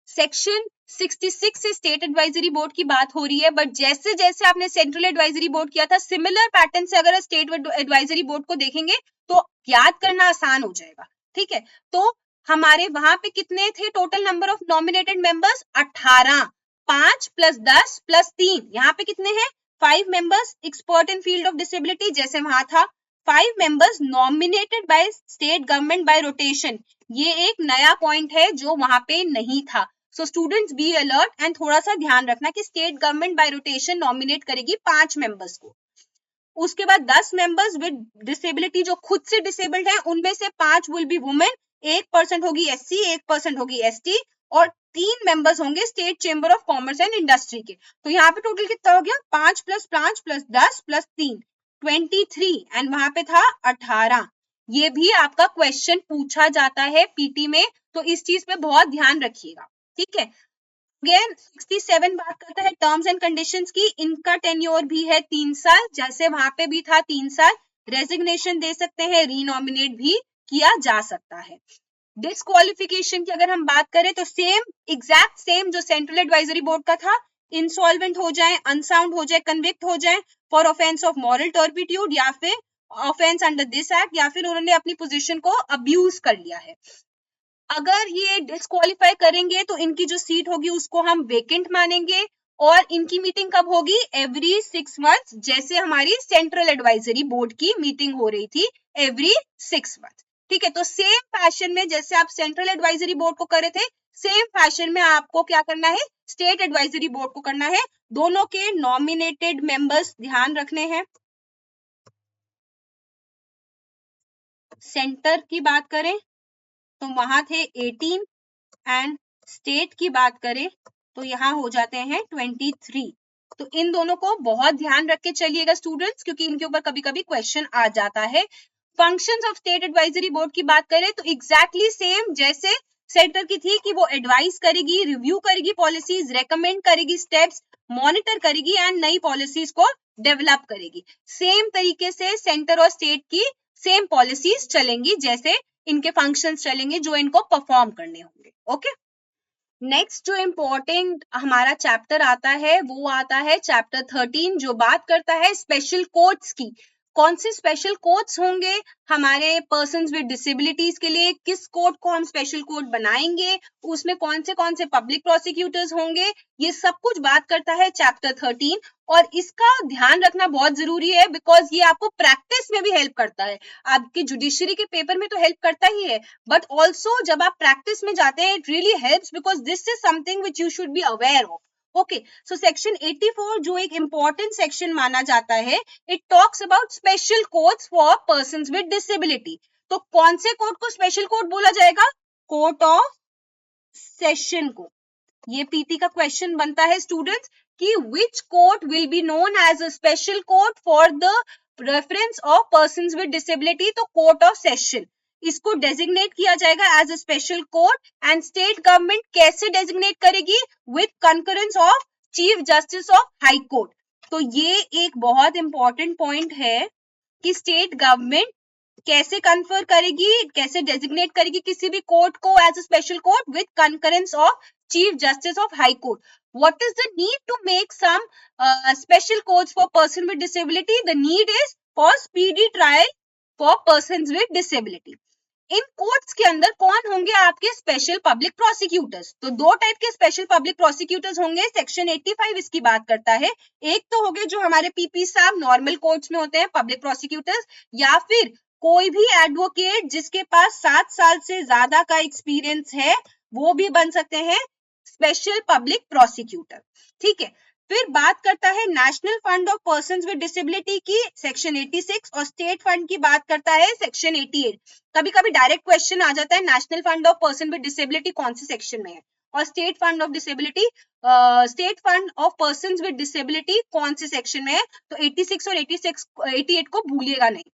सेक्शन 66 से स्टेट एडवाइजरी बोर्ड की बात हो रही है, बट जैसे जैसे आपने सेंट्रल एडवाइजरी बोर्ड किया था, सिमिलर पैटर्न से अगर स्टेट एडवाइजरी बोर्ड को देखेंगे तो याद करना आसान हो जाएगा। ठीक है, तो हमारे वहां पे कितने थे total number of nominated members? 18। 5 + 10 + 3, यहाँ पे कितने हैं? 5 members expert in field of disability जैसे वहां था, 5 members nominated by state government by rotation. ये एक नया पॉइंट है जो वहां पे नहीं था। So students be alert and थोड़ा सा ध्यान रखना कि state government by rotation nominate करेगी 5 मेंबर्स को। उसके बाद 10 मेंबर्स विद डिसेबिलिटी जो खुद से डिसेबल्ड है, उनमें से 5 विल बी वुमेन, 1% होगी SC, 1% होगी ST, और 3 मेंबर्स होंगे state chamber of commerce and industry के। तो यहाँ पे टोटल कितना हो गया, 5 प्लस 5 प्लस 10 प्लस 3, 23, एंड वहां पे था 18। ये भी आपका क्वेश्चन पूछा जाता है पीटी में, तो इस चीज पे बहुत ध्यान रखिएगा, ठीक है। अगेन 67 बात करता है टर्म्स एंड कंडीशंस की। इनका टेन्योर भी है 3 साल, जैसे वहां पे भी था 3 साल। रेजिग्नेशन दे सकते हैं, रीनॉमिनेट भी किया जा सकता है। डिस्क्वालिफिकेशन की अगर हम बात करें तो सेम, एग्जैक्ट सेम जो सेंट्रल एडवाइजरी बोर्ड का था, इंसॉल्वेंट हो जाए, अनसाउंड हो जाए, कन्विक्ट हो जाए for offence of moral turpitude, या फिर ऑफेंस अंडर दिस एक्ट, या फिर उन्होंने अपनी पोजीशन को अब्यूज कर लिया है। अगर ये डिस्क्वालीफाई करेंगे तो इनकी जो सीट होगी उसको हम वेकेंट मानेंगे, और इनकी मीटिंग कब होगी, एवरी 6 मंथ्स, जैसे हमारी सेंट्रल एडवाइजरी बोर्ड की मीटिंग हो रही थी एवरी 6 मंथ, ठीक है। तो सेम फैशन में जैसे आप सेंट्रल एडवाइजरी बोर्ड को करे थे, सेम फैशन में आपको क्या करना है, स्टेट एडवाइजरी बोर्ड को करना है। दोनों के नॉमिनेटेड मेंबर्स ध्यान रखने हैं। सेंटर की बात करें तो वहां थे 18, एंड स्टेट की बात करें तो यहाँ हो जाते हैं 23। तो इन दोनों को बहुत ध्यान रख के चलिएगा स्टूडेंट्स, क्योंकि इनके ऊपर कभी कभी क्वेश्चन आ जाता है। Functions of state advisory board की बात करें तो एग्जैक्टली सेम जैसे सेंटर की थी, कि वो एडवाइस करेगी, रिव्यू करेगी पॉलिसीज, रेकमेंड करेगी स्टेप्स, मॉनिटर करेगी एंड नई पॉलिसीज को डेवलप करेगी। सेम तरीके से सेंटर और स्टेट की सेम पॉलिसीज चलेंगी, जैसे इनके फंक्शंस चलेंगे जो इनको परफॉर्म करने होंगे। ओके, नेक्स्ट जो इम्पोर्टेंट हमारा चैप्टर आता है वो आता है चैप्टर 13, जो बात करता है स्पेशल कोर्ट्स की। कौन से स्पेशल कोर्ट्स होंगे हमारे पर्सन्स विद डिसेबिलिटीज के लिए, किस कोर्ट को हम स्पेशल कोर्ट बनाएंगे, उसमें कौन से पब्लिक प्रोसिक्यूटर्स होंगे, ये सब कुछ बात करता है चैप्टर 13। और इसका ध्यान रखना बहुत जरूरी है, बिकॉज ये आपको प्रैक्टिस में भी हेल्प करता है। आपके जुडिशरी के पेपर में तो हेल्प करता ही है, बट ऑल्सो जब आप प्रैक्टिस में जाते हैं, it really helps, because this is something which you should be aware of. Okay, so section 84 जो एक इंपॉर्टेंट सेक्शन माना जाता है, it talks about special courts for persons with disability. तो कौन से कोर्ट को स्पेशल कोर्ट बोला जाएगा, कोर्ट ऑफ सेशन को। ये पीटी का क्वेश्चन बनता है स्टूडेंट्स कि which court will be known as a special court for the reference of persons with disability, तो कोर्ट ऑफ सेशन इसको डेजिग्नेट किया जाएगा as a special court. And state government कैसे डेजिग्नेट करेगी, with concurrence of chief justice of high court. तो ये एक बहुत इंपॉर्टेंट पॉइंट है कि स्टेट गवर्नमेंट कैसे कन्फर करेगी, कैसे डेजिग्नेट करेगी किसी भी कोर्ट को as a special court, with concurrence of Chief Justice of High Court. What is the need to make some special courts for person with disability? The need is for speedy trial for persons with disability. In courts के अंदर कौन होंगे आपके special public prosecutors? तो दो type के special public prosecutors होंगे, section 85 इसकी बात करता है। एक तो होंगे जो हमारे पीपी साहब नॉर्मल कोर्ट्स में होते हैं पब्लिक प्रोसिक्यूटर्स, या फिर कोई भी एडवोकेट जिसके पास 7 साल से ज्यादा का एक्सपीरियंस है, वो भी बन सकते हैं स्पेशल पब्लिक प्रोसिक्यूटर, ठीक है। फिर बात करता है national fund of persons with disability की, सेक्शन 86, और स्टेट फंड की बात करता है सेक्शन 88। कभी कभी डायरेक्ट क्वेश्चन आ जाता है national fund of person with disability कौन से सेक्शन में है, और state fund of disability state fund of persons with disability कौन से सेक्शन में है। तो 86 और 88 को भूलिएगा नहीं।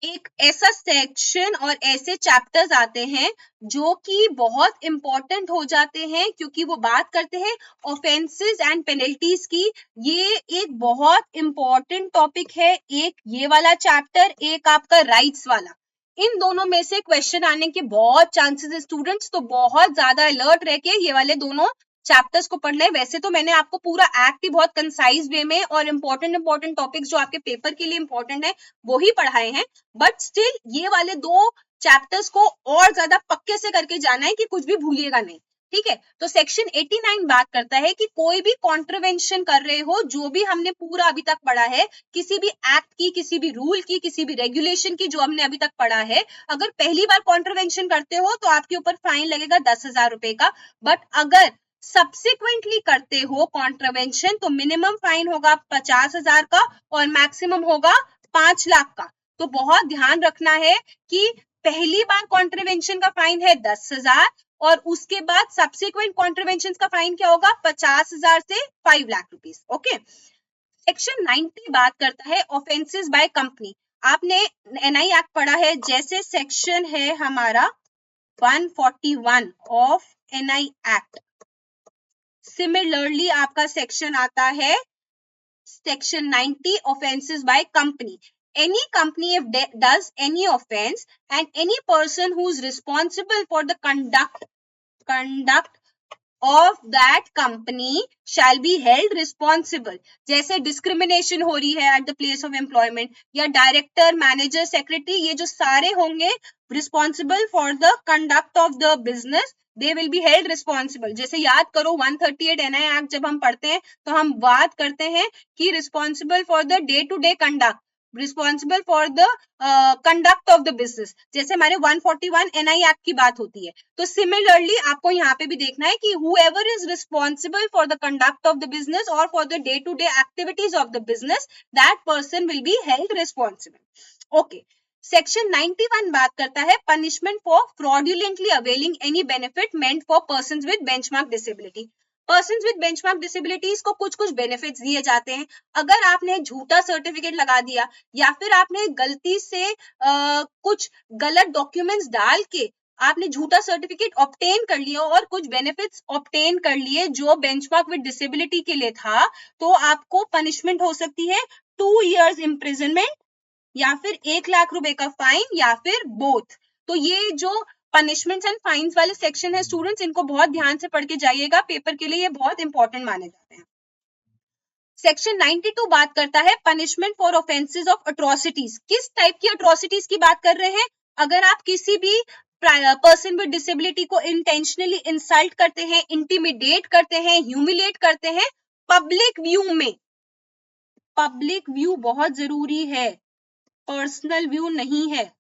एक ऐसा सेक्शन और ऐसे चैप्टर्स आते हैं जो कि बहुत इंपॉर्टेंट हो जाते हैं, क्योंकि वो बात करते हैं ऑफेंसेस एंड पेनल्टीज की। ये एक बहुत इंपॉर्टेंट टॉपिक है, एक ये वाला चैप्टर, एक आपका राइट्स वाला। इन दोनों में से क्वेश्चन आने के बहुत चांसेस है स्टूडेंट्स, तो बहुत ज्यादा अलर्ट रह के ये वाले दोनों चैप्टर्स को पढ़ना है। वैसे तो मैंने आपको पूरा एक्ट ही बहुत कंसाइज वे में और इंपॉर्टेंट टॉपिक्स जो आपके पेपर के लिए इंपॉर्टेंट है वो ही पढ़ाए हैं, बट स्टिल ये वाले दो चैप्टर्स को और ज्यादा पक्के से करके जाना है कि कुछ भी भूलिएगा नहीं, ठीक है। तो सेक्शन 89 बात करता है कि कोई भी कॉन्ट्रवेंशन कर रहे हो, जो भी हमने पूरा अभी तक पढ़ा है, किसी भी एक्ट की, किसी भी रूल की, किसी भी रेगुलेशन की जो हमने अभी तक पढ़ा है, अगर पहली बार कॉन्ट्रवेंशन करते हो तो आपके ऊपर फाइन लगेगा 10,000 रुपए का। बट अगर सब्सिक्वेंटली करते हो कॉन्ट्रवेंशन तो मिनिमम फाइन होगा 50,000 का और मैक्सिमम होगा 5 लाख का। तो बहुत ध्यान रखना है कि पहली बार कॉन्ट्रवेंशन का फाइन है 10,000 और उसके बाद सब्सिक्वेंट कॉन्ट्रवेंशन का फाइन क्या होगा 50,000 से 5 लाख रुपीस। ओके, सेक्शन 90 बात करता है ऑफेंसेस बाय कंपनी। आपने एनआई एक्ट पढ़ा है, जैसे सेक्शन है हमारा 141 ऑफ एनआई एक्ट, सिमिलरली आपका सेक्शन आता है section 90 offenses by company. Any company if does any offense and any person who is responsible for the conduct of that company shall be held responsible. जैसे discrimination हो रही है at the place of employment या director, manager, secretary, ये जो सारे होंगे responsible for the conduct of the business, they will be held responsible. जैसे याद करो 138 एनआई एक्ट जब हम पढ़ते हैं तो हम बात करते हैं कि responsible for the day to day conduct, responsible for the conduct of the business, जैसे हमारे 141 एनआई एक्ट की बात होती है। तो सिमिलरली आपको यहाँ पे भी देखना है कि whoever is responsible for the conduct of the business or for the day to day activities of the business, that person will be held responsible. Okay, section 91 बात करता है punishment for fraudulently availing any benefit meant for persons with benchmark disability. Persons with benchmark disabilities को कुछ कुछ benefits दिए जाते हैं। अगर आपने झूठा सर्टिफिकेट लगा दिया या फिर आपने गलती से कुछ गलत डॉक्यूमेंट्स डाल के आपने झूठा सर्टिफिकेट ऑब्टेन कर लिया और कुछ बेनिफिट्स ऑब्टेन कर लिए जो बेंचमार्क विद डिसेबिलिटी के लिए था, तो आपको पनिशमेंट हो सकती है 2 years इम्प्रिजनमेंट या फिर 1 लाख रुपए का फाइन या फिर बोथ। तो ये जो पनिशमेंट्स एंड फाइन्स वाले सेक्शन है स्टूडेंट्स, इनको बहुत ध्यान से पढ़ के जाइएगा, पेपर के लिए ये बहुत इंपॉर्टेंट माने जाते हैं। सेक्शन 92 बात करता है punishment for offences of atrocities. किस टाइप की अट्रोसिटीज की बात कर रहे हैं? अगर आप किसी भी पर्सन विद डिसेबिलिटी को इंटेंशनली इंसल्ट करते हैं, इंटिमिडेट करते हैं, ह्यूमिलेट करते हैं पब्लिक व्यू में, पब्लिक व्यू बहुत जरूरी है, पर्सनल व्यू नहीं है,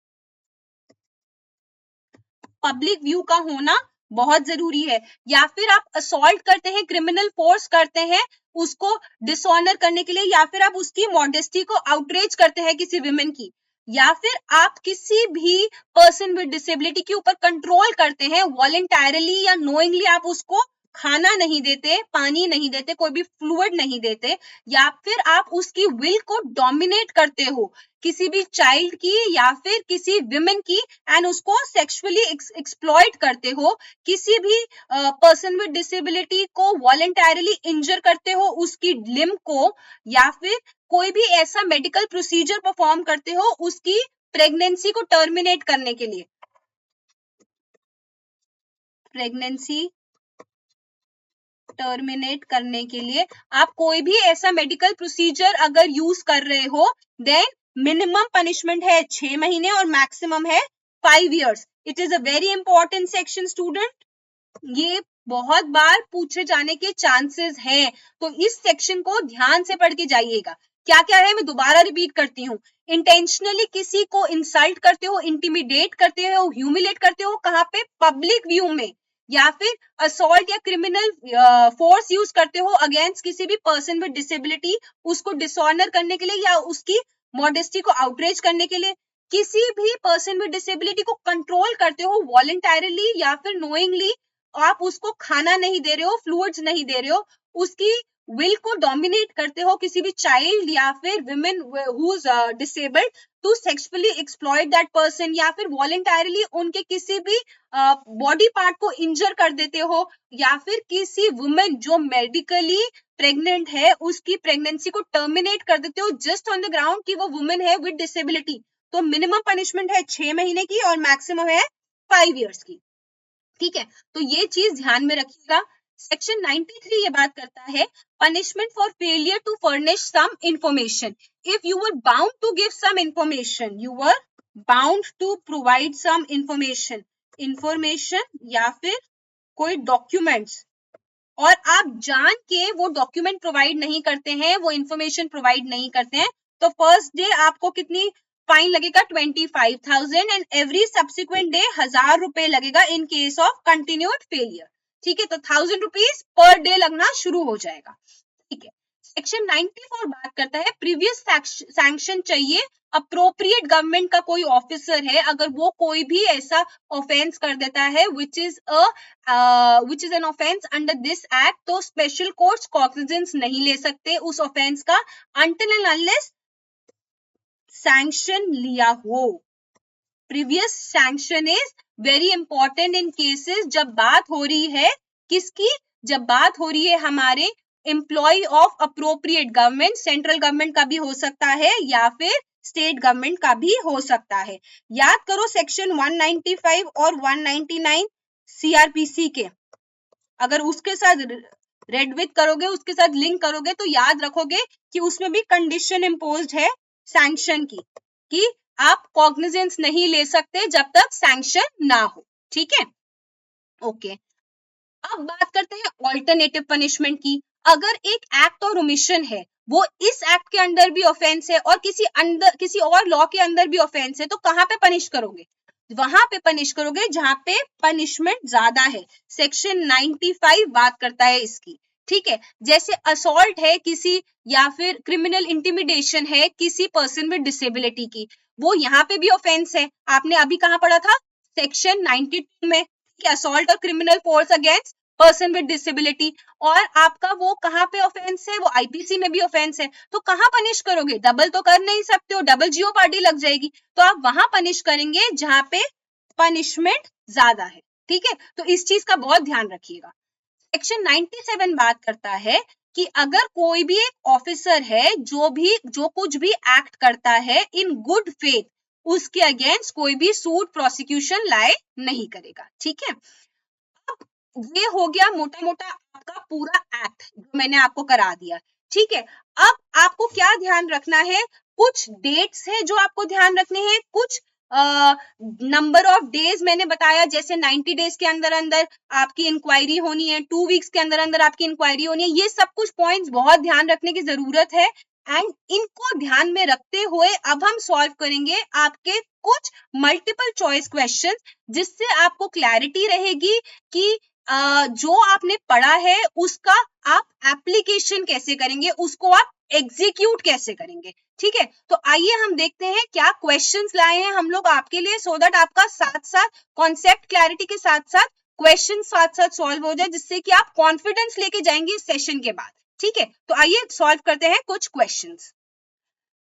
पब्लिक व्यू का होना बहुत जरूरी है। या फिर आप असॉल्ट करते हैं, क्रिमिनल फोर्स करते हैं उसको डिसऑनर करने के लिए, या फिर आप उसकी मॉडेस्टी को आउटरीच करते हैं किसी विमेन की, या फिर आप किसी भी पर्सन विद डिसेबिलिटी के ऊपर कंट्रोल करते हैं वॉलंटरली या नोइंगली, आप उसको खाना नहीं देते, पानी नहीं देते, कोई भी फ्लूइड नहीं देते, या फिर आप उसकी विल को डोमिनेट करते हो किसी भी चाइल्ड की या फिर किसी विमेन की एंड उसको सेक्सुअली एक्सप्लॉइट करते हो, किसी भी पर्सन विद डिसेबिलिटी को वॉलंटरली इंजर करते हो उसकी लिम्ब को, या फिर कोई भी ऐसा मेडिकल प्रोसीजर परफॉर्म करते हो उसकी प्रेगनेंसी को टर्मिनेट करने के लिए, प्रेगनेंसी टर्मिनेट करने के लिए आप कोई भी ऐसा मेडिकल प्रोसीजर अगर यूज कर रहे हो, देन मिनिमम पनिशमेंट है 6 महीने और मैक्सिमम है 5 years. It is a very important section student, ये बहुत बार पूछे जाने के चांसेस हैं, तो इस सेक्शन को ध्यान से पढ़ के जाइएगा। क्या क्या है मैं दोबारा रिपीट करती हूँ। इंटेंशनली किसी को इंसल्ट करते हो, इंटिमिडेट करते हो, ह्यूमिलेट करते हो, कहाँ पे? पब्लिक व्यू में, या फिर असॉल्ट या क्रिमिनल फोर्स यूज करते हो अगेंस्ट किसी भी पर्सन विद डिसेबिलिटी, उसको डिसऑनर करने के लिए या उसकी मॉडेस्टी को आउटरीच करने के लिए, किसी भी पर्सन विद डिसेबिलिटी को कंट्रोल करते हो वॉलंटरली या फिर नोइंगली, आप उसको खाना नहीं दे रहे हो, फ्लूइड्स नहीं दे रहे हो, उसकी विल को डोमिनेट करते हो, किसी भी चाइल्ड या फिर women who is disabled to sexually exploit that person, या फिर वॉलंटरली उनके किसी भी बॉडी पार्ट को इंजर कर देते हो, या फिर किसी वुमेन जो मेडिकली प्रेग्नेंट है उसकी प्रेगनेंसी को टर्मिनेट कर देते हो जस्ट ऑन द ग्राउंड कि वो वुमेन है विद डिसेबिलिटी, तो मिनिमम पनिशमेंट है 6 महीने की और मैक्सिमम है 5 years की। ठीक है, तो ये चीज ध्यान में रखिएगा। सेक्शन 93 ये बात करता है punishment for failure to furnish some information. If you were bound to give some information, you were bound to provide some information या फिर कोई डॉक्यूमेंट्स, और आप जान के वो डॉक्यूमेंट प्रोवाइड नहीं करते हैं, वो इंफॉर्मेशन प्रोवाइड नहीं करते हैं, तो फर्स्ट डे आपको कितनी फाइन लगेगा? 25,000 एंड एवरी सब्सिक्वेंट डे 1,000 रुपए लगेगा in case of continued failure. ठीक है, तो 1000 रुपीज पर डे लगना शुरू हो जाएगा, ठीक है। सेक्शन 94 बात करता है प्रीवियस सैंक्शन चाहिए, अप्रोप्रिएट गवर्नमेंट का कोई ऑफिसर है, अगर वो कोई भी ऐसा ऑफेंस कर देता है which is an offense under this act, तो स्पेशल कोर्ट्स कॉग्निजेंस नहीं ले सकते उस ऑफेंस का अनटिल एंड अनलेस सैंक्शन लिया हो। Previous sanction is very important in cases जब बात हो रही है किसकी, जब बात हो रही है हमारे employ of appropriate government, central government का भी हो सकता है या फिर स्टेट गवर्नमेंट का भी हो सकता है। याद करो सेक्शन 195 और 199 सीआरपीसी के, अगर उसके साथ रेड विथ करोगे, उसके साथ लिंक करोगे तो याद रखोगे कि उसमें भी कंडीशन इम्पोज्ड है सैंक्शन की, कि आप कॉग्निजेंस नहीं ले सकते जब तक सैंक्शन ना हो, ठीक है, ओके। अब बात करते हैं ऑल्टरनेटिव पनिशमेंट की। अगर एक एक्ट और ओमिशन है, वो इस एक्ट के अंदर भी ऑफेंस है और किसी और लॉ के अंदर भी ऑफेंस है, तो कहां पे पनिश करोगे? वहां पे पनिश करोगे जहां पे पनिशमेंट ज्यादा है। सेक्शन 95 बात करता है इसकी, ठीक है। जैसे असॉल्ट है किसी, या फिर क्रिमिनल इंटिमिडेशन है किसी पर्सन विद डिसेबिलिटी की, वो यहाँ पे भी ऑफेंस है। आपने अभी कहाँ पढ़ा था? सेक्शन 92 में, असॉल्ट और criminal force against person with disability, और आपका वो कहाँ पे ऑफेंस है? वो आईपीसी में भी ऑफेंस है। तो कहाँ पनिश करोगे? डबल तो कर नहीं सकते हो, डबल जीओ पार्टी लग जाएगी, तो आप वहां पनिश करेंगे जहां पे पनिशमेंट ज्यादा है, ठीक है। तो इस चीज का बहुत ध्यान रखिएगा। सेक्शन 97 बात करता है कि अगर कोई भी एक ऑफिसर है जो कुछ भी एक्ट करता है इन गुड फेथ, उसके अगेंस्ट कोई भी सूट प्रोसिक्यूशन लाए नहीं करेगा, ठीक है। अब ये हो गया मोटा मोटा आपका पूरा एक्ट जो मैंने आपको करा दिया, ठीक है। अब आपको क्या ध्यान रखना है? कुछ डेट्स है जो आपको ध्यान रखने हैं, कुछ नंबर ऑफ डेज मैंने बताया, जैसे 90 डेज के अंदर अंदर आपकी इंक्वायरी होनी है, 2 वीक्स के अंदर अंदर आपकी इंक्वायरी होनी है। ये सब कुछ पॉइंट्स बहुत ध्यान रखने की जरूरत है, एंड इनको ध्यान में रखते हुए अब हम सॉल्व करेंगे आपके कुछ मल्टीपल चॉइस क्वेश्चन, जिससे आपको क्लैरिटी रहेगी कि जो आपने पढ़ा है उसका आप एप्लीकेशन कैसे करेंगे, उसको आप एग्जीक्यूट कैसे करेंगे, ठीक है। तो आइए हम देखते हैं क्या क्वेश्चंस लाए हैं हम लोग आपके लिए, सो दैट आपका साथ साथ कॉन्सेप्ट क्लैरिटी के साथ साथ क्वेश्चन साथ साथ सॉल्व हो जाए, जिससे कि आप कॉन्फिडेंस लेके जाएंगे इस सेशन के बाद, ठीक है। तो आइए सॉल्व करते हैं कुछ क्वेश्चंस।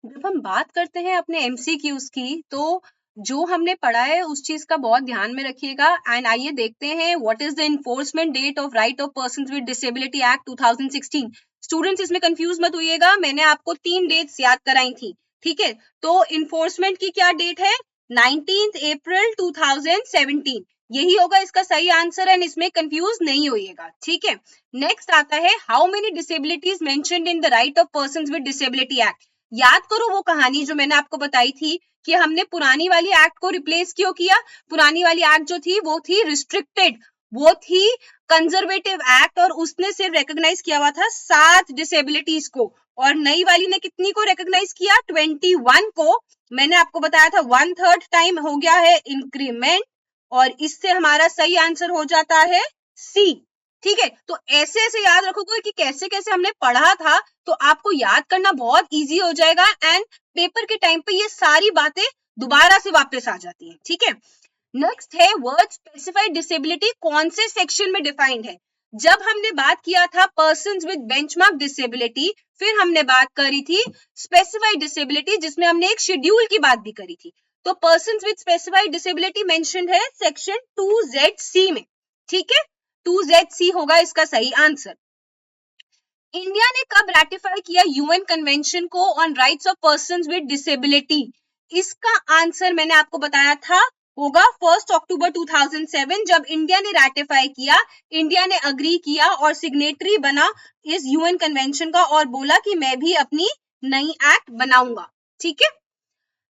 जब हम बात करते हैं अपने एमसीक्यूज की, तो जो हमने पढ़ा है उस चीज का बहुत ध्यान में रखिएगा। एंड आइए देखते हैं what is the enforcement date of right of persons with disability act 2016। Students इसमें कंफ्यूज मत होइएगा, मैंने आपको 3 डेट्स याद कराई थी, ठीक है। तो इन्फोर्समेंट की क्या डेट है? 19 अप्रैल 2017, यही होगा इसका सही आंसर, एंड इसमें कंफ्यूज नहीं होइएगा, ठीक है। नेक्स्ट आता है how many disabilities mentioned in the right of persons with disability act. याद करो वो कहानी जो मैंने आपको बताई थी कि हमने पुरानी वाली एक्ट को रिप्लेस क्यों किया। पुरानी वाली एक्ट जो थी वो थी रिस्ट्रिक्टेड, वो थी कंजर्वेटिव एक्ट, और उसने सिर्फ रिकॉग्नाइज किया हुआ था 7 डिसेबिलिटीज को, और नई वाली ने कितनी को रिकॉग्नाइज किया? 21 को। मैंने आपको बताया था 1/3 टाइम हो गया है इंक्रीमेंट, और इससे हमारा सही आंसर हो जाता है सी, ठीक है। तो ऐसे ऐसे याद रखोगे कि कैसे कैसे हमने पढ़ा था, तो आपको याद करना बहुत इजी हो जाएगा, एंड पेपर के टाइम पे ये सारी बातें दोबारा से वापस आ जाती हैं, ठीक है। नेक्स्ट है वर्ड स्पेसिफाइड डिसेबिलिटी कौन से सेक्शन में डिफाइंड है? जब हमने बात किया था पर्सन्स विद बेंचमार्क डिसेबिलिटी, फिर हमने बात करी थी स्पेसिफाइड डिसेबिलिटी, जिसमें हमने एक शेड्यूल की बात भी करी थी। तो persons with specified disability mentioned है सेक्शन 2ZC में, ठीक है। 2ZC होगा इसका सही आंसर। इंडिया ने कब रैटिफाई किया यूएन कन्वेंशन को on rights of persons with disability? इसका आंसर मैंने आपको बताया था होगा 1 अक्टूबर 2007, जब इंडिया ने रैटिफाई किया, इंडिया ने अग्री किया और सिग्नेटरी बना इस यूएन कन्वेंशन का, और बोला कि मैं भी अपनी नई एक्ट बनाऊंगा, ठीक है।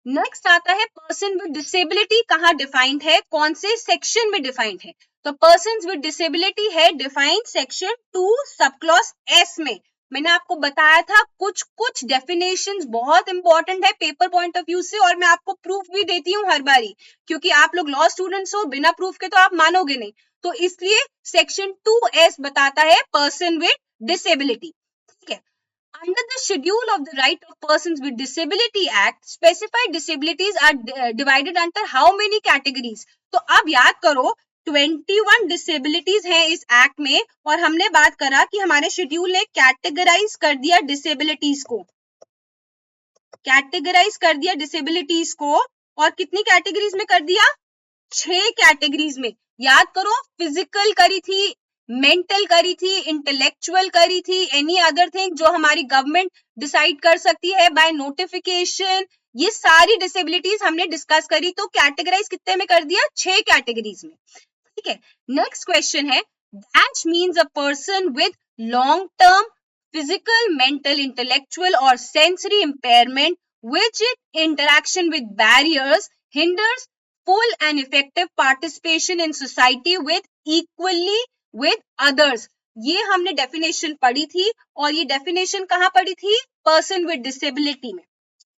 नेक्स्ट आता है पर्सन विद डिसेबिलिटी कहाँ डिफाइंड है, कौन से सेक्शन में डिफाइंड है? तो पर्सन विद डिसेबिलिटी है defined section 2 sub clause S में। मैंने आपको बताया था कुछ कुछ डेफिनेशंस बहुत इंपॉर्टेंट है पेपर पॉइंट ऑफ व्यू से, और मैं आपको प्रूफ भी देती हूँ हर बारी, क्योंकि आप लोग लॉ स्टूडेंट्स हो, बिना प्रूफ के तो आप मानोगे नहीं। तो इसलिए सेक्शन 2S बताता है पर्सन विद डिसेबिलिटी, ठीक है। Under the schedule of the Right of Persons with Disability Act, specified disabilities are divided under how many categories? तो अब याद करो 21 डिसेबिलिटीज हैं इस एक्ट में, और हमने बात करा कि हमारे शेड्यूल ने कैटेगराइज कर दिया डिसेबिलिटीज को, कैटेगराइज कर दिया डिसेबिलिटीज को, और कितनी कैटेगरीज में कर दिया? 6 कैटेगरीज में। याद करो, फिजिकल करी थी, मेंटल करी थी, इंटेलेक्चुअल करी थी, एनी अदर थिंग जो हमारी गवर्नमेंट डिसाइड कर सकती है बाय नोटिफिकेशन, ये सारी डिसेबिलिटीज हमने डिस्कस करी। तो कैटेगराइज कितने में कर दिया? 6 कैटेगरीज में, ठीक है। नेक्स्ट क्वेश्चन है, dash means a person with long term physical, mental, intellectual or sensory impairment which in interaction with barriers hinders full and effective participation in society with equally with others। ये हमने definition पढ़ी थी, और ये definition कहाँ पढ़ी थी? Person with disability में,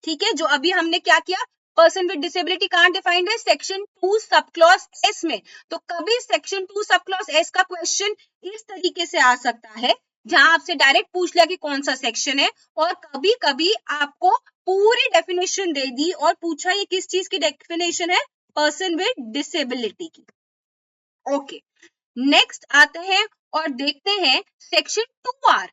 ठीक है। जो अभी हमने क्या किया, पर्सन विद डिसेबिलिटी कहाँ डिफाइंड है? सेक्शन 2 सब क्लॉज एस में। तो कभी सेक्शन 2 सब क्लॉज एस का क्वेश्चन इस तरीके से आ सकता है, जहां आपसे डायरेक्ट पूछ लिया कि कौन सा सेक्शन है, और कभी कभी आपको पूरी डेफिनेशन दे दी और पूछा ये किस चीज की डेफिनेशन है? पर्सन विद डिसेबिलिटी की। ओके, नेक्स्ट आते हैं और देखते हैं section 2R।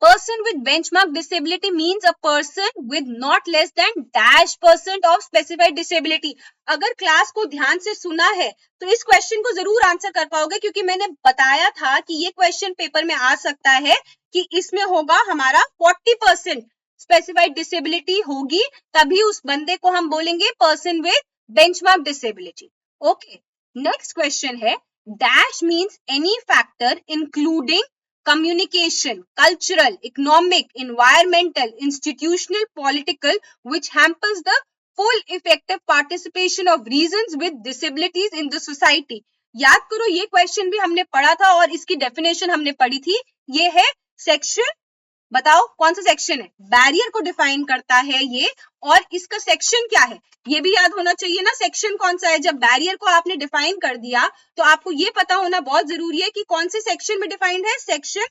Person with benchmark disability means a person with not less than -% of specified disability। अगर क्लास को ध्यान से सुना है तो इस क्वेश्चन को जरूर आंसर कर पाओगे, क्योंकि मैंने बताया था कि ये क्वेश्चन पेपर में आ सकता है कि इसमें होगा हमारा 40% स्पेसिफाइड डिसेबिलिटी होगी, तभी उस बंदे को हम बोलेंगे person with benchmark disability. Okay, next question है, dash means any factor including communication, cultural, economic, environmental, institutional, political, which hampers the full effective participation of reasons with disabilities in the society। याद करो, ये question भी हमने पढ़ा था और इसकी डेफिनेशन हमने पढ़ी थी। ये है सेक्शन, बताओ कौन सा सेक्शन है? बैरियर को डिफाइन करता है ये, और इसका सेक्शन क्या है ये भी याद होना चाहिए ना, सेक्शन कौन सा है। जब बैरियर को आपने डिफाइन कर दिया तो आपको ये पता होना बहुत जरूरी है कि कौन से सेक्शन में डिफाइंड है। सेक्शन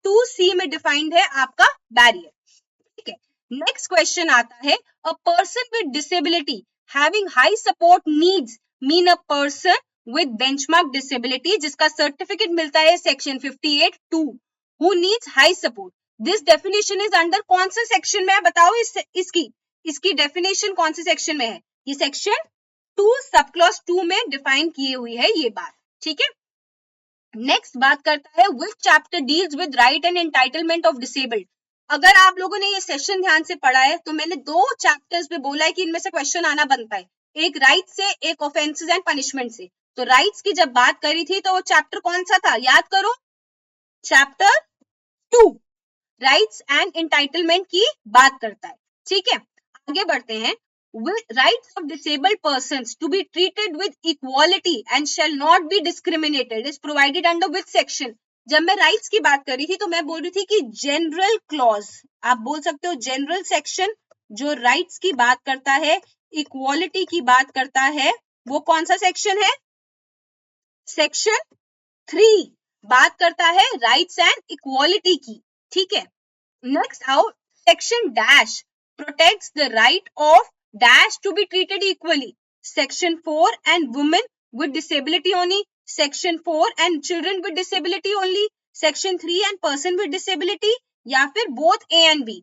2C में डिफाइंड है आपका बैरियर, ठीक है। नेक्स्ट क्वेश्चन आता है, a person with disability having high support needs mean a person with benchmark disability, जिसका सर्टिफिकेट मिलता है section 58(2) who needs high support. This definition is under कौन से सेक्शन में है? बताओ, इसकी डेफिनेशन कौन से सेक्शन में है? ये सेक्शन 2 सब क्लॉज 2 में डिफाइन की हुई है ये बात, ठीक है। नेक्स्ट बात करता है, विच chapter deals with right and entitlement of disabled. अगर आप लोगों ने ये सेशन ध्यान से पढ़ा है तो मैंने 2 चैप्टर्स पे बोला है कि इनमें से क्वेश्चन आना बनता है, एक राइट से, एक ऑफेंसेस एंड पनिशमेंट से। तो राइट्स की जब बात करी थी तो वो चैप्टर कौन सा था? याद करो, चैप्टर 2 राइट्स एंड एंटाइटलमेंट की बात करता है, ठीक है। आगे बढ़ते हैं, rights of disabled persons to be treated with equality and shall not be discriminated is provided under which section। जब मैं राइट्स की बात कर रही थी तो मैं बोल रही थी कि जनरल क्लॉज, आप बोल सकते हो जनरल सेक्शन, जो राइट्स की बात करता है, इक्वालिटी की बात करता है, वो कौन सा सेक्शन है? सेक्शन 3 बात करता है राइट्स एंड इक्वालिटी की, ठीक है। नेक्स्ट आओ, section dash protects the right of dash to be treated equally, section 4 and women with disability only, section 4 and children with disability only, section 3 and person with disability, या फिर both A and B।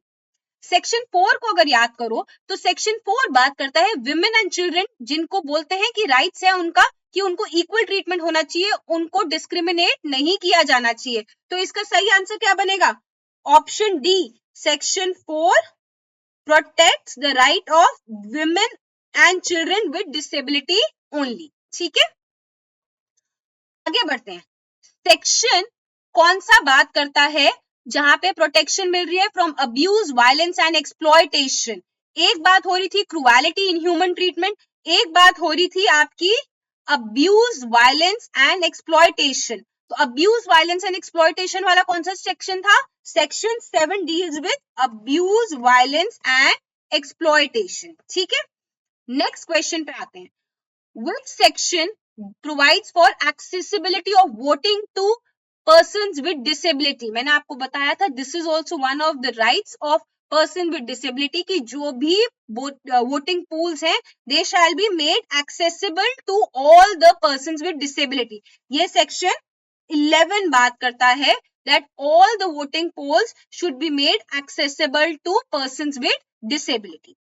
Section 4 को अगर याद करो तो section 4 बात करता है विमेन एंड चिल्ड्रन, जिनको बोलते हैं कि राइट्स है उनका कि उनको इक्वल ट्रीटमेंट होना चाहिए, उनको डिस्क्रिमिनेट नहीं किया जाना चाहिए। तो इसका सही आंसर क्या बनेगा? Option D, section 4 protects the right of women and children with disability only, ठीक है। आगे बढ़ते हैं, सेक्शन कौन सा बात करता है जहां पे प्रोटेक्शन मिल रही है from abuse, violence and exploitation. एक बात हो रही थी क्रूएलिटी, इनह्यूमन ट्रीटमेंट, एक बात हो रही थी आपकी अब्यूज, वायलेंस एंड एक्सप्लॉयटेशन। तो अब्यूज, वायलेंस एंड एक्सप्लॉयटेशन वाला कौन सा सेक्शन था? Section 7 deals with abuse, violence and exploitation, ठीक है। नेक्स्ट क्वेश्चन पे आते हैं, which section provides for accessibility of voting to persons with disability. मैंने आपको बताया था this is also one of the rights of person with disability कि जो भी voting pools हैं they shall be made accessible to all the persons with disability. ये section 11 बात करता है that all the voting polls should be made accessible to persons with disability.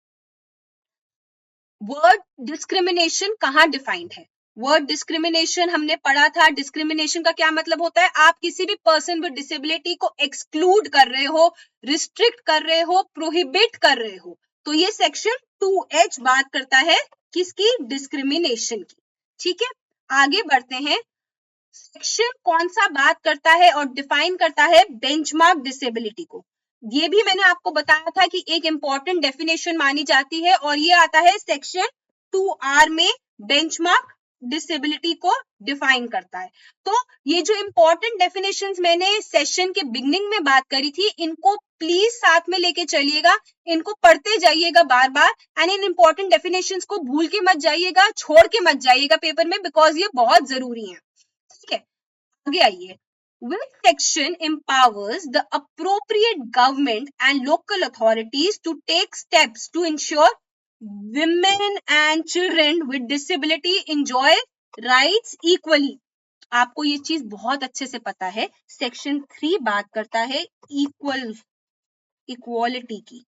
Word discrimination कहाँ defined है? वर्ड डिस्क्रिमिनेशन हमने पढ़ा था. डिस्क्रिमिनेशन का क्या मतलब होता है? आप किसी भी पर्सन विद डिसेबिलिटी को एक्सक्लूड कर रहे हो, रिस्ट्रिक्ट कर रहे हो, प्रोहिबिट कर रहे हो. तो ये सेक्शन 2H बात करता है किसकी? डिस्क्रिमिनेशन की. ठीक है, आगे बढ़ते हैं. सेक्शन कौन सा बात करता है और डिफाइन करता है बेंचमार्क डिसेबिलिटी को? ये भी मैंने आपको बताया था कि एक इंपॉर्टेंट डेफिनेशन मानी जाती है और ये आता है सेक्शन 2R में. बेंचमार्क डिसेबिलिटी को डिफाइन करता है. तो ये जो इंपॉर्टेंट डेफिनेशंस मैंने सेशन के बिगनिंग में बात करी थी, इनको प्लीज साथ में लेके चलिएगा, इनको पढ़ते जाइएगा बार बार एंड इन इंपॉर्टेंट डेफिनेशंस को भूल के मत जाइएगा, छोड़ के मत जाइएगा पेपर में, बिकॉज ये बहुत जरूरी है. ठीक है, आगे आइए. Which section empowers the appropriate government and local authorities to take steps to ensure women and children with disability enjoy rights equally? आपको ये चीज बहुत अच्छे से पता है. सेक्शन 3 बात करता है इक्वालिटी की.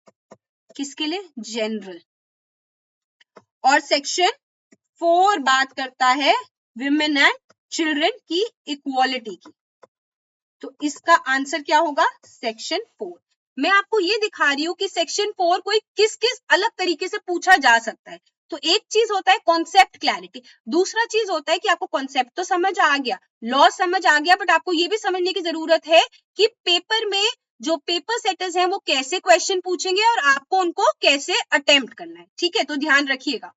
किसके लिए? जनरल. और सेक्शन 4 बात करता है women and children की इक्वालिटी की. तो इसका आंसर क्या होगा? सेक्शन 4. मैं आपको ये दिखा रही हूं कि सेक्शन 4 को किस किस अलग तरीके से पूछा जा सकता है. तो एक चीज होता है कॉन्सेप्ट क्लैरिटी, दूसरा चीज होता है कि आपको कॉन्सेप्ट तो समझ आ गया, लॉ समझ आ गया, बट आपको ये भी समझने की जरूरत है कि पेपर में जो पेपर सेटर्स हैं वो कैसे क्वेश्चन पूछेंगे और आपको उनको कैसे अटेम्प्ट करना है. ठीक है, तो ध्यान रखिएगा.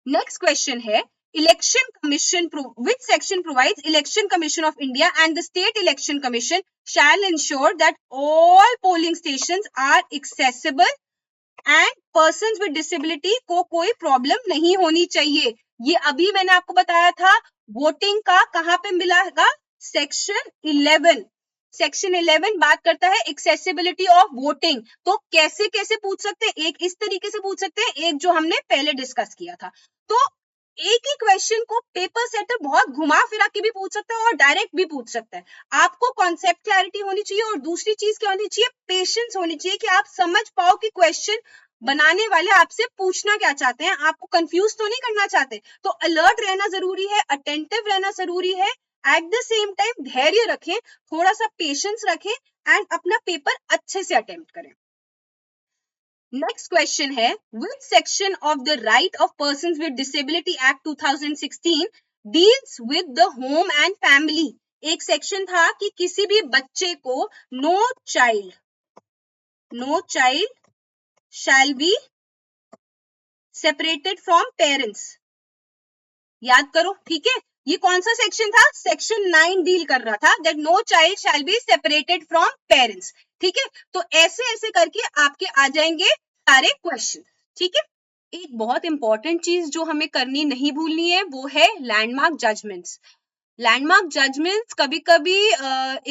नेक्स्ट क्वेश्चन है Election Commission, which section provides Election Commission of India and the State Election Commission shall ensure that all polling stations are accessible and persons with disability को कोई प्रॉब्लम नहीं होनी चाहिए. ये अभी मैंने आपको बताया था. वोटिंग का कहाँ पे मिलेगा? सेक्शन 11. सेक्शन 11 बात करता है एक्सेसिबिलिटी ऑफ वोटिंग. तो कैसे कैसे पूछ सकते हैं? एक इस तरीके से पूछ सकते हैं, एक जो हमने पहले डिस्कस किया था. तो एक ही क्वेश्चन को पेपर सेटर बहुत घुमा फिरा के भी पूछ सकता है और डायरेक्ट भी पूछ सकता है. आपको कॉन्सेप्ट क्लैरिटी होनी चाहिए और दूसरी चीज क्या होनी चाहिए? पेशेंस होनी चाहिए कि आप समझ पाओ कि क्वेश्चन बनाने वाले आपसे पूछना क्या चाहते हैं, आपको कंफ्यूज तो नहीं करना चाहते. तो अलर्ट रहना जरूरी है, अटेंटिव रहना जरूरी है. एट द सेम टाइम धैर्य रखें, थोड़ा सा पेशेंस रखें एंड अपना पेपर अच्छे से अटेम्प्ट करें. नेक्स्ट क्वेश्चन है which section of the Right of Persons with Disability Act 2016 deals with the home and family? एक सेक्शन था कि किसी भी बच्चे को no child shall be separated from parents. याद करो, ठीक है. ये कौन सा सेक्शन था? सेक्शन 9 डील कर रहा था that no child shall be separated from parents. ठीक है, तो ऐसे ऐसे करके आपके आ जाएंगे सारे क्वेश्चन. ठीक है, एक बहुत इंपॉर्टेंट चीज जो हमें करनी नहीं भूलनी है वो है लैंडमार्क जजमेंट्स. लैंडमार्क जजमेंट्स कभी कभी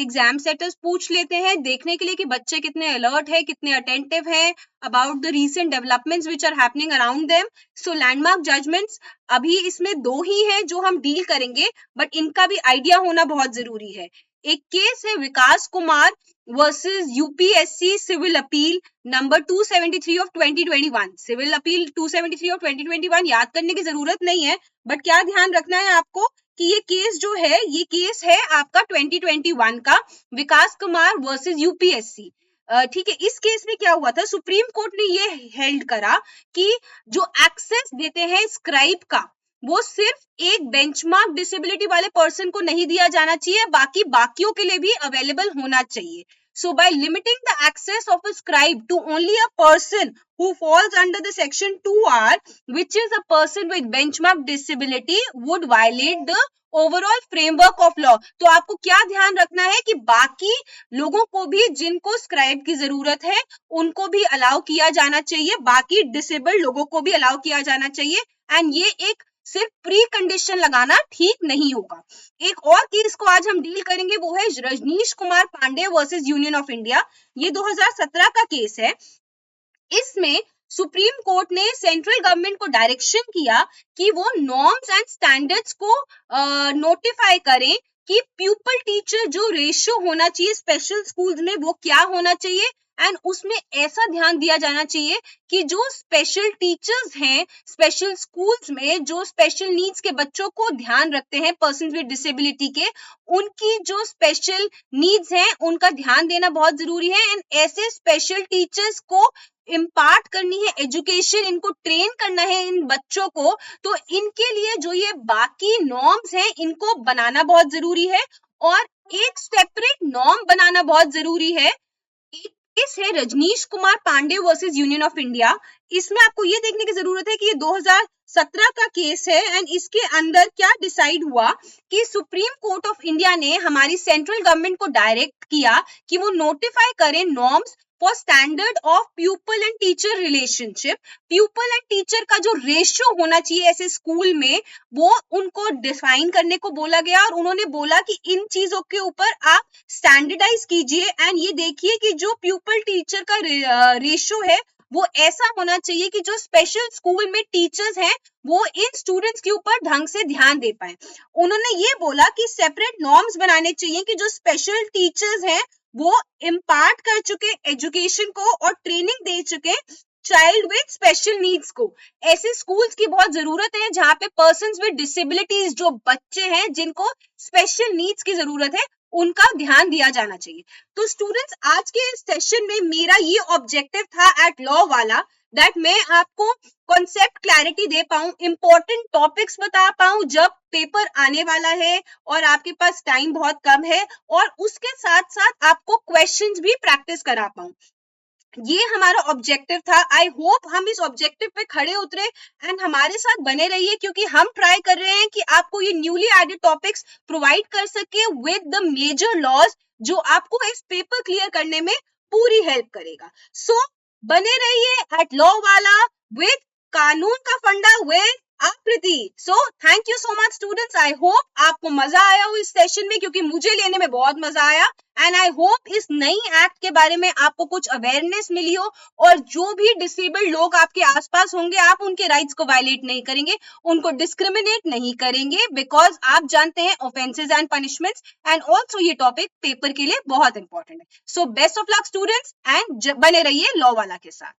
एग्जाम सेटर्स पूछ लेते हैं देखने के लिए कि बच्चे कितने अलर्ट है, कितने अटेंटिव है about the recent developments which are happening around them. So landmark judgments अभी इसमें 2 ही हैं जो हम डील करेंगे, बट इनका भी आइडिया होना बहुत जरूरी है. एक केस है Vikas Kumar versus UPSC civil appeal number 273 of 2021. Civil appeal 273 of 2021 याद करने की जरूरत नहीं है, बट क्या ध्यान रखना है आपको कि ये केस जो है, ये केस है आपका 2021 का, विकास कुमार वर्सेस यूपीएससी. ठीक है, इस केस में क्या हुआ था? सुप्रीम कोर्ट ने ये हेल्ड करा कि जो एक्सेस देते हैं स्क्राइब का वो सिर्फ एक बेंचमार्क डिसेबिलिटी वाले पर्सन को नहीं दिया जाना चाहिए, बाकियों के लिए भी अवेलेबल होना चाहिए. So by limiting the access of a scribe to only a person who falls under the section 2R, which is a person with benchmark disability, would violate the overall framework of law. तो आपको क्या ध्यान रखना है कि बाकी लोगों को भी जिनको स्क्राइब की जरूरत है उनको भी अलाउ किया जाना चाहिए, बाकी डिसेबल्ड लोगों को भी अलाउ किया जाना चाहिए. एंड ये एक सिर्फ प्री कंडीशन लगाना ठीक नहीं होगा। एक और केस को आज हम डील करेंगे, वो है Rajneesh Kumar Pandey versus union of India. ये 2017 का केस है। इसमें सुप्रीम कोर्ट ने सेंट्रल गवर्नमेंट को डायरेक्शन किया कि वो नॉर्म्स एंड स्टैंडर्ड्स को नोटिफाई करें कि प्यूपल टीचर जो रेशियो होना चाहिए स्पेशल स्कूल्स में वो क्या होना चाहिए, एंड उसमें ऐसा ध्यान दिया जाना चाहिए कि जो स्पेशल टीचर्स हैं स्पेशल स्कूल्स में, जो स्पेशल नीड्स के बच्चों को ध्यान रखते हैं पर्सन विद डिसेबिलिटी के, उनकी जो स्पेशल नीड्स हैं उनका ध्यान देना बहुत जरूरी है। एंड ऐसे स्पेशल टीचर्स को इम्पार्ट करनी है एजुकेशन, इनको ट्रेन करना है इन बच्चों को, तो इनके लिए जो ये बाकी नॉर्म्स हैं इनको बनाना बहुत जरूरी है, और एक सेपरेट नॉर्म बनाना बहुत जरूरी है। एक केस है Rajneesh Kumar Pandey versus union of India. इसमें आपको ये देखने की जरूरत है कि ये 2017 का केस है, एंड इसके अंदर क्या डिसाइड हुआ कि सुप्रीम कोर्ट ऑफ इंडिया ने हमारी सेंट्रल गवर्नमेंट को डायरेक्ट किया कि वो नोटिफाई करें norms for standard of pupil and teacher relationship. Pupil and teacher का जो रेशियो होना चाहिए ऐसे स्कूल में, वो उनको डिफाइन करने को बोला गया, और उन्होंने बोला कि इन चीजों के ऊपर आप स्टैंडर्डाइज कीजिए, एंड ये देखिए कि जो प्यूपल टीचर का रेशियो है वो ऐसा होना चाहिए कि जो स्पेशल स्कूल में टीचर्स हैं वो इन स्टूडेंट्स के ऊपर ढंग से ध्यान दे पाए। उन्होंने ये बोला कि सेपरेट नॉर्म्स बनाने चाहिए कि जो स्पेशल टीचर्स हैं वो इम्पार्ट कर चुके एजुकेशन को और ट्रेनिंग दे चुके चाइल्ड विद स्पेशल नीड्स को। ऐसे स्कूल्स की बहुत जरूरत है जहां पे पर्सन्स विद डिसेबिलिटीज, जो बच्चे हैं जिनको स्पेशल नीड्स की जरूरत है, उनका ध्यान दिया जाना चाहिए। तो स्टूडेंट्स, आज के इस सेशन में मेरा ये ऑब्जेक्टिव था एट लॉ वाला, दैट मैं आपको कॉन्सेप्ट क्लैरिटी दे पाऊं, इंपॉर्टेंट टॉपिक्स बता पाऊं जब पेपर आने वाला है और आपके पास टाइम बहुत कम है, और उसके साथ साथ आपको क्वेश्चंस भी प्रैक्टिस करा पाऊं। ये हमारा ऑब्जेक्टिव था। आई होप हम इस ऑब्जेक्टिव पे खड़े उतरे एंड हमारे साथ बने रहिए, क्योंकि हम ट्राई कर रहे हैं कि आपको ये न्यूली एडेड टॉपिक्स प्रोवाइड कर सके विद द मेजर लॉज, जो आपको इस पेपर क्लियर करने में पूरी हेल्प करेगा। सो बने रहिए एट लॉ वाला विद कानून का फंडा विद आकृति। So thank you so much students. I hope आपको मजा आया हो इस सेशन में, क्योंकि मुझे लेने में बहुत मजा आया, एंड आई होप इस नई एक्ट के बारे में आपको कुछ अवेयरनेस मिली हो, और जो भी डिसेबल्ड लोग आपके आसपास होंगे आप उनके राइट्स को वायलेट नहीं करेंगे, उनको डिस्क्रिमिनेट नहीं करेंगे, बिकॉज आप जानते हैं offences and punishments, and also ये टॉपिक पेपर के लिए बहुत इंपॉर्टेंट है। So best of luck students, and बने रहिए लॉ वाला के साथ।